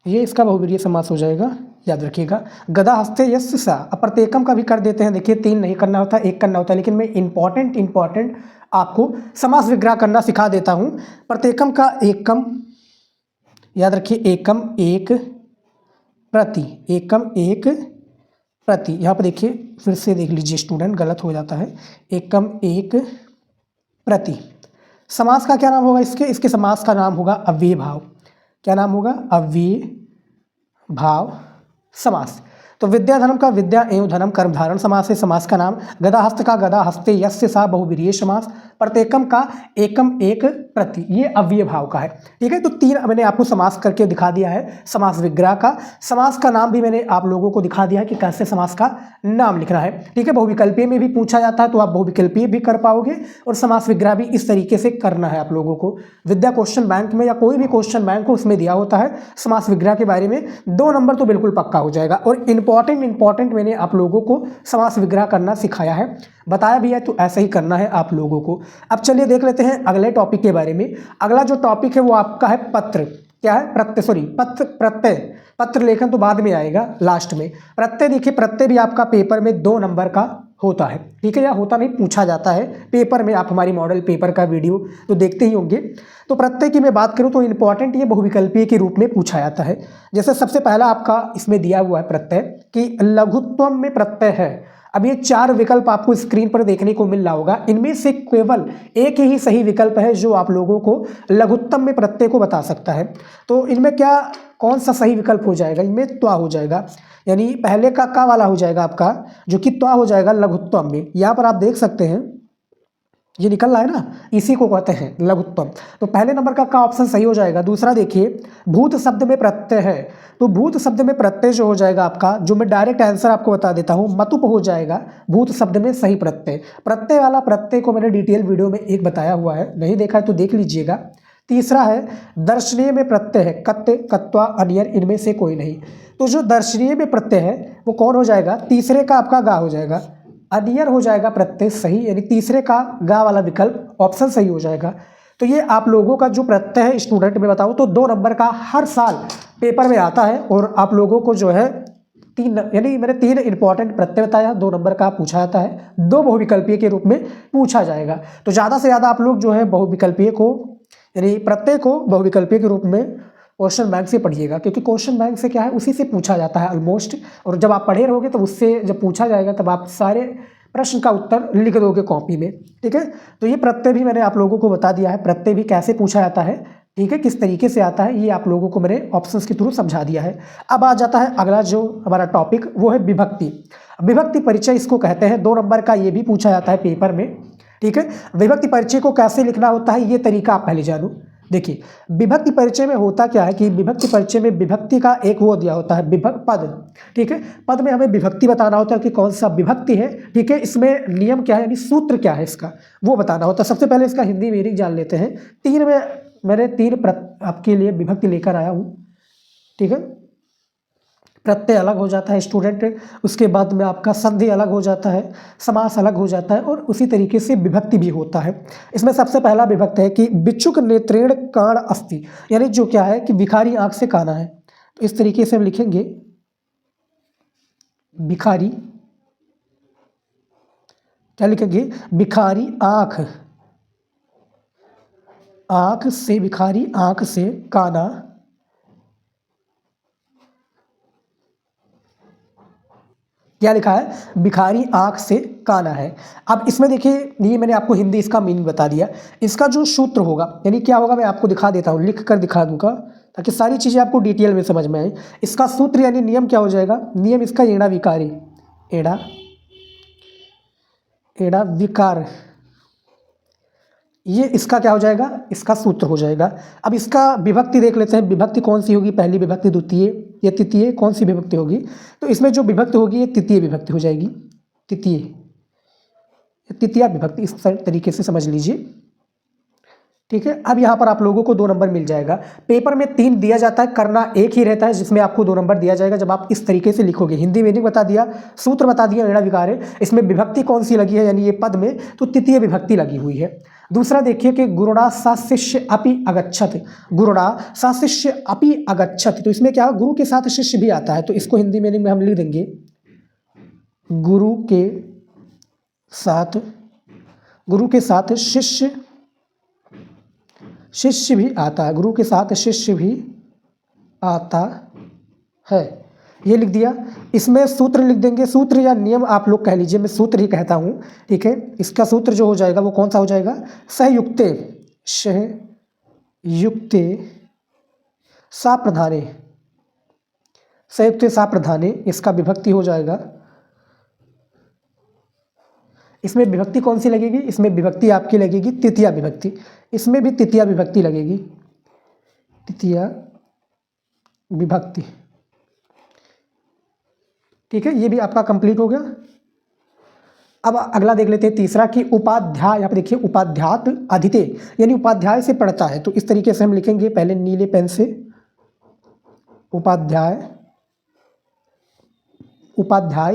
ये इसका बहुव्रीहि समास हो जाएगा, याद रखिएगा। गदा हस्ते यस्य सा, अब प्रत्येकम का भी कर देते हैं। देखिए 3 नहीं करना होता, 1 करना होता है, लेकिन मैं इंपॉर्टेंट आपको समास विग्रह करना सिखा देता हूँ। प्रत्येकम का एकम, याद रखिए, एकम एक प्रति, एकम एक प्रति, यहाँ पर देखिए फिर से देख लीजिए स्टूडेंट, गलत हो जाता है, एकम एक प्रति। समास का क्या नाम होगा इसके समास का नाम होगा अव्यय भाव, क्या नाम होगा, अव्यय भाव समास। तो विद्याधनम का विद्या एवं धनम कर्मधारण समास है, समास का नाम। गदाहस्त का गदा हस्ते यस्य सा बहुव्रीहि समास। प्रत्येकम का एकम एक प्रति, ये अव्यय भाव का है, ठीक है। तो 3 मैंने आपको समास करके दिखा दिया है, समास विग्रह का। समास का नाम भी मैंने आप लोगों को दिखा दिया है कि कैसे समास का नाम लिखना है, ठीक है। बहुविकल्पीय में भी पूछा जाता है तो आप बहुविकल्पीय भी कर पाओगे, और समास विग्रह भी इस तरीके से करना है आप लोगों को। विद्या क्वेश्चन बैंक में या कोई भी क्वेश्चन बैंक हो उसमें दिया होता है समास विग्रह के बारे में, 2 नंबर तो बिल्कुल पक्का हो जाएगा। और इंपॉर्टेंट मैंने आप लोगों को समास विग्रह करना सिखाया है, बताया भी है, तो ऐसे ही करना है आप लोगों को। अब चलिए देख लेते हैं अगले टॉपिक के बारे में। अगला जो टॉपिक है वो आपका है पत्र, क्या है, प्रत्यय, सॉरी प्रत्यय, पत्र लेखन तो बाद में आएगा लास्ट में। प्रत्यय, देखिए प्रत्यय भी आपका पेपर में 2 नंबर का होता है, ठीक है, या होता नहीं, पूछा जाता है पेपर में। आप हमारी मॉडल पेपर का वीडियो तो देखते ही होंगे। तो प्रत्यय की मैं बात करूं तो इंपॉर्टेंट ये बहुविकल्पीय के रूप में पूछा जाता है। जैसे सबसे पहला आपका इसमें दिया हुआ है प्रत्यय कि लघुत्वम में प्रत्यय है। अब ये 4 विकल्प आपको स्क्रीन पर देखने को मिल रहा होगा, इनमें से केवल एक ही सही विकल्प है जो आप लोगों को लघुत्तम में प्रत्यय को बता सकता है। तो इनमें क्या, कौन सा सही विकल्प हो जाएगा, इनमें त्वा हो जाएगा, यानी पहले का वाला हो जाएगा आपका, जो कि त्वा हो जाएगा लघुत्तम में। यहाँ पर आप देख सकते हैं ये निकल रहा है ना, इसी को कहते हैं लघुत्तम। तो पहले नंबर का ऑप्शन सही हो जाएगा। दूसरा देखिए, भूत शब्द में प्रत्यय है, तो भूत शब्द में प्रत्यय जो हो जाएगा आपका, जो मैं डायरेक्ट आंसर आपको बता देता हूँ, मतुप हो जाएगा भूत शब्द में सही प्रत्यय। प्रत्यय वाला प्रत्यय को मैंने डिटेल वीडियो में एक बताया हुआ है, नहीं देखा है तो देख लीजिएगा। तीसरा है दर्शनीय में प्रत्यय है, कत्ते, कत्वा, अनियर, इनमें से कोई नहीं। तो जो दर्शनीय में प्रत्यय है वो कौन हो जाएगा, तीसरे का आपका गा हो जाएगा, अनियर हो जाएगा प्रत्यय सही, यानी तीसरे का गा वाला विकल्प ऑप्शन सही हो जाएगा। तो ये आप लोगों का जो प्रत्यय है स्टूडेंट में बताऊँ तो 2 नंबर का हर साल पेपर में आता है, और आप लोगों को जो है 3, यानी मैंने 3 इंपॉर्टेंट प्रत्यय बताया, 2 नंबर का पूछा जाता है, 2 बहुविकल्पीय के रूप में पूछा जाएगा। तो ज़्यादा से ज़्यादा आप लोग जो है बहुविकल्पीय को, यानी प्रत्यय को बहुविकल्पीय के रूप में क्वेश्चन बैंक से पढ़िएगा, क्योंकि क्वेश्चन बैंक से क्या है, उसी से पूछा जाता है ऑलमोस्ट। और जब आप पढ़े रहोगे तो उससे जब पूछा जाएगा तब आप सारे प्रश्न का उत्तर लिख दोगे कॉपी में, ठीक है। तो ये प्रत्यय भी मैंने आप लोगों को बता दिया है, प्रत्यय भी कैसे पूछा जाता है, ठीक है, किस तरीके से आता है, ये आप लोगों को मैंने ऑप्शंस के थ्रू समझा दिया है। अब आ जाता है अगला जो हमारा टॉपिक, वो है विभक्ति। विभक्ति परिचय इसको कहते हैं, 2 नंबर का ये भी पूछा जाता है पेपर में, ठीक है। विभक्ति परिचय को कैसे लिखना होता है ये तरीका आप पहले जानो। देखिए विभक्ति परिचय में होता क्या है कि विभक्ति परिचय में विभक्ति का एक वो दिया होता है, पद, ठीक है। पद में हमें विभक्ति बताना होता है कि कौन सा विभक्ति है, ठीक है। इसमें नियम क्या है, यानी सूत्र क्या है इसका, वो बताना होता है। सबसे पहले इसका हिंदी मीनिंग जान लेते हैं। 3 में मैंने 3 आपके लिए विभक्ति लेकर आया हूँ, ठीक है। प्रत्यय अलग हो जाता है स्टूडेंट, उसके बाद में आपका संधि अलग हो जाता है, समास अलग हो जाता है, और उसी तरीके से विभक्ति भी होता है। इसमें सबसे पहला विभक्ति है कि बिच्छुक नेत्रेण काण अस्ति, यानी जो क्या है कि भिखारी आंख से काना है। तो इस तरीके से हम लिखेंगे भिखारी, क्या लिखेंगे, भिखारी आंख, आंख से, भिखारी आंख से काना क्या लिखा है, भिखारी आंख से काना है। अब इसमें देखिए, ये मैंने आपको हिंदी इसका मीनिंग बता दिया। इसका जो सूत्र होगा यानी क्या होगा, मैं आपको दिखा देता हूँ, लिख कर दिखा दूंगा ताकि सारी चीज़ें आपको डिटेल में समझ में आए। इसका सूत्र यानी नियम क्या हो जाएगा, नियम इसका एड़ा विकारी, एड़ा एड़ा विकार, ये इसका क्या हो जाएगा, इसका सूत्र हो जाएगा। अब इसका विभक्ति देख लेते हैं, विभक्ति कौन सी होगी, पहली विभक्ति, द्वितीय या तृतीय, कौन सी विभक्ति होगी। तो इसमें जो विभक्ति होगी ये तृतीय विभक्ति हो जाएगी, तृतीय विभक्ति, इस तरीके से समझ लीजिए, ठीक है। अब यहाँ पर आप लोगों को 2 नंबर मिल जाएगा। पेपर में 3 दिया जाता है, करना एक ही रहता है, जिसमें आपको 2 नंबर दिया जाएगा जब आप इस तरीके से लिखोगे। हिंदी मीनिंग बता दिया, सूत्र बता दिया, एड़ा विकार है। इसमें विभक्ति कौन सी लगी है, यानी ये पद में तो तृतीय विभक्ति लगी हुई है। दूसरा देखिए कि गुरुणा सा शिष्य अपि अगच्छत, गुरुणा सा शिष्य अपि अगच्छत, तो इसमें क्या, गुरु के साथ शिष्य भी आता है, तो इसको हिंदी मीनिंग में हम लिख देंगे, गुरु के साथ शिष्य भी आता है, गुरु के साथ शिष्य भी आता है, ये लिख दिया। इसमें सूत्र लिख देंगे, सूत्र या नियम आप लोग कह लीजिए, मैं सूत्र ही कहता हूँ, ठीक है। इसका सूत्र जो हो जाएगा वो कौन सा हो जाएगा, सहयुक्ते सा प्रधाने, संयुक्ते सा प्रधाने, इसका विभक्ति हो जाएगा। इसमें विभक्ति कौन सी लगेगी, इसमें विभक्ति आपकी लगेगी तृतीया विभक्ति, इसमें भी तृतीया विभक्ति लगेगी, तृतीया विभक्ति, ठीक है। ये भी आपका कंप्लीट हो गया। अब अगला देख लेते हैं तीसरा कि उपाध्याय, यहाँ पे देखिए उपाध्यात अधिते, यानी उपाध्याय से पढ़ता है, तो इस तरीके से हम लिखेंगे, पहले नीले पेन से, उपाध्याय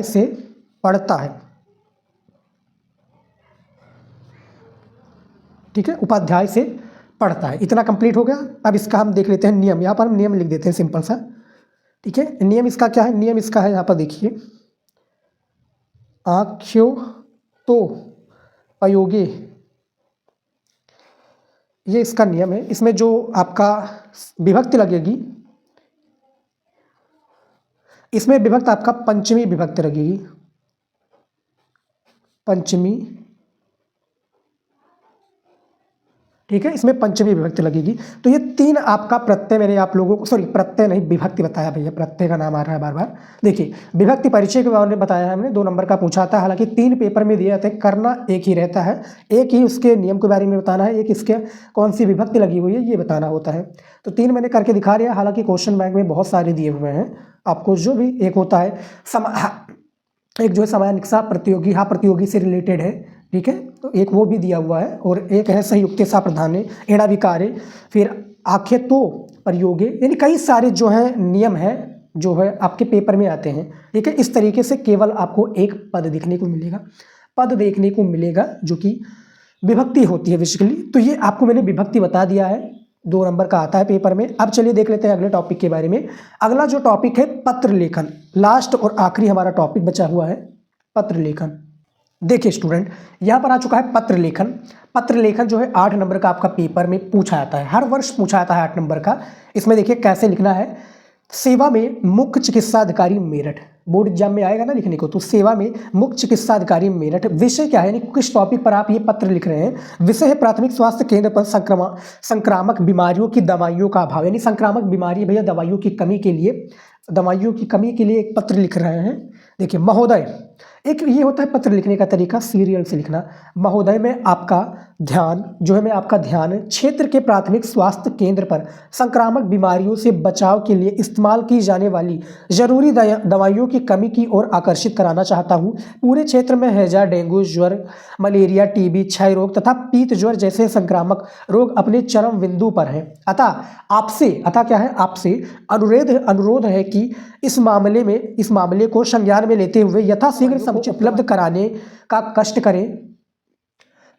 से पढ़ता है, ठीक है, उपाध्याय से पढ़ता है। इतना कंप्लीट हो गया। अब इसका हम देख लेते हैं नियम, यहाँ पर हम नियम लिख देते हैं सिंपल सा, ठीक है। नियम इसका क्या है, नियम इसका है, यहाँ पर देखिए, आँख्यों तो अयोगे, ये इसका नियम है। इसमें जो आपका विभक्ति लगेगी, इसमें विभक्त आपका पंचमी विभक्ति लगेगी, पंचमी, ठीक है, इसमें पंचमी विभक्ति लगेगी। तो ये 3 आपका प्रत्यय, मैंने आप लोगों को, सॉरी प्रत्यय नहीं विभक्ति बताया भैया, प्रत्यय का नाम आ रहा है बार बार। देखिए विभक्ति परिचय के बारे में बताया है हमने, 2 नंबर का पूछा था, हालांकि 3 पेपर में दिए जाते हैं, करना एक ही रहता है, एक ही उसके नियम के बारे में बताना है, एक इसके कौन सी विभक्ति लगी हुई है ये बताना होता है। तो 3 मैंने करके दिखा रहा, हालांकि क्वेश्चन बैंक में बहुत सारे दिए हुए हैं आपको। जो भी एक होता है एक जो है समयानिक्षा प्रतियोगी, हाँ प्रतियोगी से रिलेटेड है, ठीक है, तो एक वो भी दिया हुआ है, और एक है संयुक्ते सा प्रधाने, एड़ा विकारे, फिर आखे तो प्रयोगे, यानी कई सारे जो है नियम है जो है आपके पेपर में आते हैं, ठीक है। इस तरीके से केवल आपको एक पद देखने को मिलेगा, जो कि विभक्ति होती है बेसिकली। तो ये आपको मैंने विभक्ति बता दिया है, 2 नंबर का आता है पेपर में। अब चलिए देख लेते हैं अगले टॉपिक के बारे में। अगला जो टॉपिक है पत्र लेखन, लास्ट और आखिरी हमारा टॉपिक बचा हुआ है पत्र लेखन। देखिए स्टूडेंट, यहाँ पर आ चुका है पत्र लेखन। पत्र लेखन जो है 8 नंबर का आपका पेपर में पूछा जाता है, हर वर्ष पूछा जाता है 8 नंबर का। इसमें देखिए कैसे लिखना है, सेवा में मुख्य चिकित्सा अधिकारी मेरठ, बोर्ड एग्जाम में आएगा ना लिखने को, तो सेवा में मुख्य चिकित्सा अधिकारी मेरठ। विषय क्या है, यानी किस टॉपिक पर आप ये पत्र लिख रहे हैं। विषय है प्राथमिक स्वास्थ्य केंद्र पर संक्रामक बीमारियों की दवाइयों का अभाव, यानी संक्रामक बीमारी भैया दवाइयों की कमी के लिए एक पत्र लिख रहे हैं। देखिए महोदय, एक ये होता है पत्र लिखने का तरीका, सीरियल से लिखना। महोदय में आपका ध्यान जो है, मैं आपका ध्यान क्षेत्र के प्राथमिक स्वास्थ्य केंद्र पर संक्रामक बीमारियों से बचाव के लिए इस्तेमाल की जाने वाली जरूरी दवाइयों की कमी की ओर आकर्षित कराना चाहता हूँ। पूरे क्षेत्र में हैजा, डेंगू, ज्वर, मलेरिया, टीबी, क्षय रोग तथा पीत ज्वर जैसे संक्रामक रोग अपने चरम बिंदु पर हैं। अतः क्या है, आपसे अनुरोध है कि इस मामले को संज्ञान में लेते हुए यथाशीघ्र समुचित उपलब्ध कराने का कष्ट करें।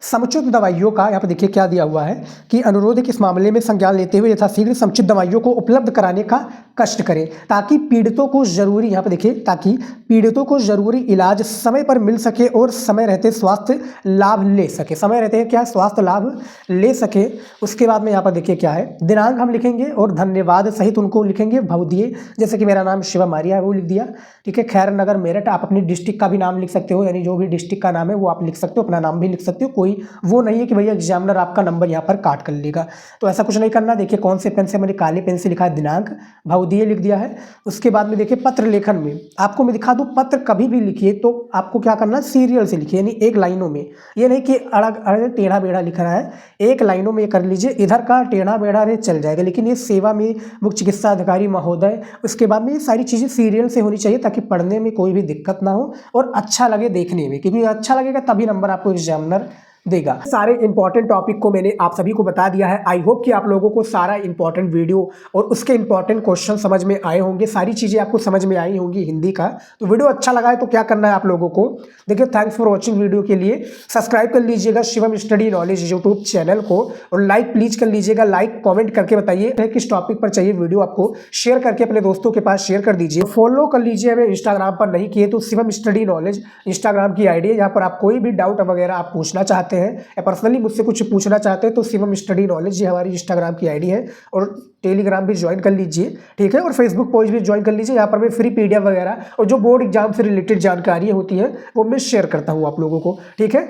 समुचित दवाइयों का यहाँ पर देखिए क्या दिया हुआ है कि अनुरोध किस मामले में संज्ञान लेते हुए यथाशीघ्र समुचित दवाइयों को उपलब्ध कराने का कष्ट करें ताकि पीड़ितों को जरूरी, यहाँ पर देखिए, ताकि पीड़ितों को जरूरी इलाज समय पर मिल सके और समय रहते स्वास्थ्य लाभ ले सके, समय रहते क्या स्वास्थ्य लाभ ले सके। उसके बाद में यहाँ पर देखिए क्या है, दिनांक हम लिखेंगे और धन्यवाद सहित उनको लिखेंगे भवदीय, जैसे कि मेरा नाम शिवम आर्या है वो लिख दिया, ठीक है। खैर नगर मेरठ, आप अपनी डिस्ट्रिक्ट का भी नाम लिख सकते हो, यानी जो भी डिस्ट्रिक्ट का नाम है वो आप लिख सकते हो, अपना नाम भी लिख सकते हो, कोई वो नहीं है कि भैया एग्जामिनर आपका नंबर यहाँ पर काट कर लेगा, तो ऐसा कुछ नहीं करना। देखिए कौन से पेन से, मैंने काले पेन से लिखा है दिनांक, भवदीय लिख दिया है। उसके बाद में देखिए पत्र लेखन में आपको मैं दिखा दूं, पत्र कभी भी लिखिए तो आपको क्या करना, सीरियल से लिखिए, यानी एक लाइनों में, ये नहीं कि अड़ग अड़ग टेढ़ा बेढ़ा लिख रहा है, एक लाइनों में कर लीजिए। इधर का टेढ़ा बेढ़ा रे चल जाएगा, लेकिन ये सेवा में मुख्य चिकित्सा अधिकारी महोदय, उसके बाद में ये सारी चीज़ें सीरियल से होनी चाहिए ताकि पढ़ने में कोई भी दिक्कत ना हो और अच्छा लगे देखने में, क्योंकि अच्छा लगेगा तभी नंबर आपको एग्जामिनर देगा। सारे इंपॉर्टेंट टॉपिक को मैंने आप सभी को बता दिया है। आई होप कि आप लोगों को सारा इंपॉर्टेंट वीडियो और उसके इंपॉर्टेंट क्वेश्चन समझ में आए होंगे, सारी चीज़ें आपको समझ में आई होंगी हिंदी का। तो वीडियो अच्छा लगा है तो क्या करना है आप लोगों को, देखिए थैंक्स फॉर वॉचिंग वीडियो के लिए सब्सक्राइब कर लीजिएगा Shivam study knowledge YouTube channel को, और लाइक प्लीज कर लीजिएगा, लाइक कॉमेंट करके बताइए किस टॉपिक पर चाहिए वीडियो, आपको शेयर करके अपने दोस्तों के पास शेयर कर दीजिए। फॉलो कर लीजिए हमें इंस्टाग्राम पर, नहीं किए तो शिवम स्टडी नॉलेज इंस्टाग्राम की आईडी है, यहाँ पर आप कोई भी डाउट वगैरह आप पूछना चाहते हैं या पर्सनली मुझसे कुछ पूछना चाहते हैं तो शिवम स्टडी नॉलेज ये हमारी इंस्टाग्राम की आईडी है, और टेलीग्राम भी ज्वाइन कर लीजिए, ठीक है, और फेसबुक पेज भी ज्वाइन कर लीजिए। यहाँ पर मैं फ्री पीडीएफ वगैरह और जो बोर्ड एग्जाम से रिलेटेड जानकारियाँ होती हैं वो मैं शेयर करता हूँ आप लोगों को, ठीक है।